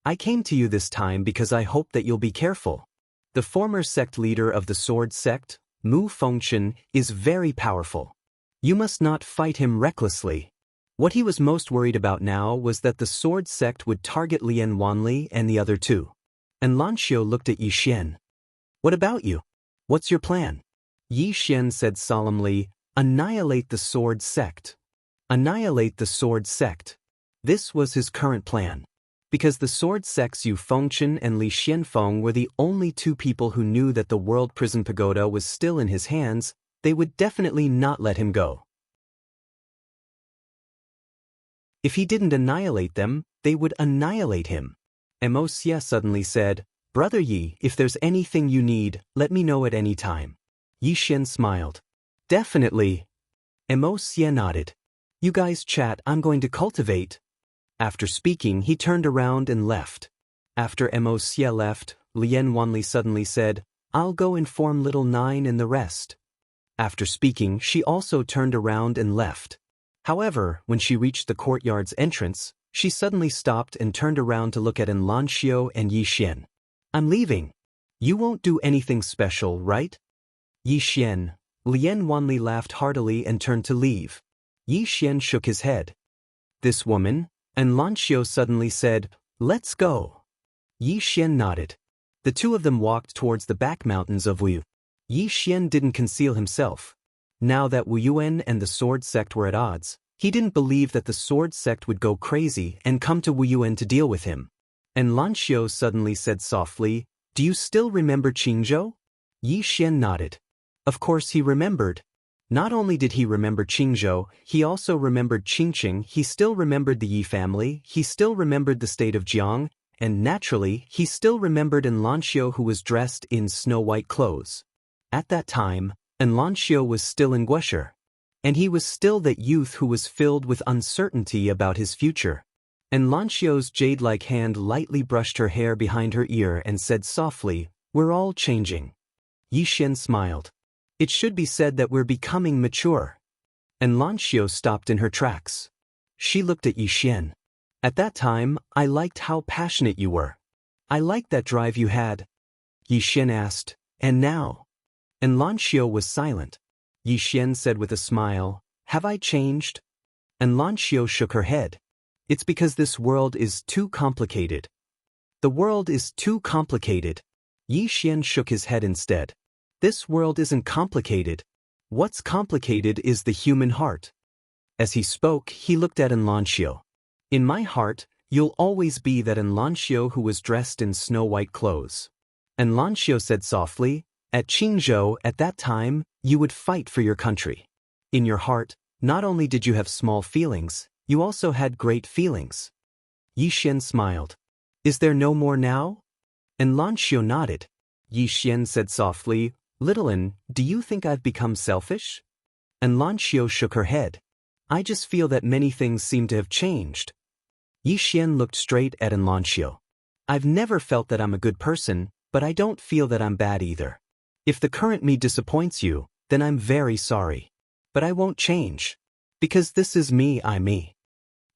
I came to you this time because I hope that you'll be careful. The former sect leader of the sword sect, Mu Fengchen, is very powerful. You must not fight him recklessly. What he was most worried about now was that the sword sect would target Lian Wanli and the other 2. And Lanxiu looked at Yi Xian. What about you? What's your plan? Yi Xian said solemnly, annihilate the sword sect. Annihilate the sword sect. This was his current plan. Because the sword sects Yu Fengchen and Li Xianfeng were the only 2 people who knew that the World Prison Pagoda was still in his hands, they would definitely not let him go. If he didn't annihilate them, they would annihilate him. Emosia suddenly said, Brother Yi, if there's anything you need, let me know at any time. Yi Xian smiled. Definitely. Mo Xie nodded. You guys chat, I'm going to cultivate. After speaking, he turned around and left. After Mo Xie left, Lian Wanli suddenly said, I'll go inform little Nine and the rest. After speaking, she also turned around and left. However, when she reached the courtyard's entrance, she suddenly stopped and turned around to look at Lanxiao and Yi Xian. I'm leaving. You won't do anything special, right? Yi Xian. Lian Wanli laughed heartily and turned to leave. Yi Xian shook his head. This woman? And Lanxiao suddenly said, Let's go. Yi Xian nodded. The two of them walked towards the back mountains of Wu. Yi Xian didn't conceal himself. Now that Wu Yuan and the sword sect were at odds, he didn't believe that the sword sect would go crazy and come to Wu Yuan to deal with him. And Lanxiao suddenly said softly, Do you still remember Qingzhou? Yi Xian nodded. Of course he remembered. Not only did he remember Qingzhou, he also remembered Qingqing, he still remembered the Yi family, he still remembered the state of Jiang, and naturally, he still remembered Lanxiao who was dressed in snow-white clothes. At that time, Lanxiao was still in Guesher. And he was still that youth who was filled with uncertainty about his future. And Lanxiao's jade-like hand lightly brushed her hair behind her ear and said softly, We're all changing. Yi Xian smiled. It should be said that we're becoming mature. And Lanxiao stopped in her tracks. She looked at Yi Xian. At that time, I liked how passionate you were. I liked that drive you had. Yi Xian asked, And now? And Lanxiao was silent. Yi Xian said with a smile, Have I changed? And Lanxiao shook her head. It's because this world is too complicated. The world is too complicated. Yi Xian shook his head instead. This world isn't complicated. What's complicated is the human heart. As he spoke, he looked at Lanxiao. In my heart, you'll always be that Lanxiao who was dressed in snow-white clothes. And Lanxiao said softly, At Qingzhou, at that time, you would fight for your country. In your heart, not only did you have small feelings, you also had great feelings. Yi Xian smiled. Is there no more now? And Lanxiao nodded. Yi Xian said softly, Little An, do you think I've become selfish? And Lanxiao shook her head. I just feel that many things seem to have changed. Yi Xian looked straight at Lanxiao. I've never felt that I'm a good person, but I don't feel that I'm bad either. If the current me disappoints you, then I'm very sorry. But I won't change. Because this is me, I'm me.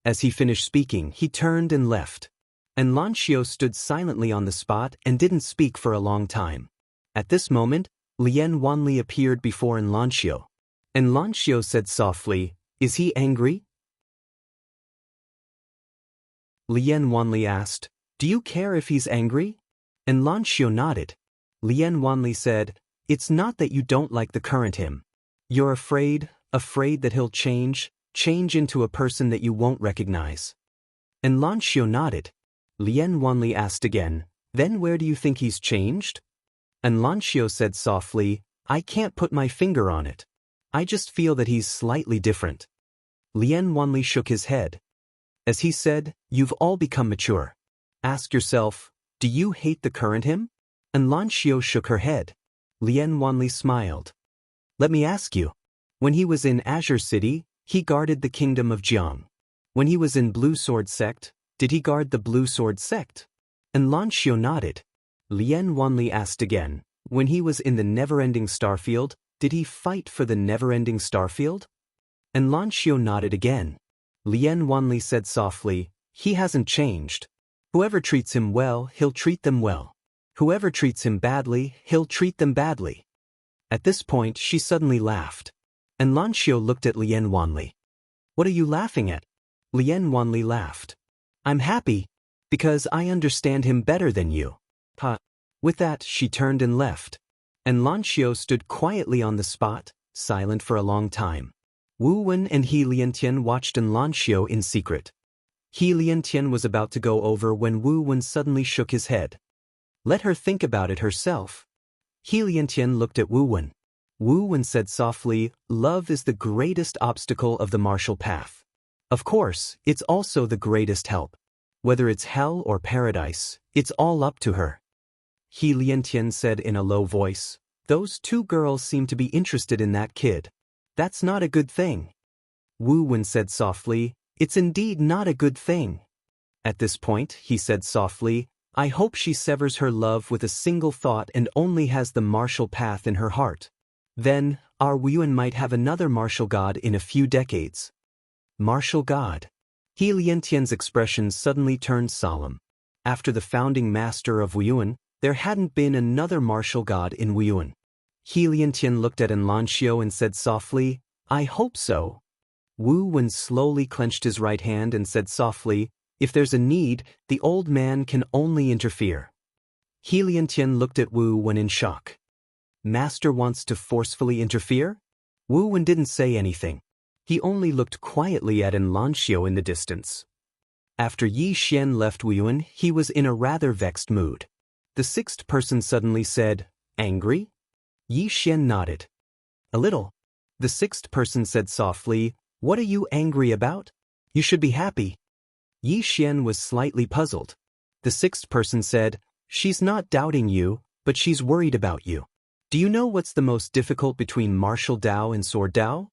As he finished speaking, he turned and left. And Lanxiao stood silently on the spot and didn't speak for a long time. At this moment, Lian Wanli appeared before Lanxiao. And Lanxiao said softly, Is he angry? Lian Wanli asked, Do you care if he's angry? And Lanxiao nodded. Lian Wanli said, It's not that you don't like the current him. You're afraid that he'll change into a person that you won't recognize. And Lanxiao nodded. Lian Wanli asked again, Then where do you think he's changed? And Lanxiao said softly, I can't put my finger on it. I just feel that he's slightly different. Lian Wanli shook his head. As he said, You've all become mature. Ask yourself, do you hate the current him? And Lanxiao shook her head. Lian Wanli smiled. Let me ask you. When he was in Azure City, he guarded the kingdom of Jiang. When he was in Blue Sword Sect, did he guard the Blue Sword Sect? And Lanxiao nodded. Lian Wanli asked again, when he was in the never-ending Starfield, did he fight for the never-ending Starfield? And Lanxiao nodded again. Lian Wanli said softly, He hasn't changed. Whoever treats him well, he'll treat them well. Whoever treats him badly, he'll treat them badly. At this point, she suddenly laughed. And Lanxiao looked at Lian Wanli. What are you laughing at? Lian Wanli laughed. I'm happy, because I understand him better than you. With that, she turned and left. And Lanxiao stood quietly on the spot, silent for a long time. Wu Wen and He Liantian watched Lanxiao in secret. He Liantian was about to go over when Wu Wen suddenly shook his head. Let her think about it herself. He Liantian looked at Wu Wen. Wu Wen said softly, Love is the greatest obstacle of the martial path. Of course, it's also the greatest help. Whether it's hell or paradise, it's all up to her. He Liantian said in a low voice. Those two girls seem to be interested in that kid. That's not a good thing. Wu Wen said softly, it's indeed not a good thing. At this point, he said softly, I hope she severs her love with a single thought and only has the martial path in her heart. Then, our Wu Yuan might have another martial god in a few decades. Martial god. He Liantian's expression suddenly turned solemn. After the founding master of Wu Yuan, there hadn't been another martial god in Wu Yuan. He Liantian looked at Xianxia and said softly, I hope so. Wu Wen slowly clenched his right hand and said softly, if there's a need, the old man can only interfere. He Liantian looked at Wu Wen in shock. Master wants to forcefully interfere? Wu Wen didn't say anything. He only looked quietly at Xianxia in the distance. After Yi Xian left Wu Yuan, he was in a rather vexed mood. The sixth person suddenly said, angry? Yi Xian nodded. A little. The sixth person said softly, what are you angry about? You should be happy. Yi Xian was slightly puzzled. The sixth person said, she's not doubting you, but she's worried about you. Do you know what's the most difficult between martial Dao and sword Dao?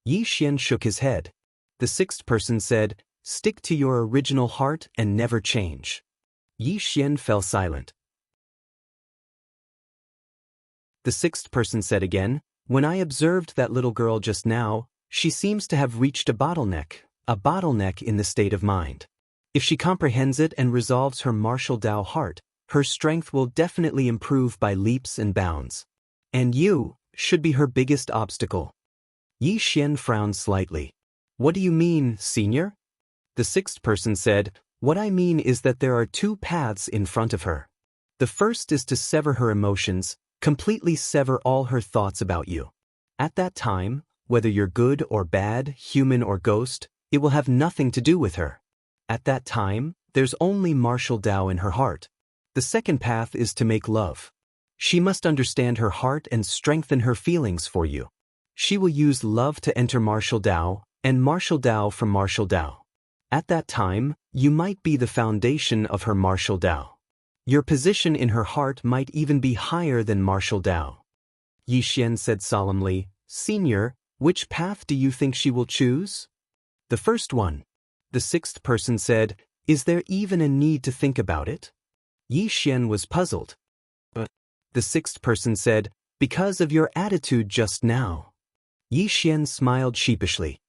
Yi Xian shook his head. The sixth person said, stick to your original heart and never change. Yi Xian fell silent. The sixth person said again, when I observed that little girl just now, she seems to have reached a bottleneck in the state of mind. If she comprehends it and resolves her martial Dao heart, her strength will definitely improve by leaps and bounds. And you should be her biggest obstacle. Yi Xian frowned slightly. What do you mean, senior? The sixth person said, what I mean is that there are two paths in front of her. The first is to sever her emotions, completely sever all her thoughts about you. At that time, whether you're good or bad, human or ghost, it will have nothing to do with her. At that time, there's only martial Dao in her heart. The second path is to make love. She must understand her heart and strengthen her feelings for you. She will use love to enter martial Dao, and martial Dao from martial Dao. At that time, you might be the foundation of her martial Dao. Your position in her heart might even be higher than martial Dao. Yi Xian said solemnly, Senior, which path do you think she will choose? The first one. The sixth person said, is there even a need to think about it? Yi Xian was puzzled. But the sixth person said, because of your attitude just now. Yi Xian smiled sheepishly.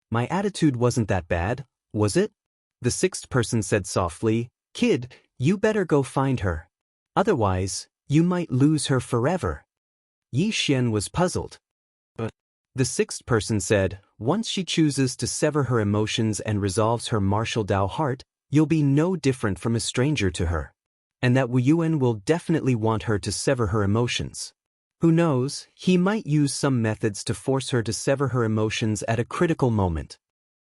My attitude wasn't that bad, was it? The sixth person said softly, Kid, you better go find her. Otherwise, you might lose her forever. Yi Xian was puzzled. But the sixth person said, once she chooses to sever her emotions and resolves her martial Dao heart, you'll be no different from a stranger to her. And that Wu Yuan will definitely want her to sever her emotions. Who knows, he might use some methods to force her to sever her emotions at a critical moment.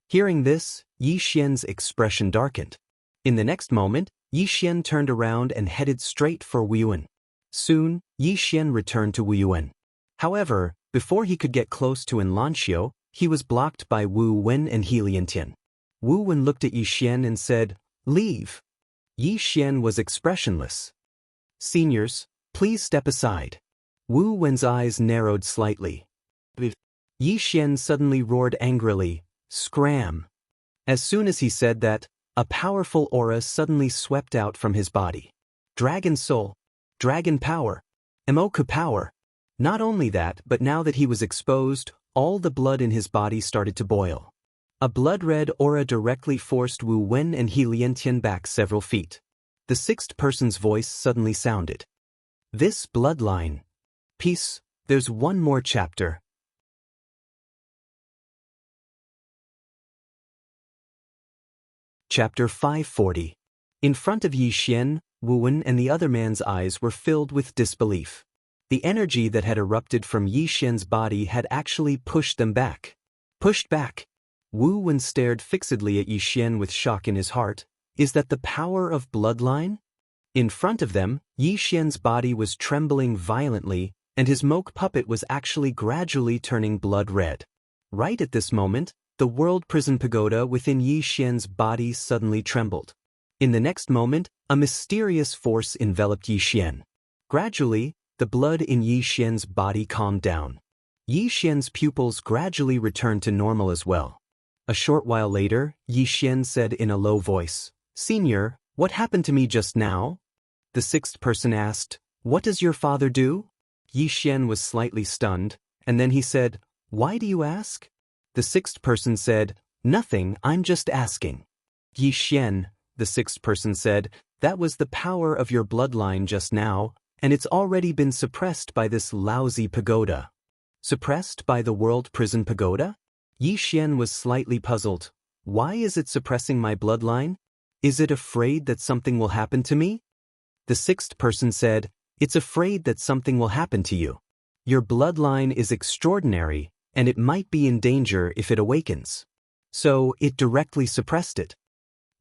Hearing this, Yi Xian's expression darkened. In the next moment, Yi Xian turned around and headed straight for Wu Yuan. Soon, Yi Xian returned to Wu Yuan. However, before he could get close to Xianxia, he was blocked by Wu Wen and He Liantian. Wu Wen looked at Yi Xian and said, Leave. Yi Xian was expressionless. Seniors, please step aside. Wu Wen's eyes narrowed slightly. Yi Xian suddenly roared angrily, Scram! As soon as he said that, a powerful aura suddenly swept out from his body. Dragon soul. Dragon power. Emoku power. Not only that, but now that he was exposed, all the blood in his body started to boil. A blood-red aura directly forced Wu Wen and He Liantian back several feet. The sixth person's voice suddenly sounded. This bloodline. Peace, there's one more chapter. Chapter 540. In front of Yi Xian, Wu Wen and the other man's eyes were filled with disbelief. The energy that had erupted from Yi Xian's body had actually pushed them back. Pushed back. Wu Wen stared fixedly at Yi Xian with shock in his heart. Is that the power of bloodline? In front of them, Yi Xian's body was trembling violently, and his moke puppet was actually gradually turning blood red. Right at this moment, the world prison pagoda within Yi Xian's body suddenly trembled. In the next moment, a mysterious force enveloped Yi Xian. Gradually, the blood in Yi Xian's body calmed down. Yi Xian's pupils gradually returned to normal as well. A short while later, Yi Xian said in a low voice, "Senior, what happened to me just now?" The sixth person asked, "What does your father do?" Yi Xian was slightly stunned, and then he said, "Why do you ask?" The sixth person said, "Nothing, I'm just asking." Yi Xian, the sixth person said, "That was the power of your bloodline just now, and it's already been suppressed by this lousy pagoda." Suppressed by the world prison pagoda? Yi Xian was slightly puzzled. Why is it suppressing my bloodline? Is it afraid that something will happen to me? The sixth person said, "It's afraid that something will happen to you. Your bloodline is extraordinary, and it might be in danger if it awakens. So it directly suppressed it."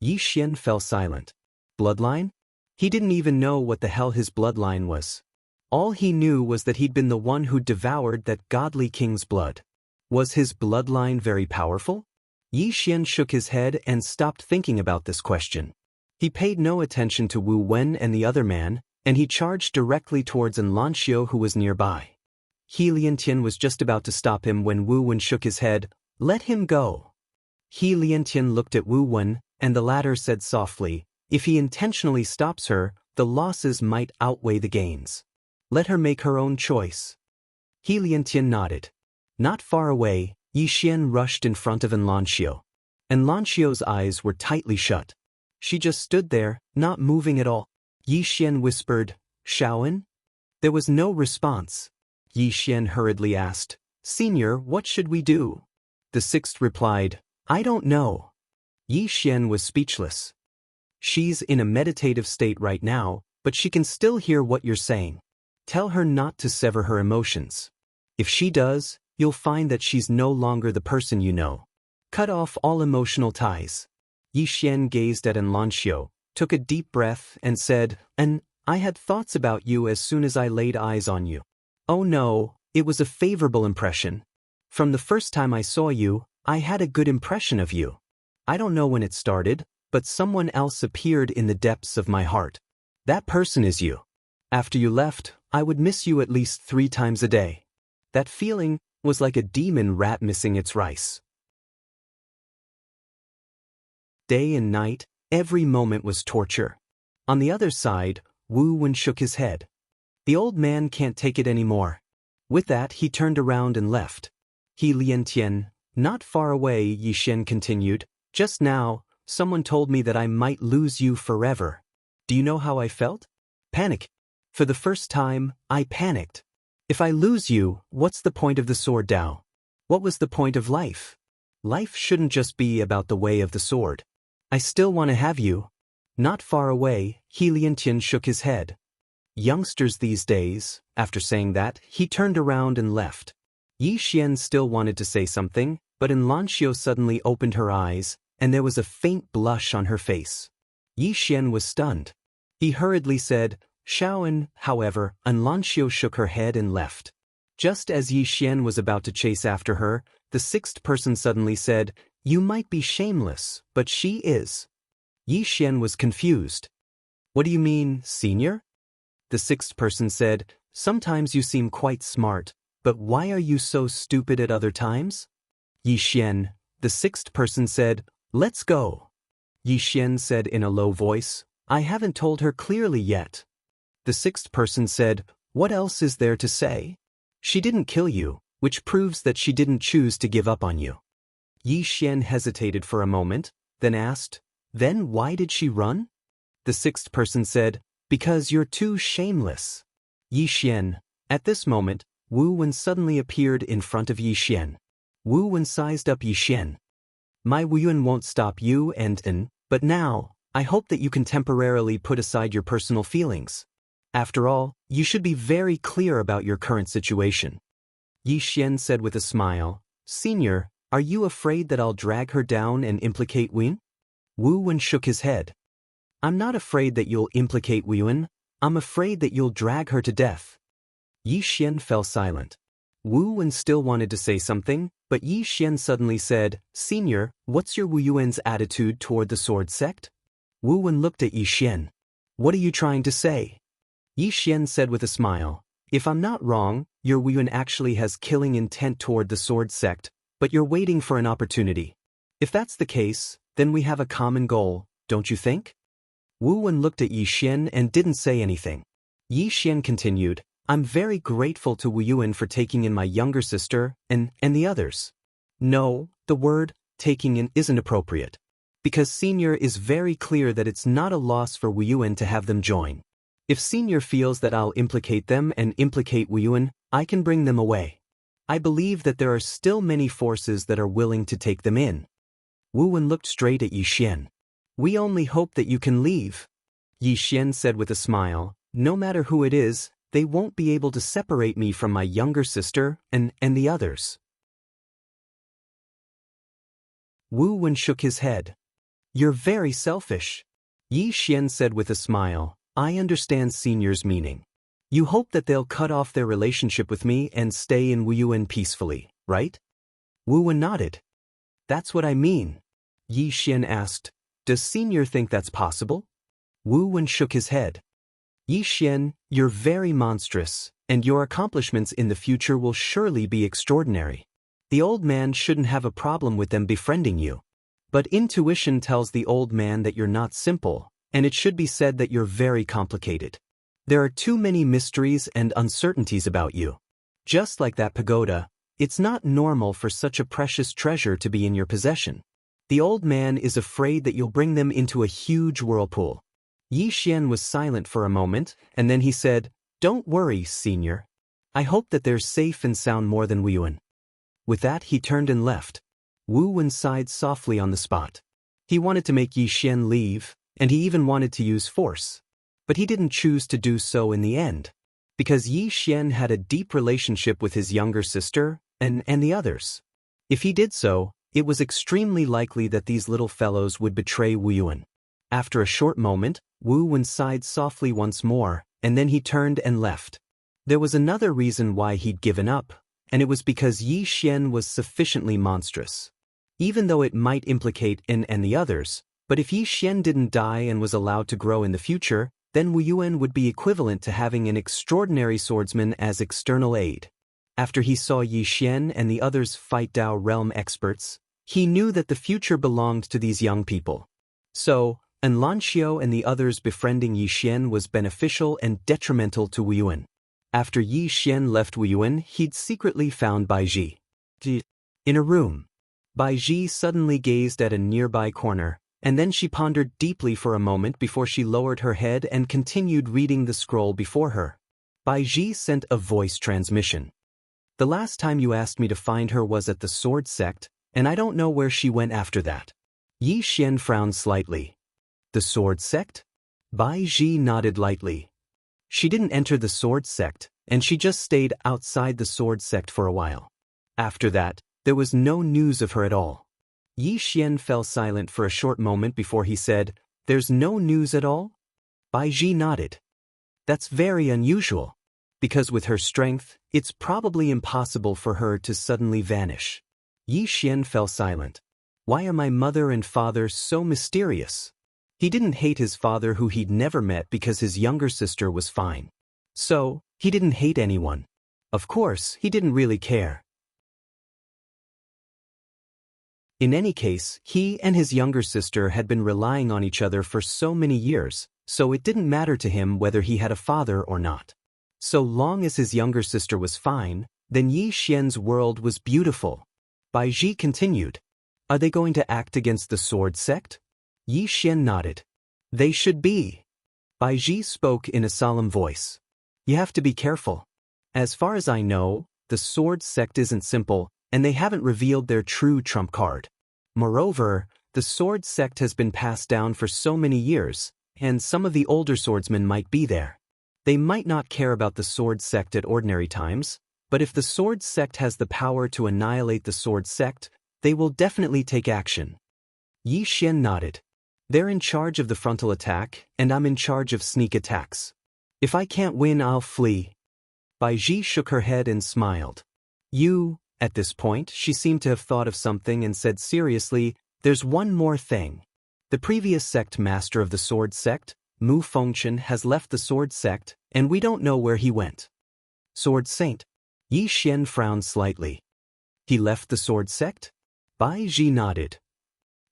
Yi Xian fell silent. Bloodline? He didn't even know what the hell his bloodline was. All he knew was that he'd been the one who devoured that godly king's blood. Was his bloodline very powerful? Yi Xian shook his head and stopped thinking about this question. He paid no attention to Wu Wen and the other man, and he charged directly towards An Lanxiu who was nearby. He Liantian was just about to stop him when Wu Wen shook his head. "Let him go." He Liantian looked at Wu Wen, and the latter said softly, "If he intentionally stops her, the losses might outweigh the gains. Let her make her own choice." He Liantian nodded. Not far away, Yi Xian rushed in front of An Lanxiu. An Lanxiu's eyes were tightly shut. She just stood there, not moving at all. Yi Xian whispered, "Shaoan?" There was no response. Yi Xian hurriedly asked, "Senior, what should we do?" The sixth replied, "I don't know." Yi Xian was speechless. "She's in a meditative state right now, but she can still hear what you're saying. Tell her not to sever her emotions. If she does, you'll find that she's no longer the person you know. Cut off all emotional ties." Yi Xian gazed at An Lanxiu, took a deep breath, and said, I had thoughts about you as soon as I laid eyes on you. Oh no, it was a favorable impression. From the first time I saw you, I had a good impression of you. I don't know when it started, but someone else appeared in the depths of my heart. That person is you. After you left, I would miss you at least 3 times a day. That feeling was like a demon rat missing its rice. Day and night, every moment was torture. On the other side, Wu Wen shook his head. The old man can't take it anymore. With that, he turned around and left. He Liantian, not far away, Yi Xian continued, "Just now, someone told me that I might lose you forever. Do you know how I felt? Panic. For the first time, I panicked. If I lose you, what's the point of the sword Dao? What was the point of life? Life shouldn't just be about the way of the sword. I still want to have you." Not far away, He Liantian shook his head. Youngsters these days, after saying that, he turned around and left. Yi Xian still wanted to say something, but An Lanxiu suddenly opened her eyes, and there was a faint blush on her face. Yi Xian was stunned. He hurriedly said, "Shaoan," however, An Lanxiu shook her head and left. Just as Yi Xian was about to chase after her, the sixth person suddenly said, "You might be shameless, but she is." Yi Xian was confused. "What do you mean, senior?" The sixth person said, "Sometimes you seem quite smart, but why are you so stupid at other times?" Yi Xian, the sixth person said, "Let's go." Yi Xian said in a low voice, "I haven't told her clearly yet." The sixth person said, "What else is there to say? She didn't kill you, which proves that she didn't choose to give up on you." Yi Xian hesitated for a moment, then asked, "Then why did she run?" The sixth person said, "Because you're too shameless." Yi Xian. At this moment, Wu Wen suddenly appeared in front of Yi Xian. Wu Wen sized up Yi Xian. "My Wu Yun won't stop you but now, I hope that you can temporarily put aside your personal feelings. After all, you should be very clear about your current situation." Yi Xian said with a smile, "Senior, are you afraid that I'll drag her down and implicate Wen?" Wu Wen shook his head. "I'm not afraid that you'll implicate Wen, I'm afraid that you'll drag her to death." Yi Xian fell silent. Wu Wen still wanted to say something, but Yi Xian suddenly said, "Senior, what's your Wu Yuan's attitude toward the sword sect?" Wu Wen looked at Yi Xian. What are you trying to say? Yi Xian said with a smile, if I'm not wrong, your Wu Wen actually has killing intent toward the sword sect, but you're waiting for an opportunity. If that's the case, then we have a common goal, don't you think? Wu Wen looked at Yi Xian and didn't say anything. Yi Xian continued, I'm very grateful to Wu Yuan for taking in my younger sister and the others. No, the word taking in isn't appropriate. Because Senior is very clear that it's not a loss for Wu Yuan to have them join. If Senior feels that I'll implicate them and implicate Wu Yuan, I can bring them away. I believe that there are still many forces that are willing to take them in. Wu Wen looked straight at Yi Xian. We only hope that you can leave. Yi Xian said with a smile, no matter who it is, they won't be able to separate me from my younger sister and the others. Wu Wen shook his head. You're very selfish. Yi Xian said with a smile, I understand Senior's meaning. You hope that they'll cut off their relationship with me and stay in Wu Yuan peacefully, right? Wu Wen nodded. That's what I mean. Yi Xian asked, does Senior think that's possible? Wu Wen shook his head. Yi Xian, you're very monstrous, and your accomplishments in the future will surely be extraordinary. The old man shouldn't have a problem with them befriending you. But intuition tells the old man that you're not simple, and it should be said that you're very complicated. There are too many mysteries and uncertainties about you. Just like that pagoda, it's not normal for such a precious treasure to be in your possession. The old man is afraid that you'll bring them into a huge whirlpool. Yi Xian was silent for a moment, and then he said, don't worry, Senior. I hope that they're safe and sound more than Wu Yuan. With that he turned and left. Wu Wen sighed softly on the spot. He wanted to make Yi Xian leave, and he even wanted to use force. But he didn't choose to do so in the end. Because Yi Xian had a deep relationship with his younger sister and the others. If he did so, it was extremely likely that these little fellows would betray Wu Yuan. After a short moment, Wu Wen sighed softly once more, and then he turned and left. There was another reason why he'd given up, and it was because Yi Xian was sufficiently monstrous. Even though it might implicate and the others, but if Yi Xian didn't die and was allowed to grow in the future, then Wu Yuan would be equivalent to having an extraordinary swordsman as external aid. After he saw Yi Xian and the others fight Dao realm experts, he knew that the future belonged to these young people. So, Xianxia and the others befriending Yi Xian was beneficial and detrimental to Wu Yuan. After Yi Xian left Wu Yuan, he'd secretly found Bai Ji in a room. Bai Ji suddenly gazed at a nearby corner, and then she pondered deeply for a moment before she lowered her head and continued reading the scroll before her. Bai Ji sent a voice transmission. The last time you asked me to find her was at the sword sect, and I don't know where she went after that. Yi Xian frowned slightly. The sword sect? Bai Ji nodded lightly. She didn't enter the sword sect, and she just stayed outside the sword sect for a while. After that, there was no news of her at all. Yi Xian fell silent for a short moment before he said, there's no news at all? Bai Ji nodded. That's very unusual. Because with her strength, it's probably impossible for her to suddenly vanish. Yi Xian fell silent. Why are my mother and father so mysterious? He didn't hate his father who he'd never met because his younger sister was fine. So, he didn't hate anyone. Of course, he didn't really care. In any case, he and his younger sister had been relying on each other for so many years, so it didn't matter to him whether he had a father or not. So long as his younger sister was fine, then Yi Xian's world was beautiful. Bai Ji continued. Are they going to act against the sword sect? Yi Xian nodded. They should be. Bai Ji spoke in a solemn voice. You have to be careful. As far as I know, the sword sect isn't simple, and they haven't revealed their true trump card. Moreover, the sword sect has been passed down for so many years, and some of the older swordsmen might be there. They might not care about the sword sect at ordinary times, but if the sword sect has the power to annihilate the sword sect, they will definitely take action. Yi Xian nodded. They're in charge of the frontal attack, and I'm in charge of sneak attacks. If I can't win, I'll flee. Bai Ji shook her head and smiled. At this point, she seemed to have thought of something and said seriously, there's one more thing. The previous sect master of the sword sect, Mu Fengchen, has left the sword sect, and we don't know where he went. Sword Saint. Yi Xian frowned slightly. He left the sword sect? Bai Ji nodded.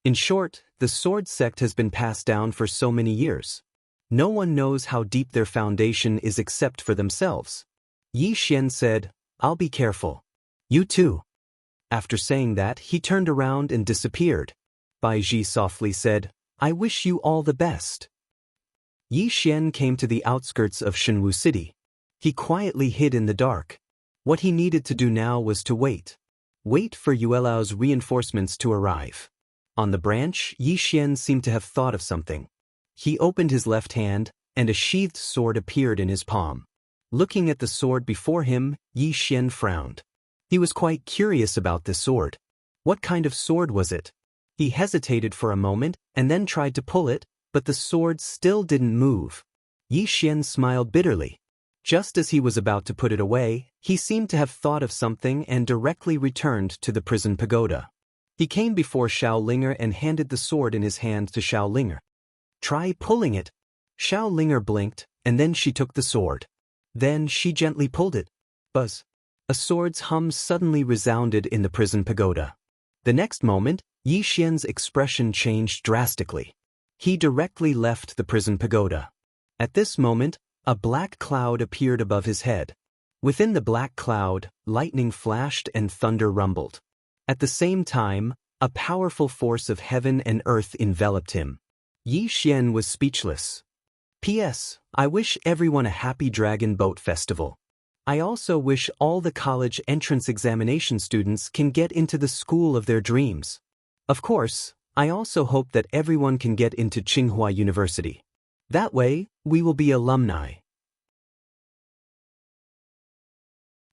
In short, the sword sect has been passed down for so many years. No one knows how deep their foundation is except for themselves. Yi Xian said, I'll be careful. You too. After saying that, he turned around and disappeared. Bai Ji softly said, I wish you all the best. Yi Xian came to the outskirts of Shenwu City. He quietly hid in the dark. What he needed to do now was to wait. Wait for Yuelao's reinforcements to arrive. On the branch, Yi Xian seemed to have thought of something. He opened his left hand, and a sheathed sword appeared in his palm. Looking at the sword before him, Yi Xian frowned. He was quite curious about this sword. What kind of sword was it? He hesitated for a moment, and then tried to pull it, but the sword still didn't move. Yi Xian smiled bitterly. Just as he was about to put it away, he seemed to have thought of something and directly returned to the prison pagoda. He came before Xiaolinger and handed the sword in his hand to Xiaolinger. Try pulling it. Xiaolinger blinked, and then she took the sword. Then she gently pulled it. Buzz. A sword's hum suddenly resounded in the prison pagoda. The next moment, Yi Xian's expression changed drastically. He directly left the prison pagoda. At this moment, a black cloud appeared above his head. Within the black cloud, lightning flashed and thunder rumbled. At the same time, a powerful force of heaven and earth enveloped him. Yi Xian was speechless. P.S. I wish everyone a happy Dragon Boat Festival. I also wish all the college entrance examination students can get into the school of their dreams. Of course, I also hope that everyone can get into Tsinghua University. That way, we will be alumni.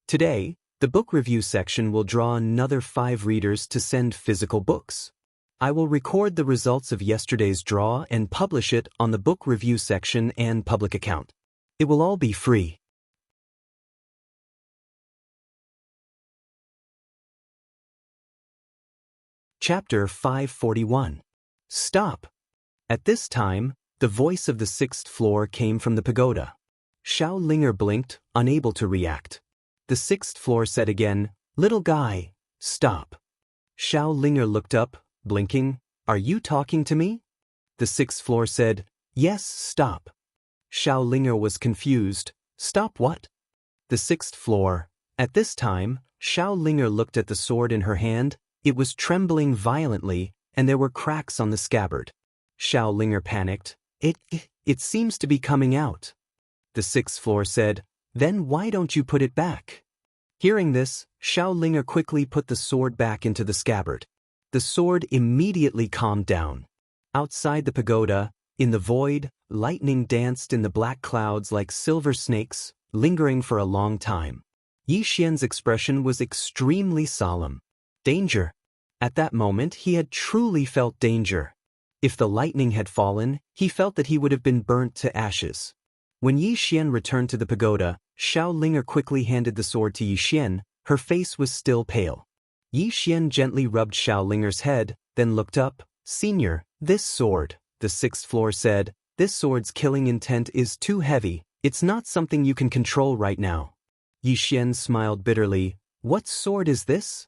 Today, the book review section will draw another 5 readers to send physical books. I will record the results of yesterday's draw and publish it on the book review section and public account. It will all be free. Chapter 541. Stop! At this time, the voice of the 6th floor came from the pagoda. Xiaolinger blinked, unable to react. The 6th floor said again, Little guy, stop. Xiaolinger looked up, blinking. Are you talking to me? The 6th floor said, Yes, stop. Xiaolinger was confused. Stop what? The 6th floor. At this time, Xiaolinger looked at the sword in her hand. It was trembling violently, and there were cracks on the scabbard. Xiaolinger panicked. It seems to be coming out. The 6th floor said, Then why don't you put it back? Hearing this, Xiaolinger quickly put the sword back into the scabbard. The sword immediately calmed down. Outside the pagoda, in the void, lightning danced in the black clouds like silver snakes, lingering for a long time. Yi Xian's expression was extremely solemn. Danger. At that moment he had truly felt danger. If the lightning had fallen, he felt that he would have been burnt to ashes. When Yi Xian returned to the pagoda, Xiaolinger quickly handed the sword to Yi Xian. Her face was still pale. Yi Xian gently rubbed Xiaolinger's head, then looked up. Senior, this sword, the 6th floor said, this sword's killing intent is too heavy. It's not something you can control right now. Yi Xian smiled bitterly. What sword is this?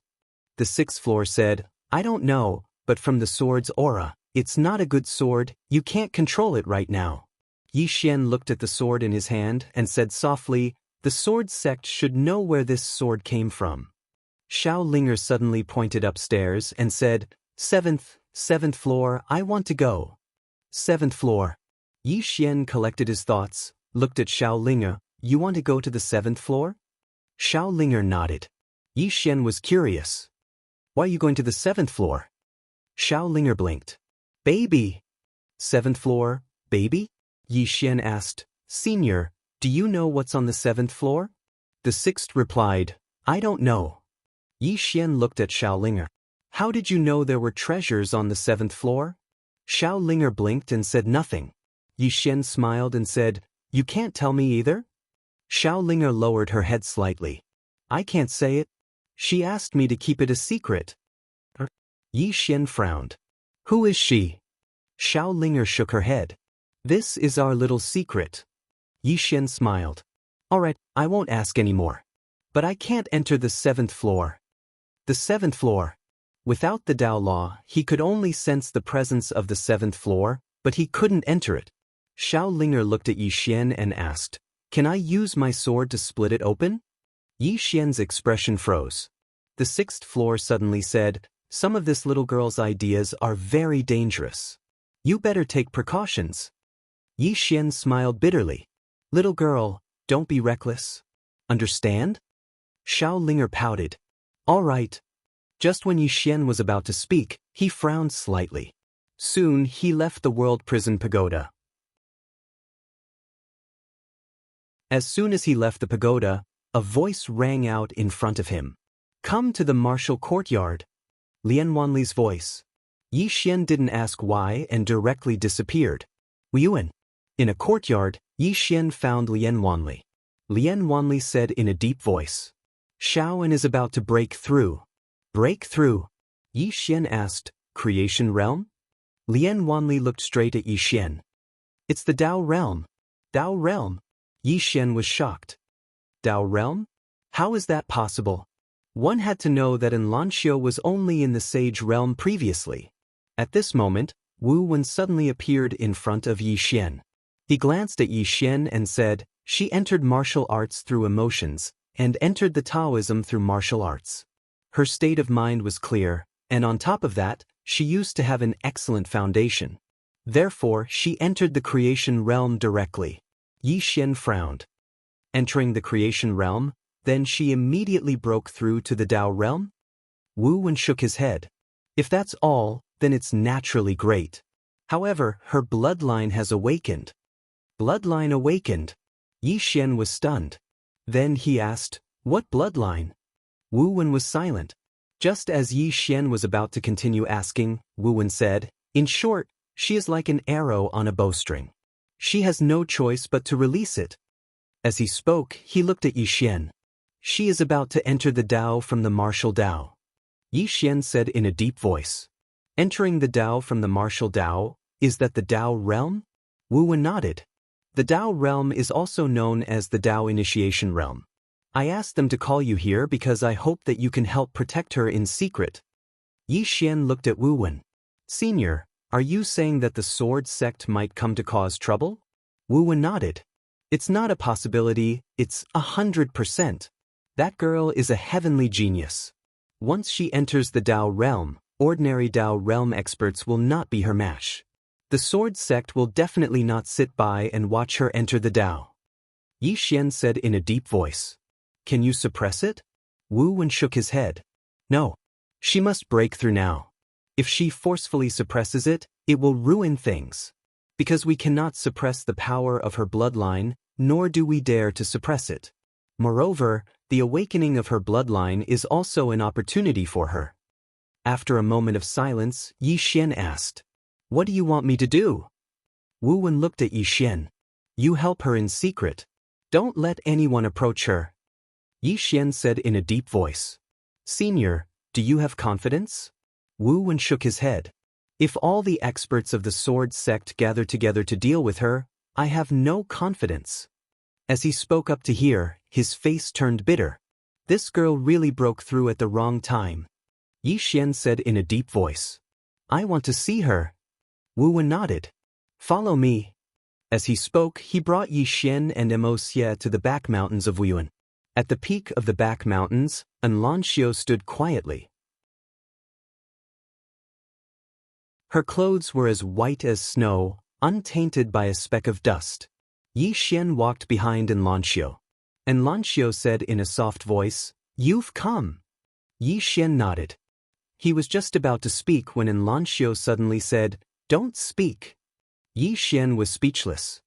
The 6th floor said, I don't know, but from the sword's aura, it's not a good sword. You can't control it right now. Yi Xian looked at the sword in his hand and said softly, The sword sect should know where this sword came from. Xiaolinger suddenly pointed upstairs and said, Seventh floor, I want to go. 7th floor. Yi Xian collected his thoughts, looked at Xiaolinger. You want to go to the 7th floor? Xiaolinger nodded. Yi Xian was curious. Why are you going to the 7th floor? Xiaolinger blinked. Baby. 7th floor, baby? Yi Xian asked. Senior, do you know what's on the 7th floor? The 6th replied, I don't know. Yi Xian looked at Xiaolinger. How did you know there were treasures on the 7th floor? Xiaolinger blinked and said nothing. Yi Xian smiled and said, You can't tell me either? Xiaolinger lowered her head slightly. I can't say it. She asked me to keep it a secret. Yi Xian frowned. Who is she? Xiao Linger shook her head. This is our little secret. Yi Xian smiled. Alright, I won't ask anymore. But I can't enter the 7th floor. The 7th floor. Without the Dao Law, he could only sense the presence of the 7th floor, but he couldn't enter it. Xiao Linger looked at Yi Xian and asked, Can I use my sword to split it open? Yi Xian's expression froze. The 6th floor suddenly said, Some of this little girl's ideas are very dangerous. You better take precautions. Yi Xian smiled bitterly. Little girl, don't be reckless. Understand? Xiao Linger pouted. All right. Just when Yi Xian was about to speak, he frowned slightly. Soon he left the World Prison Pagoda. As soon as he left the pagoda, a voice rang out in front of him. Come to the martial courtyard. Lian Wanli's voice. Yi Xian didn't ask why and directly disappeared. Wuyuan. In a courtyard, Yi Xian found Lian Wanli. Lian Wanli said in a deep voice. Shaoan is about to break through. Break through? Yi Xian asked, Creation realm? Lian Wanli looked straight at Yi Xian. It's the Dao realm. Dao realm? Yi Xian was shocked. Dao realm? How is that possible? One had to know that Xianxia was only in the sage realm previously. At this moment, Wu Wen suddenly appeared in front of Yi Xian. He glanced at Yi Xian and said, She entered martial arts through emotions, and entered the Taoism through martial arts. Her state of mind was clear, and on top of that, she used to have an excellent foundation. Therefore, she entered the creation realm directly. Yi Xian frowned. Entering the creation realm, then she immediately broke through to the Dao realm? Wu Wen shook his head. If that's all, then it's naturally great. However, her bloodline has awakened. Bloodline awakened? Yi Xian was stunned. Then he asked, What bloodline? Wu Wen was silent. Just as Yi Xian was about to continue asking, Wu Wen said, In short, she is like an arrow on a bowstring. She has no choice but to release it. As he spoke, he looked at Yi Xian. She is about to enter the Dao from the martial Dao. Yi Xian said in a deep voice. Entering the Dao from the martial Dao, is that the Dao realm? Wu Wen nodded. The Dao realm is also known as the Dao initiation realm. I asked them to call you here because I hope that you can help protect her in secret. Yi Xian looked at Wu Wen. Senior, are you saying that the sword sect might come to cause trouble? Wu Wen nodded. It's not a possibility, it's 100%. That girl is a heavenly genius. Once she enters the Dao realm, ordinary Dao realm experts will not be her match. The sword sect will definitely not sit by and watch her enter the Dao. Yi Xian said in a deep voice. Can you suppress it? Wu Wen shook his head. No. She must break through now. If she forcefully suppresses it, it will ruin things. Because we cannot suppress the power of her bloodline, nor do we dare to suppress it. Moreover, the awakening of her bloodline is also an opportunity for her. After a moment of silence, Yi Xian asked, What do you want me to do? Wu Wen looked at Yi Xian. You help her in secret. Don't let anyone approach her. Yi Xian said in a deep voice. Senior, do you have confidence? Wu Wen shook his head. If all the experts of the sword sect gather together to deal with her, I have no confidence. As he spoke up to hear, his face turned bitter. This girl really broke through at the wrong time. Yi Xian said in a deep voice. I want to see her. Wu Wen nodded. Follow me. As he spoke, he brought Yi Xian and Xianxia to the back mountains of Wuyuan. At the peak of the back mountains, Xianxia stood quietly. Her clothes were as white as snow, untainted by a speck of dust. Yi Xian walked behind Xianxia. Xianxia said in a soft voice, You've come. Yi Xian nodded. He was just about to speak when Xianxia suddenly said, Don't speak. Yi Xian was speechless.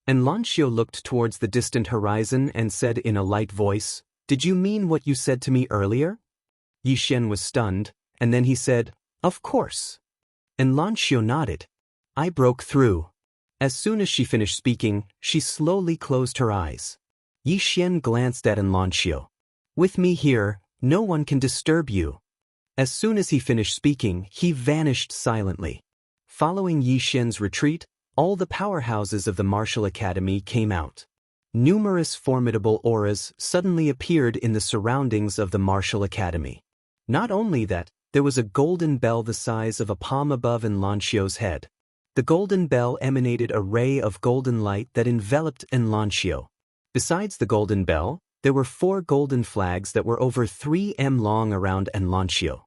Xianxia looked towards the distant horizon and said in a light voice, Did you mean what you said to me earlier? Yi Xian was stunned, and then he said, Of course. Xianxia nodded. I broke through. As soon as she finished speaking, she slowly closed her eyes. Yi Xian glanced at Xianxia. With me here, no one can disturb you. As soon as he finished speaking, he vanished silently. Following Yi Xian's retreat, all the powerhouses of the martial academy came out. Numerous formidable auras suddenly appeared in the surroundings of the martial academy. Not only that, there was a golden bell the size of a palm above Xianxia's head. The golden bell emanated a ray of golden light that enveloped Xianxia. Besides the golden bell, there were 4 golden flags that were over 3 m long around Xianxia.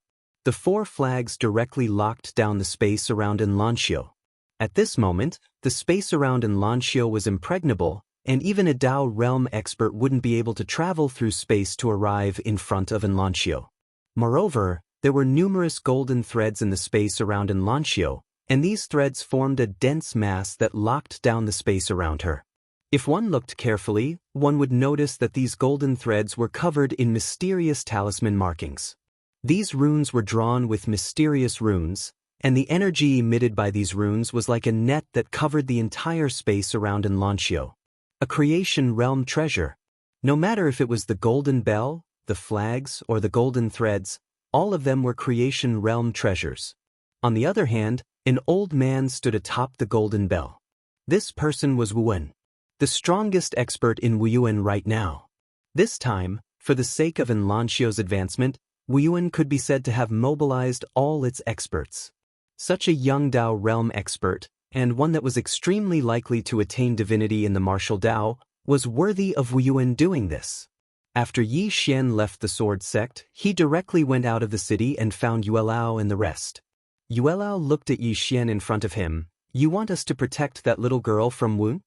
The 4 flags directly locked down the space around Xianxia. At this moment, the space around Xianxia was impregnable, and even a Dao realm expert wouldn't be able to travel through space to arrive in front of Xianxia. Moreover, there were numerous golden threads in the space around Xianxia, and these threads formed a dense mass that locked down the space around her. If one looked carefully, one would notice that these golden threads were covered in mysterious talisman markings. These runes were drawn with mysterious runes, and the energy emitted by these runes was like a net that covered the entire space around Xianxia. A creation realm treasure. No matter if it was the golden bell, the flags, or the golden threads, all of them were creation realm treasures. On the other hand, an old man stood atop the golden bell. This person was Wuan, the strongest expert in Wuyan right now. This time, for the sake of Xianxia's advancement, Wuyan could be said to have mobilized all its experts. Such a young Dao realm expert, and one that was extremely likely to attain divinity in the martial Dao, was worthy of Wuyan doing this. After Yi Xian left the sword sect, he directly went out of the city and found Yuelao and the rest. Yuelao looked at Yi Xian in front of him. "You want us to protect that little girl from Wu?"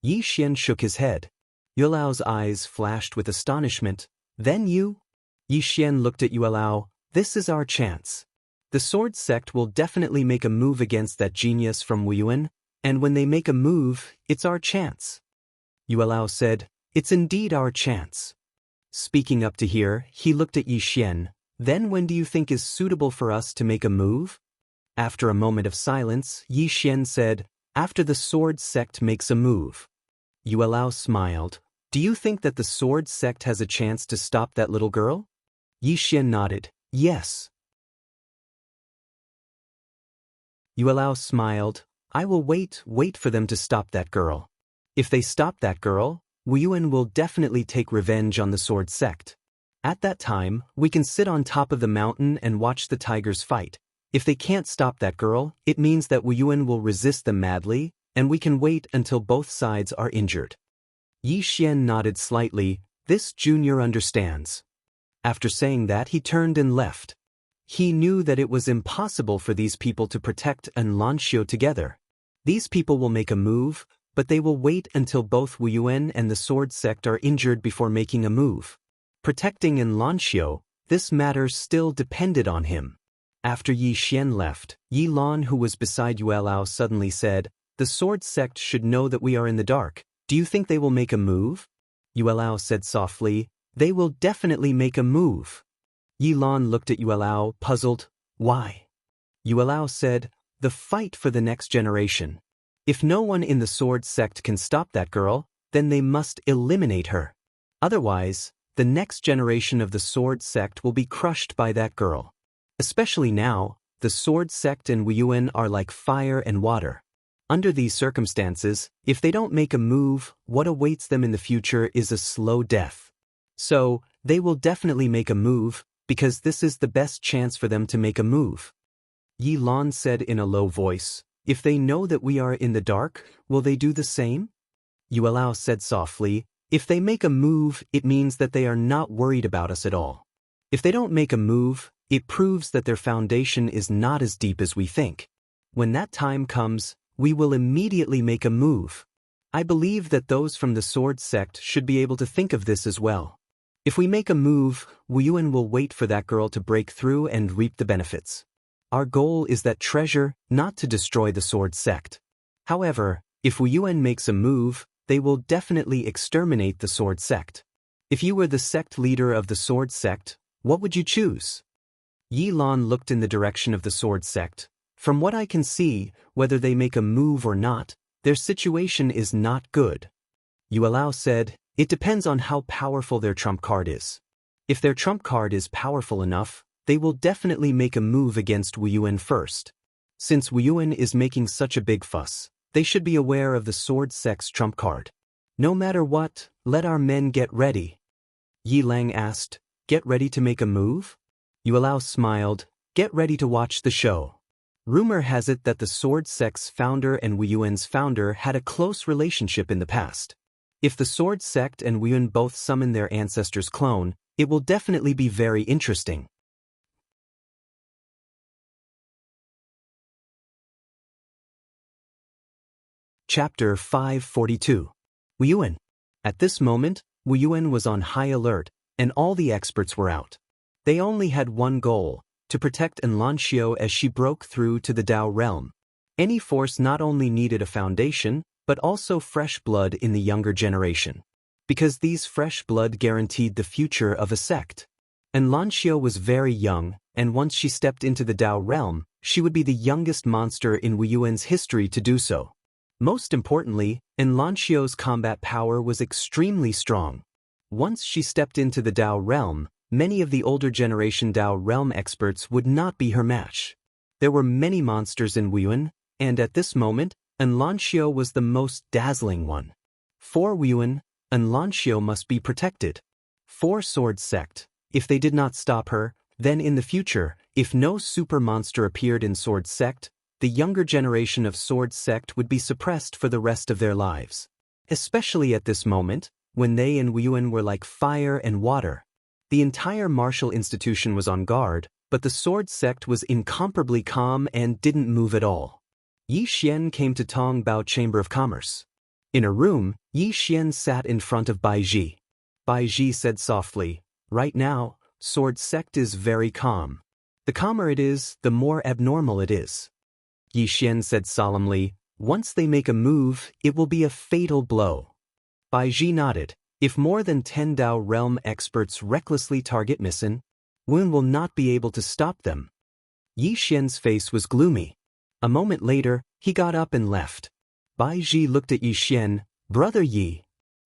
Yi Xian shook his head. Yuelao's eyes flashed with astonishment. "Then you?" Yi Xian looked at Yuelao. "This is our chance. The sword sect will definitely make a move against that genius from Wuyuan, and when they make a move, it's our chance." Yuelao said, "It's indeed our chance." Speaking up to here, he looked at Yi Xian. "Then when do you think is suitable for us to make a move?" After a moment of silence, Yi Xian said, "After the sword sect makes a move." Yuelao smiled. "Do you think that the sword sect has a chance to stop that little girl?" Yi Xian nodded. "Yes." Yuelao smiled. "I will wait for them to stop that girl. If they stop that girl, Wuyuan will definitely take revenge on the sword sect. At that time, we can sit on top of the mountain and watch the tigers fight. If they can't stop that girl, it means that Wuyuan will resist them madly, and we can wait until both sides are injured." Yi Xian nodded slightly. "This junior understands." After saying that, he turned and left. He knew that it was impossible for these people to protect Xianxia together. These people will make a move, but they will wait until both Wuyuan and the sword sect are injured before making a move. Protecting Xianxia, this matter still depended on him. After Yi Xian left, Yi Lan, who was beside Yuelao, suddenly said, "The sword sect should know that we are in the dark. Do you think they will make a move?" Yuelao said softly, "They will definitely make a move." Yi Lan looked at Yuelao, puzzled. "Why?" Yuelao said, "The fight for the next generation. If no one in the sword sect can stop that girl, then they must eliminate her. Otherwise, the next generation of the sword sect will be crushed by that girl. Especially now, the sword sect and Wuyuan are like fire and water. Under these circumstances, if they don't make a move, what awaits them in the future is a slow death. So, they will definitely make a move, because this is the best chance for them to make a move." Yi Lan said in a low voice, "If they know that we are in the dark, will they do the same?" Yuelao said softly, "If they make a move, it means that they are not worried about us at all. If they don't make a move, it proves that their foundation is not as deep as we think. When that time comes, we will immediately make a move. I believe that those from the sword sect should be able to think of this as well. If we make a move, Wuyuan will wait for that girl to break through and reap the benefits. Our goal is that treasure, not to destroy the sword sect. However, if Wuyuan makes a move, they will definitely exterminate the sword sect. If you were the sect leader of the sword sect, what would you choose?" Yi Lan looked in the direction of the sword sect. "From what I can see, whether they make a move or not, their situation is not good." Yuelao said, "It depends on how powerful their trump card is. If their trump card is powerful enough, they will definitely make a move against Wuyuan first. Since Wuyuan is making such a big fuss, they should be aware of the sword sect's trump card. No matter what, let our men get ready. Yi Lang asked, get ready to make a move? Yuelao smiled, get ready to watch the show. Rumor has it that the sword sect's founder and Wuyuan's founder had a close relationship in the past. If the sword sect and Wuyuan both summon their ancestor's clone, it will definitely be very interesting. Chapter 542. Wuyuan. At this moment, Wuyuan was on high alert, and all the experts were out. They only had one goal, to protect Xianxia as she broke through to the Dao realm. Any force not only needed a foundation, but also fresh blood in the younger generation. Because these fresh blood guaranteed the future of a sect. Xianxia was very young, and once she stepped into the Dao realm, she would be the youngest monster in Wuyuan's history to do so. Most importantly, Xianxia's combat power was extremely strong. Once she stepped into the Dao realm, many of the older generation Dao realm experts would not be her match. There were many monsters in Wuyuan, and at this moment, Xianxia was the most dazzling one. For Wuyuan, Xianxia must be protected. For Sword Sect, if they did not stop her, then in the future, if no super monster appeared in Sword Sect, the younger generation of Sword Sect would be suppressed for the rest of their lives. Especially at this moment, when they and Wuyuan were like fire and water. The entire martial institution was on guard, but the Sword Sect was incomparably calm and didn't move at all. Yi Xian came to Tongbao Chamber of Commerce. In a room, Yi Xian sat in front of Bai Ji. Bai Ji said softly, right now, Sword Sect is very calm. The calmer it is, the more abnormal it is. Yi Xian said solemnly, once they make a move, it will be a fatal blow. Bai Ji nodded. If more than 10 Dao realm experts recklessly target Misin, Wun will not be able to stop them. Yi Xian's face was gloomy. A moment later, he got up and left. Bai Ji looked at Yi Xian, brother Yi.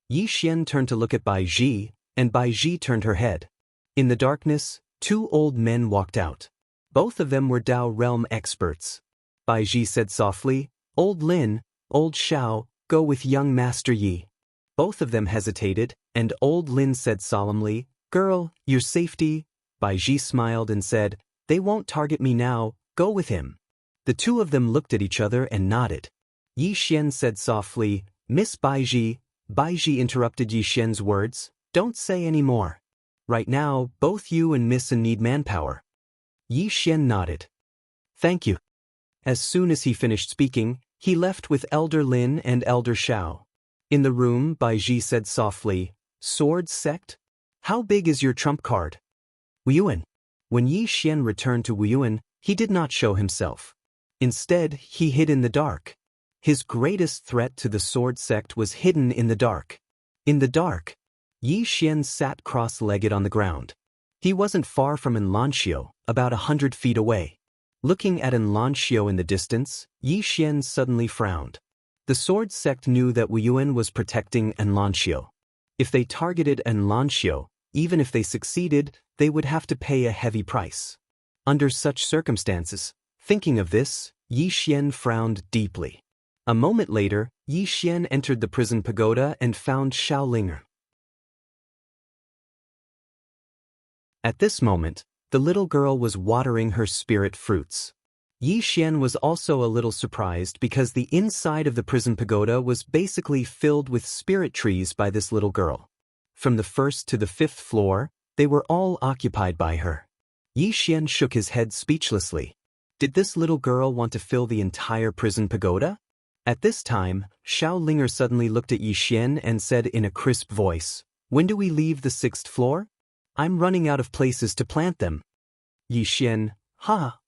Yi Xian turned to look at Bai Ji, and Bai Ji turned her head. In the darkness, 2 old men walked out. Both of them were Dao realm experts. Bai Ji said softly, Old Lin, Old Xiao, go with young Master Yi. Both of them hesitated, and Old Lin said solemnly, girl, your safety. Bai Ji smiled and said, they won't target me now, go with him. The 2 of them looked at each other and nodded. Yi Xian said softly, Miss Bai Ji. Bai Ji interrupted Yi Xian's words, don't say any more. Right now, both you and Miss need manpower. Yi Xian nodded. Thank you. As soon as he finished speaking, he left with Elder Lin and Elder Xiao. In the room, Bai Ji said softly, Sword Sect? How big is your trump card? Wuyuan. When Yi Xian returned to Wuyuan, he did not show himself. Instead, he hid in the dark. His greatest threat to the Sword Sect was hidden in the dark. In the dark, Yi Xian sat cross-legged on the ground. He wasn't far from Xianxia, about 100 feet away. Looking at Xianxia in the distance, Yi Xian suddenly frowned. The Sword Sect knew that Wuyuan was protecting Xianxia. If they targeted Xianxia, even if they succeeded, they would have to pay a heavy price. Under such circumstances, thinking of this, Yi Xian frowned deeply. A moment later, Yi Xian entered the prison pagoda and found Xiaoling. At this moment, the little girl was watering her spirit fruits. Yi Xian was also a little surprised because the inside of the prison pagoda was basically filled with spirit trees by this little girl. From the 1st to the 5th floor, they were all occupied by her. Yi Xian shook his head speechlessly. Did this little girl want to fill the entire prison pagoda? At this time, Xiaoling suddenly looked at Yi Xian and said in a crisp voice, when do we leave the 6th floor? I'm running out of places to plant them. Yi Xian, ha!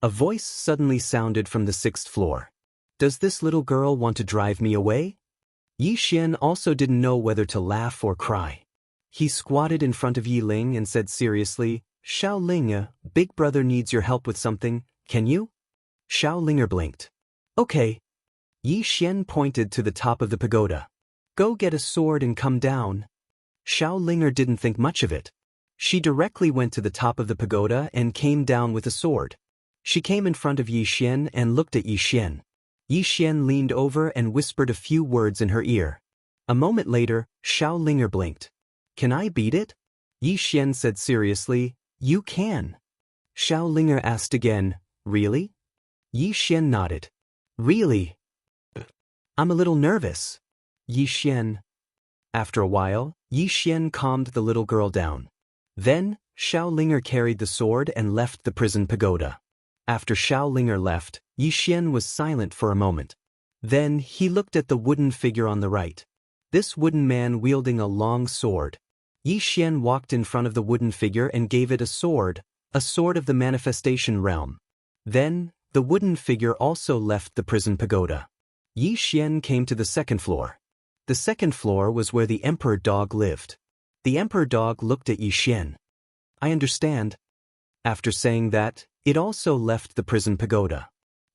A voice suddenly sounded from the 6th floor. Does this little girl want to drive me away? Yi Xian also didn't know whether to laugh or cry. He squatted in front of Yi Ling and said seriously, Xiaoling, big brother needs your help with something, can you? Xiaoling blinked. Okay. Yi Xian pointed to the top of the pagoda. Go get a sword and come down. Xiaoling didn't think much of it. She directly went to the top of the pagoda and came down with a sword. She came in front of Yi Xian and looked at Yi Xian. Yi Xian leaned over and whispered a few words in her ear. A moment later, Xiao Linger blinked. Can I beat it? Yi Xian said seriously, You can. Xiao Linger asked again, Really? Yi Xian nodded. Really? I'm a little nervous. Yi Xian. After a while, Yi Xian calmed the little girl down. Then, Xiao Linger carried the sword and left the prison pagoda. After Xiao Linger left, Yi Xian was silent for a moment. Then, he looked at the wooden figure on the right. This wooden man wielding a long sword. Yi Xian walked in front of the wooden figure and gave it a sword of the manifestation realm. Then, the wooden figure also left the prison pagoda. Yi Xian came to the second floor. The second floor was where the emperor dog lived. The emperor dog looked at Yi Xian. I understand. After saying that, it also left the prison pagoda.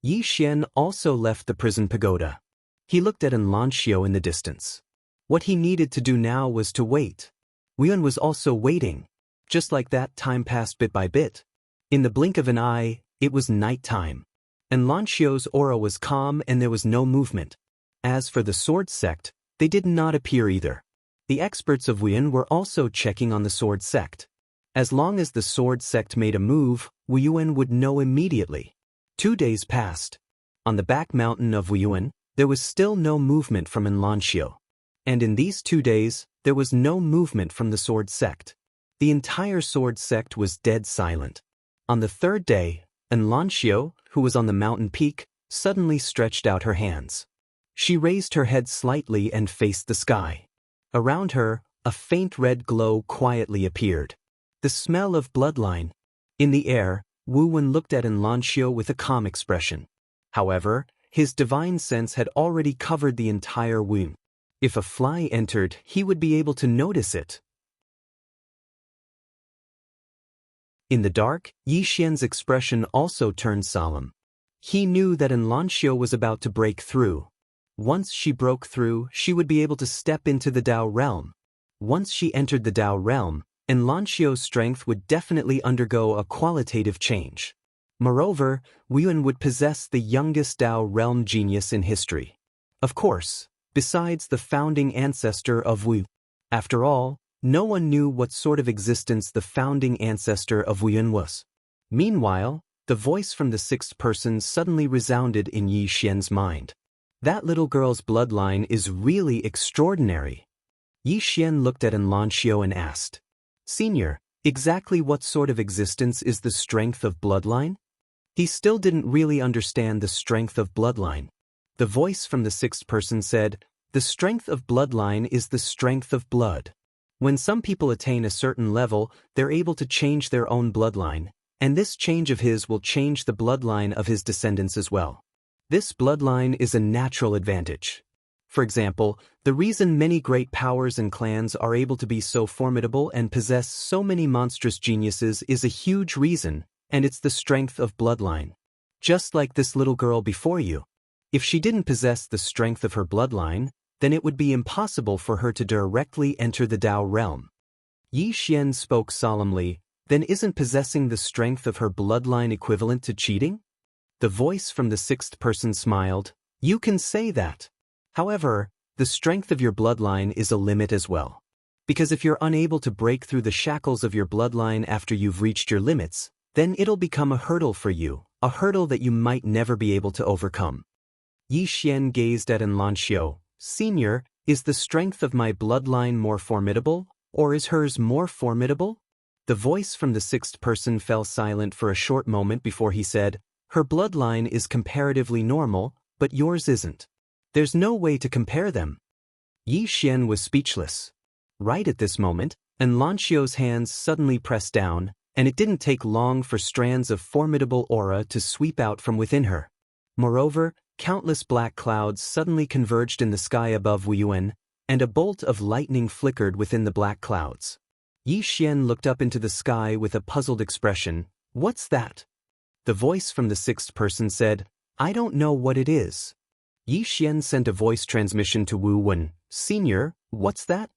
Yi Xian also left the prison pagoda. He looked at Xianxia in the distance. What he needed to do now was to wait. Yuan was also waiting. Just like that, time passed bit by bit. In the blink of an eye, it was night time. Xianxia's aura was calm and there was no movement. As for the sword sect, they did not appear either. The experts of Wuyan were also checking on the sword sect. As long as the sword sect made a move, Wuyuan would know immediately. 2 days passed. On the back mountain of Wuyuan, there was still no movement from Xianxia. And in these 2 days, there was no movement from the sword sect. The entire sword sect was dead silent. On the third day, Xianxia, who was on the mountain peak, suddenly stretched out her hands. She raised her head slightly and faced the sky. Around her, a faint red glow quietly appeared. The smell of bloodline. In the air, Wu Wen looked at Xianxia with a calm expression. However, his divine sense had already covered the entire womb. If a fly entered, he would be able to notice it. In the dark, Yi Xian's expression also turned solemn. He knew that Xianxia was about to break through. Once she broke through, she would be able to step into the Dao realm. Once she entered the Dao realm, Xianxia's strength would definitely undergo a qualitative change. Moreover, Wuyan would possess the youngest Dao realm genius in history. Of course, besides the founding ancestor of Wu. After all, no one knew what sort of existence the founding ancestor of Wuyan was. Meanwhile, the voice from the sixth person suddenly resounded in Yi Xian's mind. That little girl's bloodline is really extraordinary. Yi Xian looked at Xianxia and asked, Senior, exactly what sort of existence is the strength of bloodline? He still didn't really understand the strength of bloodline. The voice from the sixth person said, The strength of bloodline is the strength of blood. When some people attain a certain level, they're able to change their own bloodline, and this change of his will change the bloodline of his descendants as well. This bloodline is a natural advantage. For example, the reason many great powers and clans are able to be so formidable and possess so many monstrous geniuses is a huge reason, and it's the strength of bloodline. Just like this little girl before you. If she didn't possess the strength of her bloodline, then it would be impossible for her to directly enter the Dao realm. Yi Xian spoke solemnly, Then isn't possessing the strength of her bloodline equivalent to cheating? The voice from the sixth person smiled, You can say that. However, the strength of your bloodline is a limit as well. Because if you're unable to break through the shackles of your bloodline after you've reached your limits, then it'll become a hurdle for you, a hurdle that you might never be able to overcome. Yi Xian gazed at Xianxia. Senior, is the strength of my bloodline more formidable, or is hers more formidable? The voice from the sixth person fell silent for a short moment before he said, Her bloodline is comparatively normal, but yours isn't. There's no way to compare them. Yi Xian was speechless. Right at this moment, Xianxia's hands suddenly pressed down, and it didn't take long for strands of formidable aura to sweep out from within her. Moreover, countless black clouds suddenly converged in the sky above Wuyuan, and a bolt of lightning flickered within the black clouds. Yi Xian looked up into the sky with a puzzled expression. What's that? The voice from the sixth person said, I don't know what it is. Yi Xian sent a voice transmission to Wu Wen. Senior, what's that?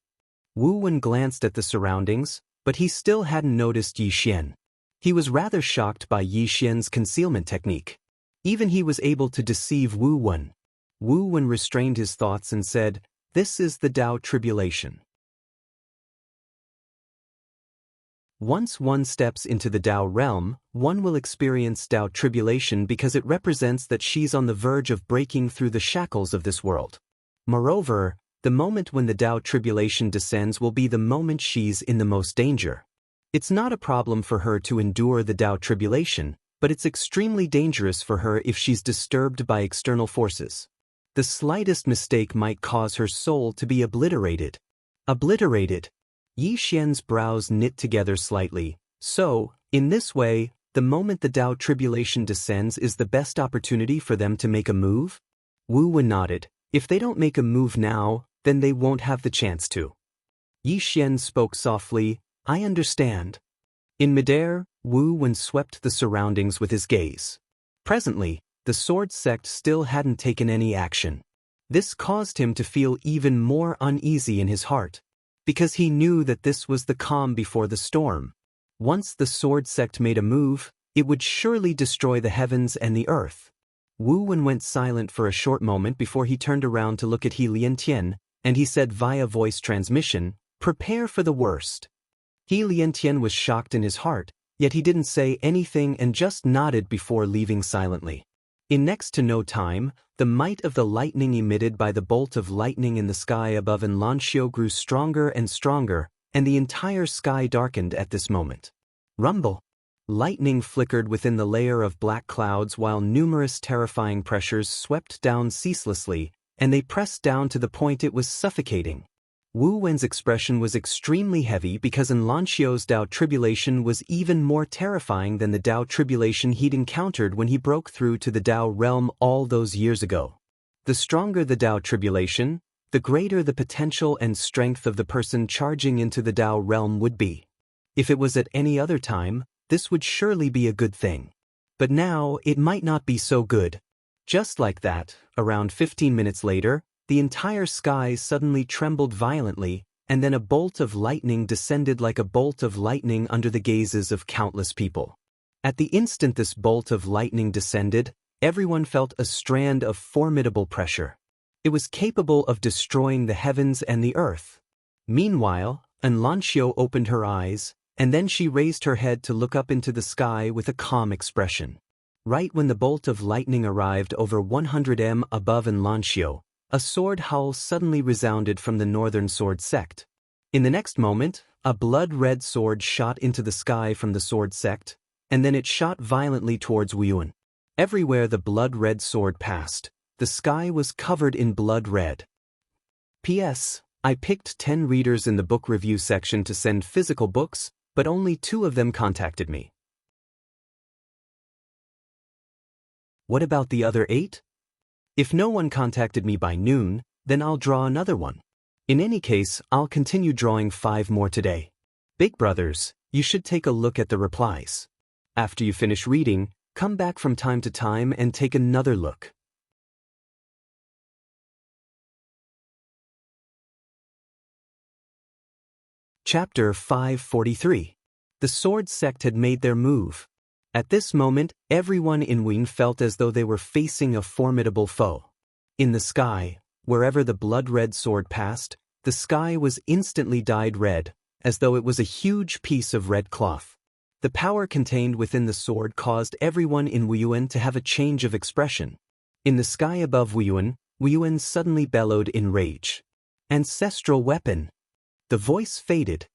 Wu Wen glanced at the surroundings, but he still hadn't noticed Yi Xian. He was rather shocked by Yi Xian's concealment technique. Even he was able to deceive Wu Wen. Wu Wen restrained his thoughts and said, "This is the Tao tribulation." Once one steps into the Tao realm, one will experience Tao tribulation because it represents that she's on the verge of breaking through the shackles of this world. Moreover, the moment when the Tao tribulation descends will be the moment she's in the most danger. It's not a problem for her to endure the Tao tribulation, but it's extremely dangerous for her if she's disturbed by external forces. The slightest mistake might cause her soul to be obliterated. Obliterated. Yi Xian's brows knit together slightly. So, in this way, the moment the Tao tribulation descends is the best opportunity for them to make a move? Wu Wen nodded. If they don't make a move now, then they won't have the chance to. Yi Xian spoke softly, "I understand." In midair, Wu Wen swept the surroundings with his gaze. Presently, the sword sect still hadn't taken any action. This caused him to feel even more uneasy in his heart, because he knew that this was the calm before the storm. Once the sword sect made a move, it would surely destroy the heavens and the earth. Wu Wen went silent for a short moment before he turned around to look at He Liantian, and he said via voice transmission, "Prepare for the worst." He Liantian was shocked in his heart, yet he didn't say anything and just nodded before leaving silently. In next to no time, the might of the lightning emitted by the bolt of lightning in the sky above Xianxia grew stronger and stronger, and the entire sky darkened at this moment. Rumble! Lightning flickered within the layer of black clouds while numerous terrifying pressures swept down ceaselessly, and they pressed down to the point it was suffocating. Wu Wen's expression was extremely heavy because Xianxia's Tao tribulation was even more terrifying than the Tao tribulation he'd encountered when he broke through to the Tao realm all those years ago. The stronger the Tao tribulation, the greater the potential and strength of the person charging into the Tao realm would be. If it was at any other time, this would surely be a good thing. But now, it might not be so good. Just like that, around 15 minutes later, the entire sky suddenly trembled violently, and then a bolt of lightning descended like a bolt of lightning under the gazes of countless people. At the instant this bolt of lightning descended, everyone felt a strand of formidable pressure. It was capable of destroying the heavens and the earth. Meanwhile, Xianxia opened her eyes, and then she raised her head to look up into the sky with a calm expression. Right when the bolt of lightning arrived over 100 m above Xianxia, a sword howl suddenly resounded from the northern sword sect. In the next moment, a blood-red sword shot into the sky from the sword sect, and then it shot violently towards Wu Wen. Everywhere the blood-red sword passed, the sky was covered in blood red. P.S. I picked 10 readers in the book review section to send physical books, but only 2 of them contacted me. What about the other 8? If no one contacted me by noon, then I'll draw another one. In any case, I'll continue drawing 5 more today. Big brothers, you should take a look at the replies. After you finish reading, come back from time to time and take another look. Chapter 543. The sword sect had made their move. At this moment, everyone in Wien felt as though they were facing a formidable foe. In the sky, wherever the blood-red sword passed, the sky was instantly dyed red, as though it was a huge piece of red cloth. The power contained within the sword caused everyone in Wuyuan to have a change of expression. In the sky above Wuyuan, Wuyuan suddenly bellowed in rage. Ancestral weapon! The voice faded.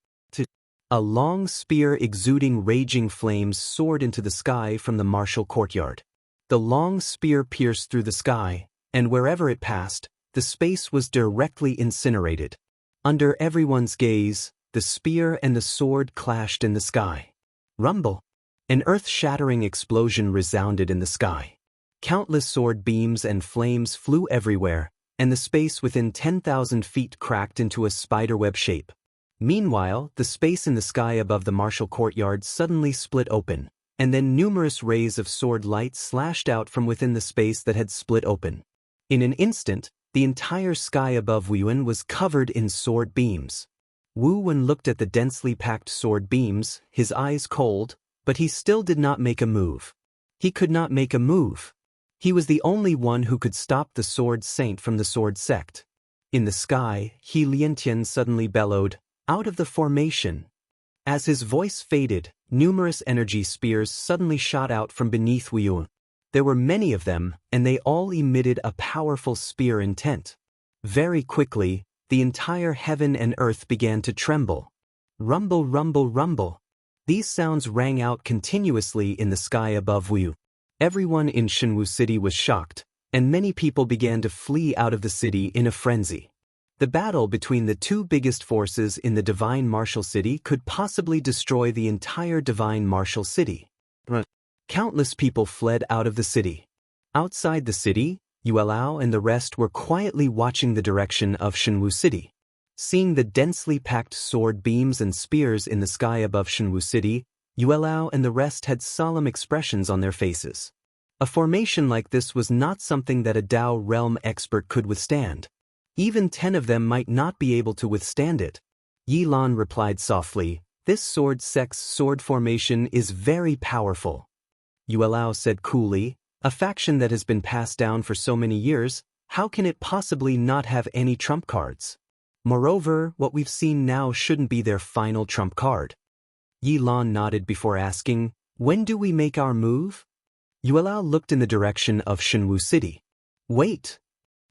A long spear exuding raging flames soared into the sky from the martial courtyard. The long spear pierced through the sky, and wherever it passed, the space was directly incinerated. Under everyone's gaze, the spear and the sword clashed in the sky. Rumble! An earth-shattering explosion resounded in the sky. Countless sword beams and flames flew everywhere, and the space within 10,000 feet cracked into a spiderweb shape. Meanwhile, the space in the sky above the martial courtyard suddenly split open, and then numerous rays of sword light slashed out from within the space that had split open. In an instant, the entire sky above Wuyuan was covered in sword beams. Wu Wen looked at the densely packed sword beams, his eyes cold, but he still did not make a move. He could not make a move. He was the only one who could stop the Sword Saint from the Sword Sect. In the sky, He Liantian suddenly bellowed, "Out of the formation!" As his voice faded, numerous energy spears suddenly shot out from beneath Wuyun. There were many of them, and they all emitted a powerful spear intent. Very quickly, the entire heaven and earth began to tremble. Rumble, rumble, rumble. These sounds rang out continuously in the sky above Wuyu. Everyone in Shenwu City was shocked, and many people began to flee out of the city in a frenzy. The battle between the two biggest forces in the Divine Martial City could possibly destroy the entire Divine Martial City. Countless people fled out of the city. Outside the city, Yuelao and the rest were quietly watching the direction of Shenwu City. Seeing the densely packed sword beams and spears in the sky above Shenwu City, Yuelao and the rest had solemn expressions on their faces. A formation like this was not something that a Dao realm expert could withstand. Even 10 of them might not be able to withstand it. Yi Lan replied softly, "This sword sect's sword formation is very powerful." Yuelao said coolly, "A faction that has been passed down for so many years, how can it possibly not have any trump cards? Moreover, what we've seen now shouldn't be their final trump card." Yi Lan nodded before asking, "When do we make our move?" Yuelao looked in the direction of Shenwu City. "Wait."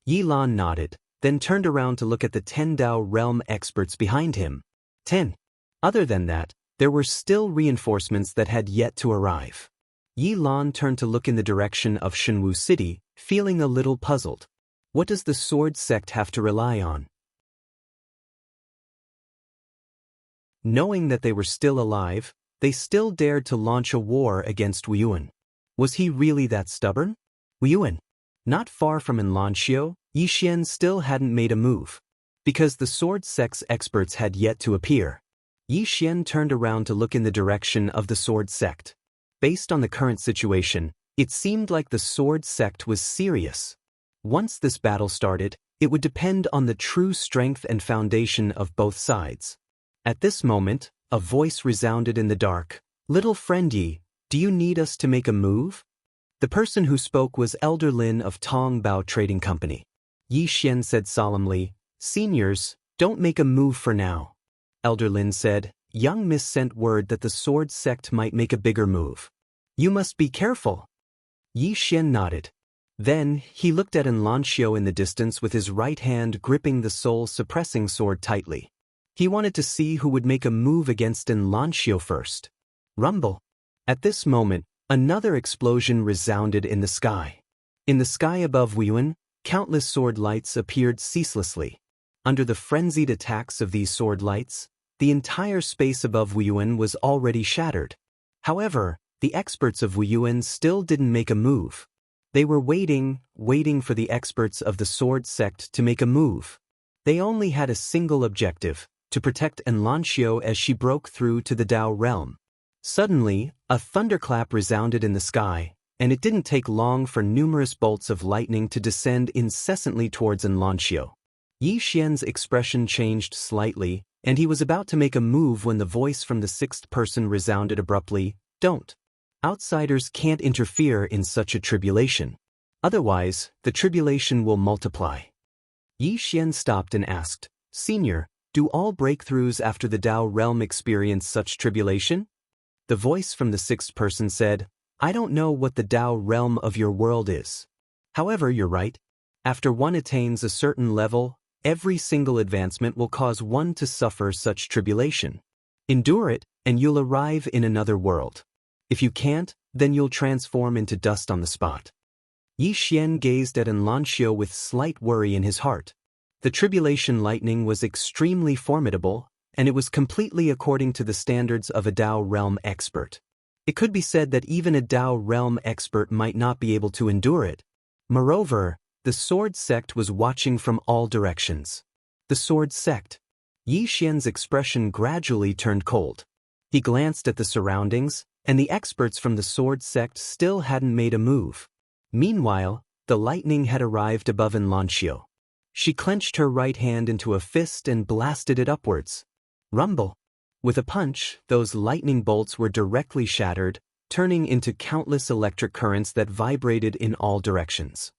Yi Lan nodded, then turned around to look at the 10 Dao realm experts behind him. 10. Other than that, there were still reinforcements that had yet to arrive. Yi Lan turned to look in the direction of Shenwu City, feeling a little puzzled. What does the sword sect have to rely on? Knowing that they were still alive, they still dared to launch a war against Wuyuan. Was he really that stubborn? Wuyuan. Not far from Xianxia, Yixian still hadn't made a move. Because the sword sect's experts had yet to appear. Yixian turned around to look in the direction of the sword sect. Based on the current situation, it seemed like the sword sect was serious. Once this battle started, it would depend on the true strength and foundation of both sides. At this moment, a voice resounded in the dark. "Little friend Yi, do you need us to make a move?" The person who spoke was Elder Lin of Tong Bao Trading Company. Yi Xian said solemnly, "Seniors, don't make a move for now." Elder Lin said, "Young Miss sent word that the sword sect might make a bigger move. You must be careful." Yi Xian nodded. Then, he looked at Xianxia in the distance with his right hand gripping the soul-suppressing sword tightly. He wanted to see who would make a move against Xianxia first. Rumble. At this moment, another explosion resounded in the sky. In the sky above Wuyuan, countless sword lights appeared ceaselessly. Under the frenzied attacks of these sword lights, the entire space above Wuyuan was already shattered. However, the experts of Wuyuan still didn't make a move. They were waiting for the experts of the sword sect to make a move. They only had a single objective, to protect Xianxia as she broke through to the Dao realm. Suddenly, a thunderclap resounded in the sky, and it didn't take long for numerous bolts of lightning to descend incessantly towards Xianxia. Yi Xian's expression changed slightly, and he was about to make a move when the voice from the sixth person resounded abruptly, "Don't. Outsiders can't interfere in such a tribulation. Otherwise, the tribulation will multiply." Yi Xian stopped and asked, "Senior, do all breakthroughs after the Dao realm experience such tribulation?" The voice from the sixth person said, "I don't know what the Dao realm of your world is. However, you're right. After one attains a certain level, every single advancement will cause one to suffer such tribulation. Endure it, and you'll arrive in another world. If you can't, then you'll transform into dust on the spot." Yi Xian gazed at Xianxia with slight worry in his heart. The tribulation lightning was extremely formidable, and it was completely according to the standards of a Dao realm expert. It could be said that even a Dao realm expert might not be able to endure it. Moreover, the sword sect was watching from all directions. The sword sect. Yi Xian's expression gradually turned cold. He glanced at the surroundings, and the experts from the sword sect still hadn't made a move. Meanwhile, the lightning had arrived above Xianxia. She clenched her right hand into a fist and blasted it upwards. Rumble. With a punch, those lightning bolts were directly shattered, turning into countless electric currents that vibrated in all directions.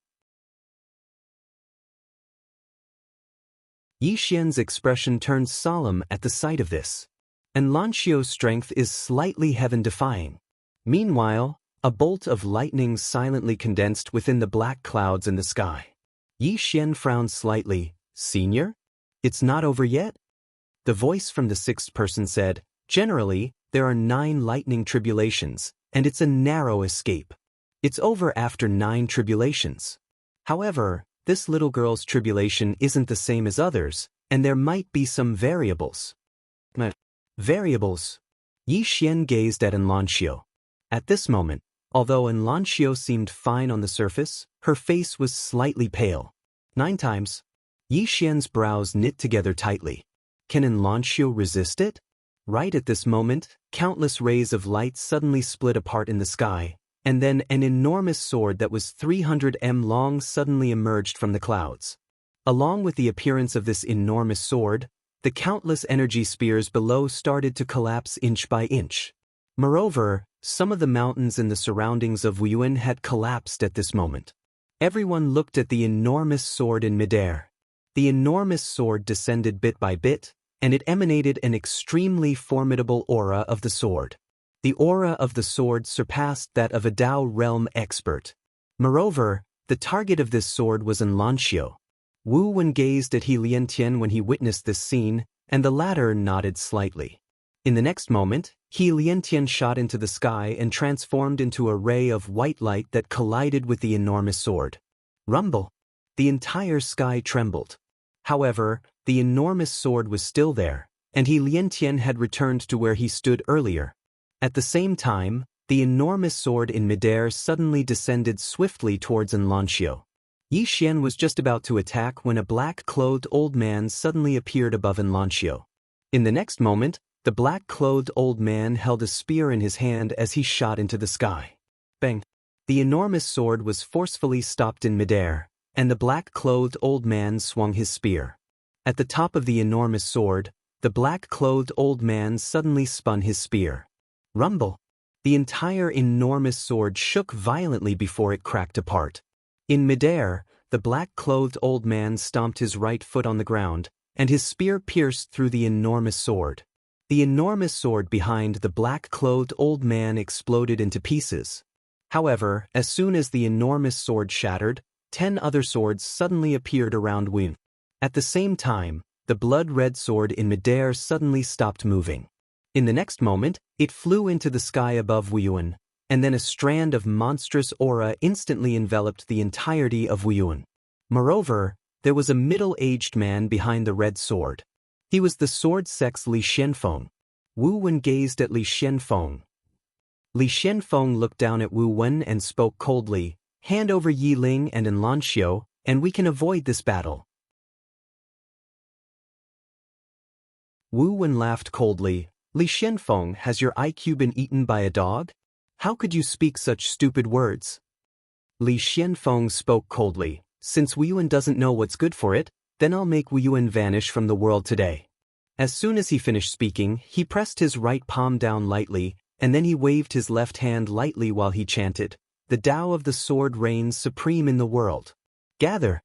Yixian's expression turned solemn at the sight of this, and Lanxio's strength is slightly heaven-defying. Meanwhile, a bolt of lightning silently condensed within the black clouds in the sky. Yixian frowned slightly. "Senior? It's not over yet?" The voice from the sixth person said, "Generally, there are 9 lightning tribulations, and it's a narrow escape. It's over after 9 tribulations. However, this little girl's tribulation isn't the same as others, and there might be some variables." Variables? Yixian gazed at Lanxio. At this moment, although Lanxio seemed fine on the surface, her face was slightly pale. 9 times. Yixian's brows knit together tightly. Can Lanxio resist it? Right at this moment, countless rays of light suddenly split apart in the sky, and then an enormous sword that was 300 m long suddenly emerged from the clouds. Along with the appearance of this enormous sword, the countless energy spheres below started to collapse inch by inch. Moreover, some of the mountains in the surroundings of Wuyan had collapsed at this moment. Everyone looked at the enormous sword in midair. The enormous sword descended bit by bit, and it emanated an extremely formidable aura of the sword. The aura of the sword surpassed that of a Dao realm expert. Moreover, the target of this sword was Lanxio. Wu Wen gazed at He Liantian when he witnessed this scene, and the latter nodded slightly. In the next moment, He Liantian shot into the sky and transformed into a ray of white light that collided with the enormous sword. Rumble! The entire sky trembled. However, the enormous sword was still there, and He Liantian had returned to where he stood earlier. At the same time, the enormous sword in midair suddenly descended swiftly towards Lanxio. Yixian was just about to attack when a black-clothed old man suddenly appeared above Lanxio. In the next moment, the black-clothed old man held a spear in his hand as he shot into the sky. Bang! The enormous sword was forcefully stopped in midair, and the black-clothed old man swung his spear. At the top of the enormous sword, the black-clothed old man suddenly spun his spear. Rumble! The entire enormous sword shook violently before it cracked apart. In midair, the black-clothed old man stomped his right foot on the ground, and his spear pierced through the enormous sword. The enormous sword behind the black-clothed old man exploded into pieces. However, as soon as the enormous sword shattered, 10 other swords suddenly appeared around Wu. At the same time, the blood-red sword in midair suddenly stopped moving. In the next moment, it flew into the sky above Wuyuan, and then a strand of monstrous aura instantly enveloped the entirety of Wuyuan. Moreover, there was a middle-aged man behind the red sword. He was the sword sex Li Xianfeng. Wu Wen gazed at Li Xianfeng. Li Xianfeng looked down at Wu Wen and spoke coldly, "Hand over Yi Ling and Lanxio, and we can avoid this battle." Wu Wen laughed coldly. "Li Xianfeng, has your IQ been eaten by a dog? How could you speak such stupid words?" Li Xianfeng spoke coldly. "Since Wuyuan doesn't know what's good for it, then I'll make Wuyuan vanish from the world today." As soon as he finished speaking, he pressed his right palm down lightly, and then he waved his left hand lightly while he chanted, "The Tao of the sword reigns supreme in the world. Gather!"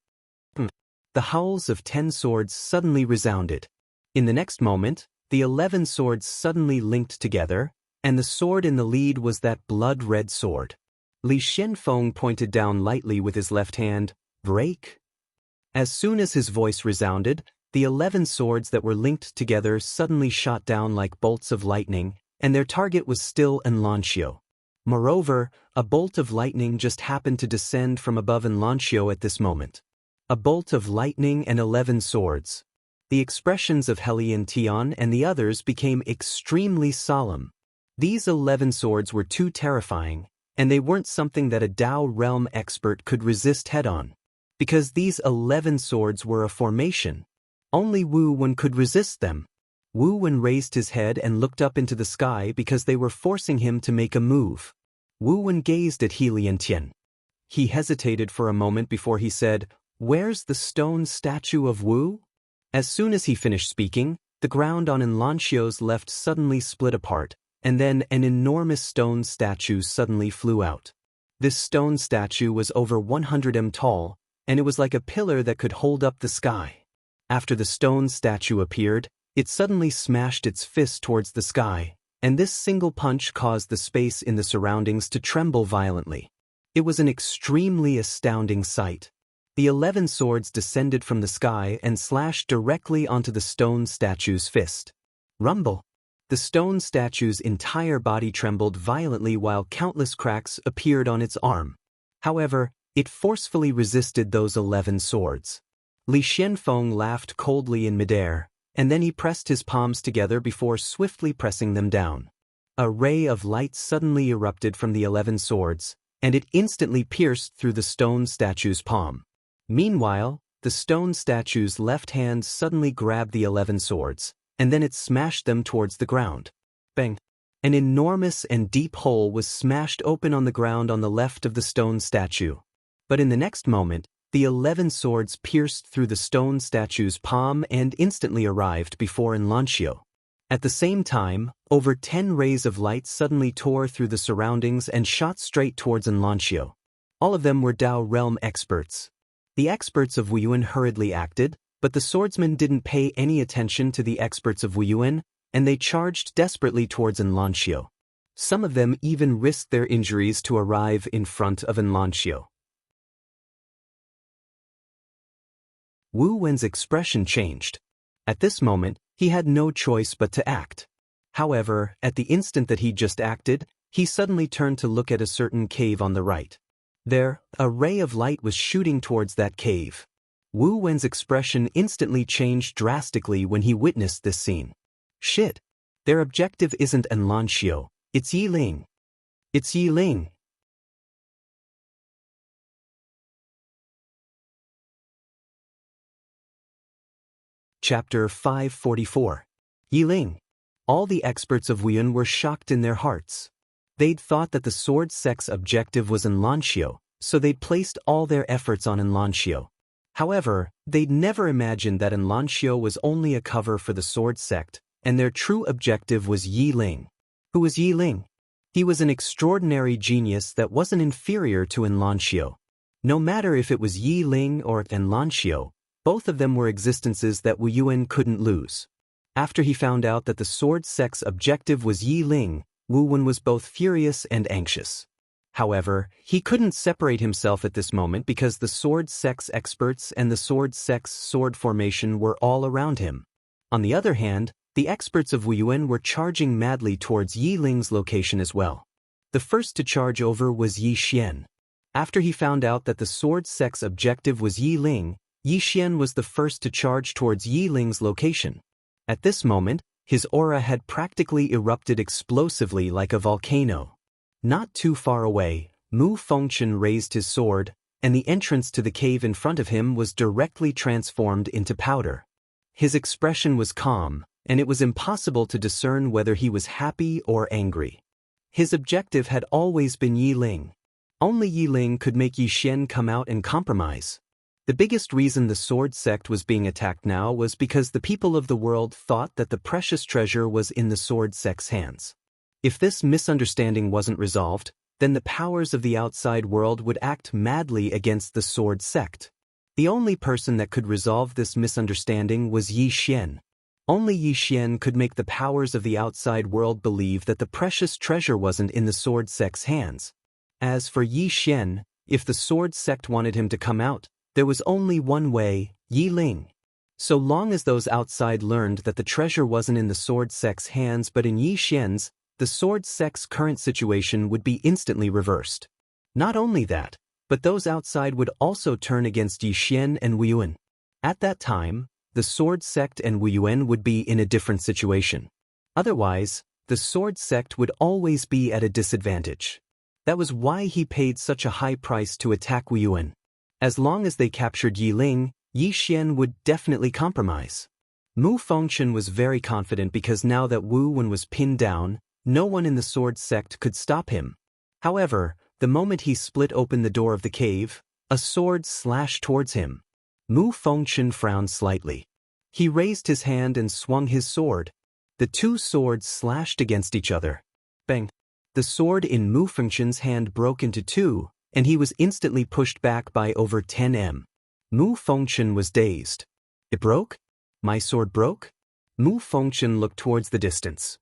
The howls of 10 swords suddenly resounded. In the next moment, the 11 swords suddenly linked together, and the sword in the lead was that blood-red sword. Li Xianfeng pointed down lightly with his left hand. "Break!" As soon as his voice resounded, the 11 swords that were linked together suddenly shot down like bolts of lightning, and their target was still Lanxio. Moreover, a bolt of lightning just happened to descend from above Lanxio at this moment. A bolt of lightning and 11 swords. The expressions of He Liantian and the others became extremely solemn. These 11 swords were too terrifying, and they weren't something that a Dao realm expert could resist head-on. Because these 11 swords were a formation. Only Wu Wen could resist them. Wu Wen raised his head and looked up into the sky because they were forcing him to make a move. Wu Wen gazed at He Liantian. He hesitated for a moment before he said, "Where's the stone statue of Wu?" As soon as he finished speaking, the ground on Xianxia's left suddenly split apart, and then an enormous stone statue suddenly flew out. This stone statue was over 100 m tall, and it was like a pillar that could hold up the sky. After the stone statue appeared, it suddenly smashed its fist towards the sky, and this single punch caused the space in the surroundings to tremble violently. It was an extremely astounding sight. The 11 swords descended from the sky and slashed directly onto the stone statue's fist. Rumble! The stone statue's entire body trembled violently while countless cracks appeared on its arm. However, it forcefully resisted those 11 swords. Li Xianfeng laughed coldly in midair, and then he pressed his palms together before swiftly pressing them down. A ray of light suddenly erupted from the 11 swords, and it instantly pierced through the stone statue's palm. Meanwhile, the stone statue's left hand suddenly grabbed the 11 swords, and then it smashed them towards the ground. Bang! An enormous and deep hole was smashed open on the ground on the left of the stone statue. But in the next moment, the 11 swords pierced through the stone statue's palm and instantly arrived before Xianxia. At the same time, over 10 rays of light suddenly tore through the surroundings and shot straight towards Xianxia. All of them were Dao realm experts. The experts of Wuyuan hurriedly acted, but the swordsmen didn't pay any attention to the experts of Wuyuan, and they charged desperately towards Xianxia. Some of them even risked their injuries to arrive in front of Xianxia. Wu Wen's expression changed. At this moment, he had no choice but to act. However, at the instant that he just acted, he suddenly turned to look at a certain cave on the right. There, a ray of light was shooting towards that cave. Wu Wen's expression instantly changed drastically when he witnessed this scene. Shit! Their objective isn't Xianxia, it's Yi Ling. It's Yi Ling. Chapter 544. Yi Ling. All the experts of Wuyuan were shocked in their hearts. They'd thought that the sword sect's objective was Xianxia, so they'd placed all their efforts on Xianxia. However, they'd never imagined that Xianxia was only a cover for the sword sect, and their true objective was Yi Ling. Who was Yi Ling? He was an extraordinary genius that wasn't inferior to Xianxia. No matter if it was Yi Ling or Xianxia, both of them were existences that Wuyuan couldn't lose. After he found out that the sword sect's objective was Yi Ling, Wu Wen was both furious and anxious. However, he couldn't separate himself at this moment because the sword sect's experts and the sword sect's sword formation were all around him. On the other hand, the experts of Wuyuan were charging madly towards Yi Ling's location as well. The first to charge over was Yi Xian. After he found out that the sword sect's objective was Yi Ling, Yi Xian was the first to charge towards Yi Ling's location. At this moment, his aura had practically erupted explosively like a volcano. Not too far away, Mu Fengchen raised his sword, and the entrance to the cave in front of him was directly transformed into powder. His expression was calm, and it was impossible to discern whether he was happy or angry. His objective had always been Yi Ling. Only Yi Ling could make Yi Xian come out and compromise. The biggest reason the sword sect was being attacked now was because the people of the world thought that the precious treasure was in the sword sect's hands. If this misunderstanding wasn't resolved, then the powers of the outside world would act madly against the sword sect. The only person that could resolve this misunderstanding was Yi Xian. Only Yi Xian could make the powers of the outside world believe that the precious treasure wasn't in the sword sect's hands. As for Yi Xian, if the sword sect wanted him to come out, there was only one way, Yi Ling. So long as those outside learned that the treasure wasn't in the sword sect's hands but in Yi Xian's, the sword sect's current situation would be instantly reversed. Not only that, but those outside would also turn against Yi Xian and Wuyuan. At that time, the sword sect and Wuyuan would be in a different situation. Otherwise, the sword sect would always be at a disadvantage. That was why he paid such a high price to attack Wuyuan. As long as they captured Yi Ling, Yi Xian would definitely compromise. Mu Fengchen was very confident because now that Wu Wen was pinned down, no one in the sword sect could stop him. However, the moment he split open the door of the cave, a sword slashed towards him. Mu Fengchen frowned slightly. He raised his hand and swung his sword. The two swords slashed against each other. Bang! The sword in Mu Fengchen's hand broke into two, and he was instantly pushed back by over 10 m. Mu Fengchen was dazed. It broke? My sword broke? Mu Fengchen looked towards the distance.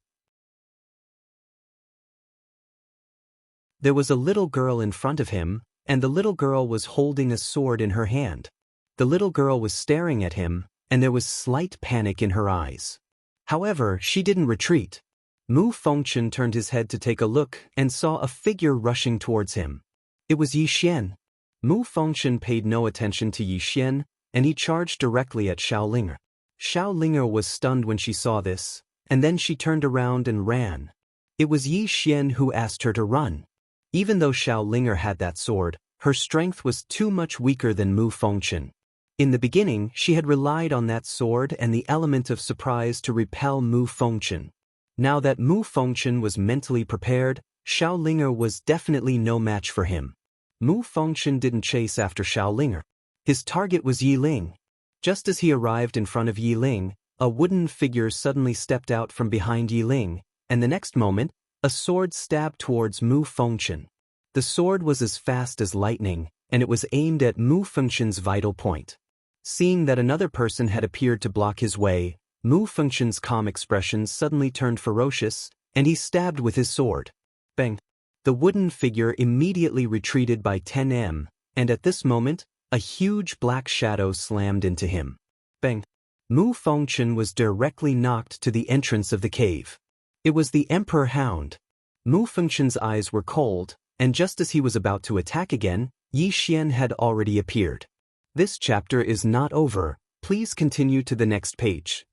There was a little girl in front of him, and the little girl was holding a sword in her hand. The little girl was staring at him, and there was slight panic in her eyes. However, she didn't retreat. Mu Fengchen turned his head to take a look and saw a figure rushing towards him. It was Yi Xian. Mu Fengchen paid no attention to Yi Xian, and he charged directly at Xiaolinger. Xiaolinger was stunned when she saw this, and then she turned around and ran. It was Yi Xian who asked her to run. Even though Xiaolinger had that sword, her strength was too much weaker than Mu Fengchen. In the beginning, she had relied on that sword and the element of surprise to repel Mu Fengchen. Now that Mu Fengchen was mentally prepared, Xiaolinger was definitely no match for him. Mu Fengchen didn't chase after Xiaolinger. His target was Yi Ling. Just as he arrived in front of Yi Ling, a wooden figure suddenly stepped out from behind Yi Ling, and the next moment, a sword stabbed towards Mu Fengchen. The sword was as fast as lightning, and it was aimed at Mu Fengchen's vital point. Seeing that another person had appeared to block his way, Mu Fengchen's calm expression suddenly turned ferocious, and he stabbed with his sword. Bang! The wooden figure immediately retreated by 10 m, and at this moment, a huge black shadow slammed into him. Bang! Mu Fengchen was directly knocked to the entrance of the cave. It was the Emperor Hound. Mu Fengchen's eyes were cold, and just as he was about to attack again, Yi Xian had already appeared. This chapter is not over, please continue to the next page.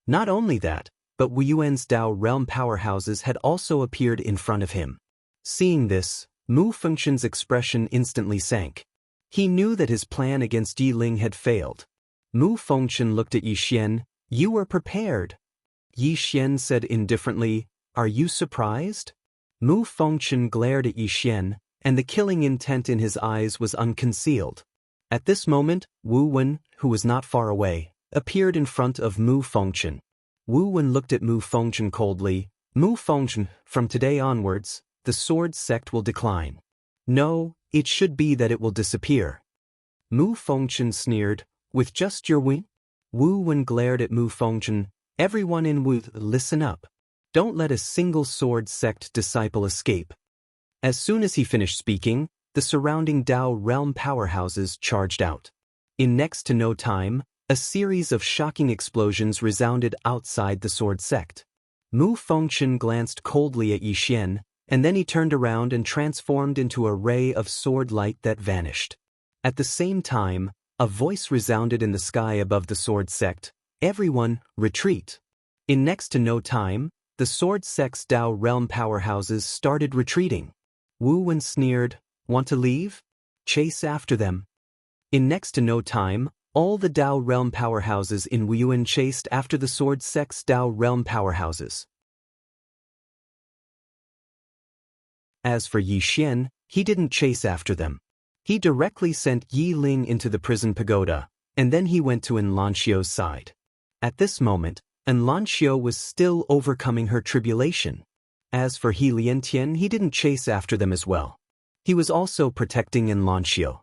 Not only that, but Wu Yuan's Dao realm powerhouses had also appeared in front of him. Seeing this, Mu Fengchen's expression instantly sank. He knew that his plan against Yi Ling had failed. Mu Fengchen looked at Yi Xian. You were prepared. Yi Xian said indifferently, Are you surprised? Mu Fengchen glared at Yi Xian, and the killing intent in his eyes was unconcealed. At this moment, Wu Wen, who was not far away, appeared in front of Mu Fengchen. Wu Wen looked at Mu Fengchen coldly. Mu Fengchen, from today onwards, the sword sect will decline. No, it should be that it will disappear. Mu Fengchen sneered, With just your Wen? Wu Wen glared at Mu Fengchen. Everyone in Wu, listen up. Don't let a single sword sect disciple escape. As soon as he finished speaking, the surrounding Dao realm powerhouses charged out. In next to no time, a series of shocking explosions resounded outside the sword sect. Mu Fengchen glanced coldly at Yi Xian, and then he turned around and transformed into a ray of sword light that vanished. At the same time, a voice resounded in the sky above the sword sect. Everyone, retreat. In next to no time, the sword sect's Dao realm powerhouses started retreating. Wu Wen sneered, Want to leave? Chase after them. In next to no time, all the Dao realm powerhouses in Wu Yuan chased after the sword sect's Dao realm powerhouses. As for Yi Xian, he didn't chase after them. He directly sent Yi Ling into the prison pagoda, and then he went to Xiao's side. At this moment, Xiao was still overcoming her tribulation. As for He Liantian, he didn't chase after them as well. He was also protecting Xiao.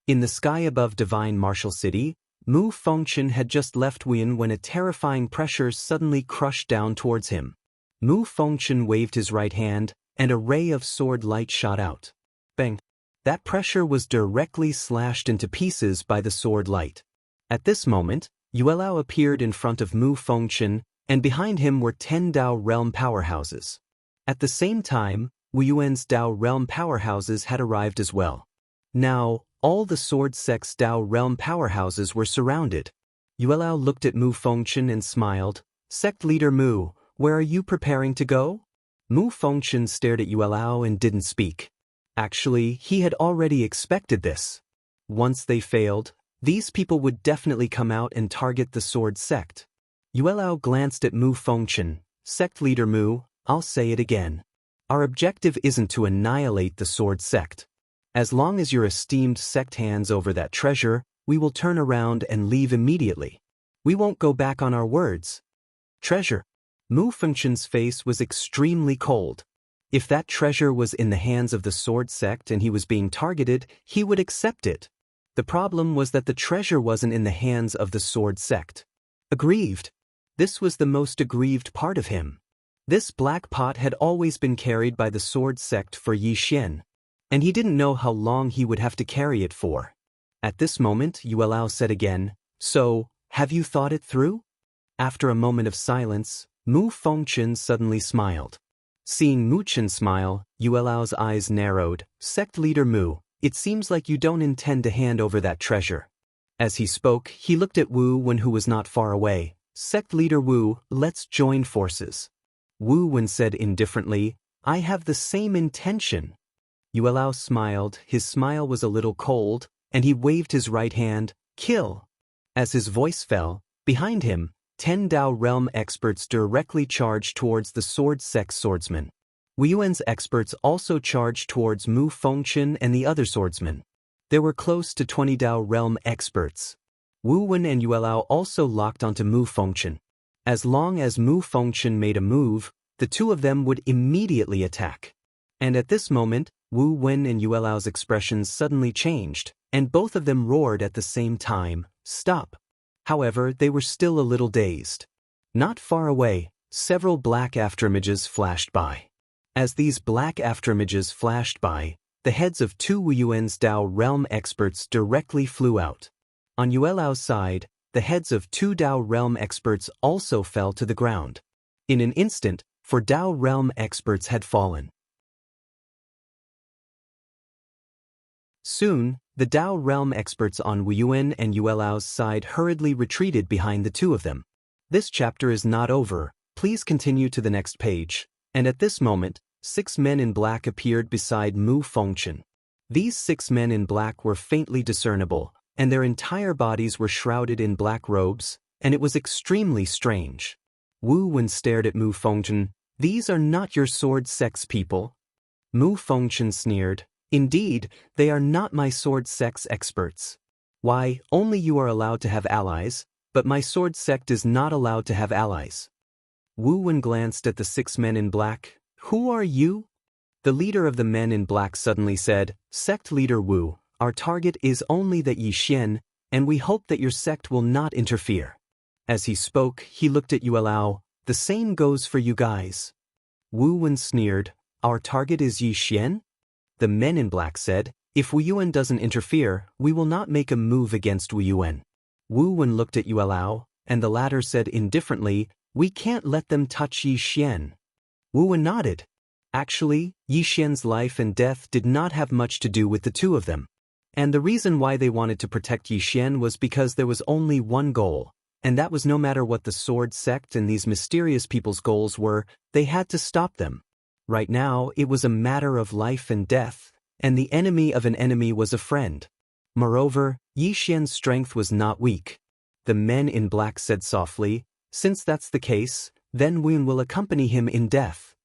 In the sky above Divine Martial City, Mu Fengchen had just left Wuyan when a terrifying pressure suddenly crushed down towards him. Mu Fengchen waved his right hand, and a ray of sword light shot out. Bang! That pressure was directly slashed into pieces by the sword light. At this moment, Yuelao appeared in front of Mu Fengchen, and behind him were 10 Dao realm powerhouses. At the same time, Wu Yuan's Dao realm powerhouses had arrived as well. Now, all the sword sect's Dao realm powerhouses were surrounded. Yuelao looked at Mu Fengchen and smiled. Sect leader Mu, where are you preparing to go? Mu Fengchen stared at Yuelao and didn't speak. Actually, he had already expected this. Once they failed, these people would definitely come out and target the sword sect. Yuelao glanced at Mu Fengchen. Sect leader Mu, I'll say it again. Our objective isn't to annihilate the sword sect. As long as your esteemed sect hands over that treasure, we will turn around and leave immediately. We won't go back on our words. Treasure. Mu Fengchen's face was extremely cold. If that treasure was in the hands of the sword sect and he was being targeted, he would accept it. The problem was that the treasure wasn't in the hands of the sword sect. Aggrieved. This was the most aggrieved part of him. This black pot had always been carried by the sword sect for Yi Xian, and he didn't know how long he would have to carry it for. At this moment, Yuelao said again, "So, have you thought it through?" After a moment of silence, Mu Fengchen suddenly smiled. Seeing Mu Chen smile, Yuelao's eyes narrowed. "Sect leader Mu, it seems like you don't intend to hand over that treasure." As he spoke, he looked at Wu Wen, who was not far away. "Sect leader Wu, let's join forces." Wu Wen said indifferently, "I have the same intention." Yuelao smiled. His smile was a little cold, and he waved his right hand. "Kill." As his voice fell, behind him, 10 Dao realm experts directly charged towards the sword sect swordsman. Wu Yuan's experts also charged towards Mu Fengchen and the other swordsmen. There were close to 20 Dao realm experts. Wu Wen and Yuelao also locked onto Mu Fengchen. As long as Mu Fengchen made a move, the two of them would immediately attack. And at this moment, Wu Wen and Yuelao's expressions suddenly changed, and both of them roared at the same time, "Stop!" However, they were still a little dazed. Not far away, several black afterimages flashed by. As these black afterimages flashed by, the heads of 2 Wu Yuan's Dao realm experts directly flew out. On Yuelao's side, the heads of 2 Dao realm experts also fell to the ground. In an instant, 4 Dao realm experts had fallen. Soon, the Dao realm experts on Wu Yuan and Yuelao's side hurriedly retreated behind the two of them. This chapter is not over, please continue to the next page. And at this moment, 6 men in black appeared beside Mu Fengchen. These 6 men in black were faintly discernible, and their entire bodies were shrouded in black robes, and it was extremely strange. Wu Wen stared at Mu Fengchen. "These are not your sword sect's people." Mu Fengchen sneered. "Indeed, they are not my sword sect's experts. Why, only you are allowed to have allies, but my sword sect is not allowed to have allies." Wu Wen glanced at the 6 men in black. "Who are you?" The leader of the men in black suddenly said, "Sect leader Wu, our target is only that Yi Xian, and we hope that your sect will not interfere." As he spoke, he looked at Yuelao. "The same goes for you guys." Wu Wen sneered, "Our target is Yi Xian?" The men in black said, "If Wu Yuan doesn't interfere, we will not make a move against Wu Yuan." Wu Wen looked at Yuelao, and the latter said indifferently, "We can't let them touch Yi Xian." Wu Wen nodded. Actually, Yi Xian's life and death did not have much to do with the two of them. And the reason why they wanted to protect Yi Xian was because there was only one goal, and that was no matter what the sword sect and these mysterious people's goals were, they had to stop them. Right now, it was a matter of life and death, and the enemy of an enemy was a friend. Moreover, Yi Xian's strength was not weak. The men in black said softly, "Since that's the case, then Wu Yuan will accompany him in death."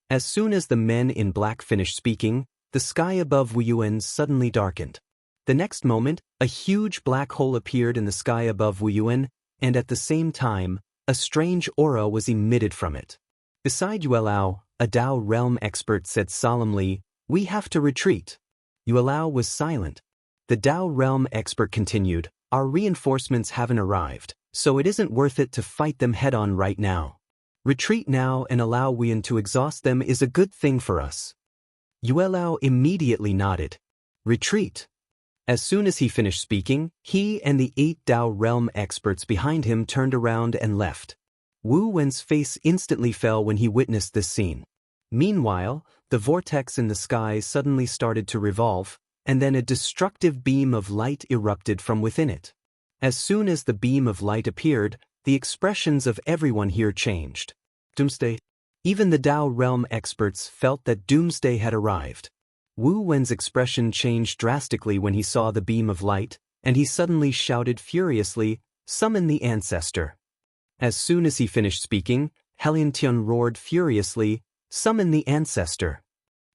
As soon as the men in black finished speaking, the sky above Wu Yuan suddenly darkened. The next moment, a huge black hole appeared in the sky above Wu Yuan, and at the same time, a strange aura was emitted from it. Beside Yuelao, a Dao realm expert said solemnly, "We have to retreat." Yuelao was silent. The Dao realm expert continued, "Our reinforcements haven't arrived, so it isn't worth it to fight them head-on right now. Retreat now and allow Wu Yuan to exhaust them is a good thing for us." Yuelao immediately nodded. "Retreat." As soon as he finished speaking, he and the 8 Dao realm experts behind him turned around and left. Wu Wen's face instantly fell when he witnessed this scene. Meanwhile, the vortex in the sky suddenly started to revolve, and then a destructive beam of light erupted from within it. As soon as the beam of light appeared, the expressions of everyone here changed. Doomsday. Even the Dao realm experts felt that doomsday had arrived. Wu Wen's expression changed drastically when he saw the beam of light, and he suddenly shouted furiously, "Summon the ancestor." As soon as he finished speaking, Heliantian roared furiously, "Summon the ancestor."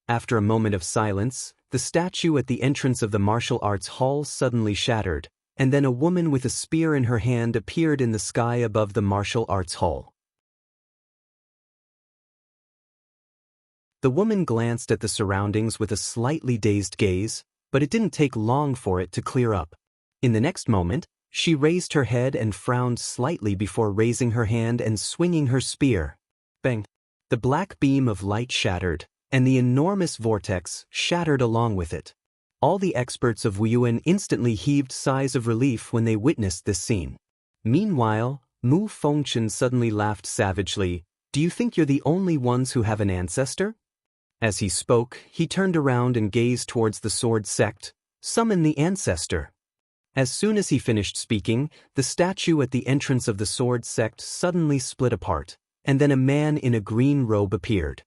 After a moment of silence, the statue at the entrance of the martial arts hall suddenly shattered, and then a woman with a spear in her hand appeared in the sky above the martial arts hall. The woman glanced at the surroundings with a slightly dazed gaze, but it didn't take long for it to clear up. In the next moment, she raised her head and frowned slightly before raising her hand and swinging her spear. Bang! The black beam of light shattered, and the enormous vortex shattered along with it. All the experts of Wuyuan instantly heaved sighs of relief when they witnessed this scene. Meanwhile, Mu Fengchen suddenly laughed savagely. "Do you think you're the only ones who have an ancestor?" As he spoke, he turned around and gazed towards the sword sect. "Summon the ancestor." As soon as he finished speaking, the statue at the entrance of the sword sect suddenly split apart, and then a man in a green robe appeared.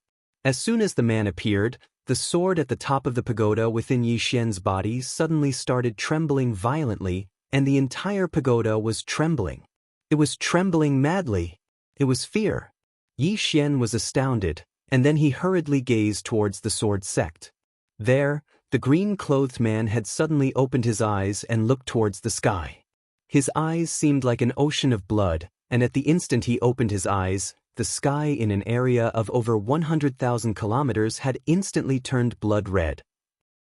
As soon as the man appeared, the sword at the top of the pagoda within Yi Xian's body suddenly started trembling violently, and the entire pagoda was trembling. It was trembling madly. It was fear. Yi Xian was astounded, and then he hurriedly gazed towards the sword sect. There, the green-clothed man had suddenly opened his eyes and looked towards the sky. His eyes seemed like an ocean of blood, and at the instant he opened his eyes, the sky in an area of over 100,000 kilometers had instantly turned blood red.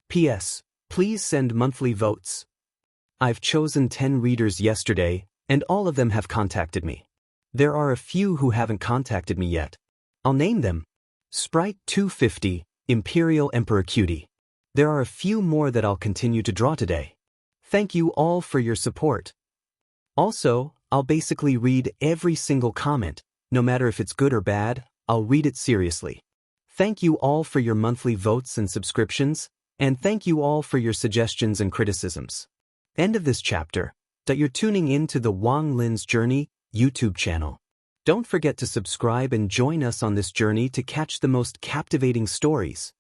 P.S. Please send monthly votes. I've chosen 10 readers yesterday, and all of them have contacted me. There are a few who haven't contacted me yet. I'll name them. Sprite 250, Imperial Emperor Cutie. There are a few more that I'll continue to draw today. Thank you all for your support. Also, I'll basically read every single comment. No matter if it's good or bad, I'll read it seriously. Thank you all for your monthly votes and subscriptions, and thank you all for your suggestions and criticisms. End of this chapter. That you're tuning in to the Wang Lin's Journey YouTube channel. Don't forget to subscribe and join us on this journey to catch the most captivating stories.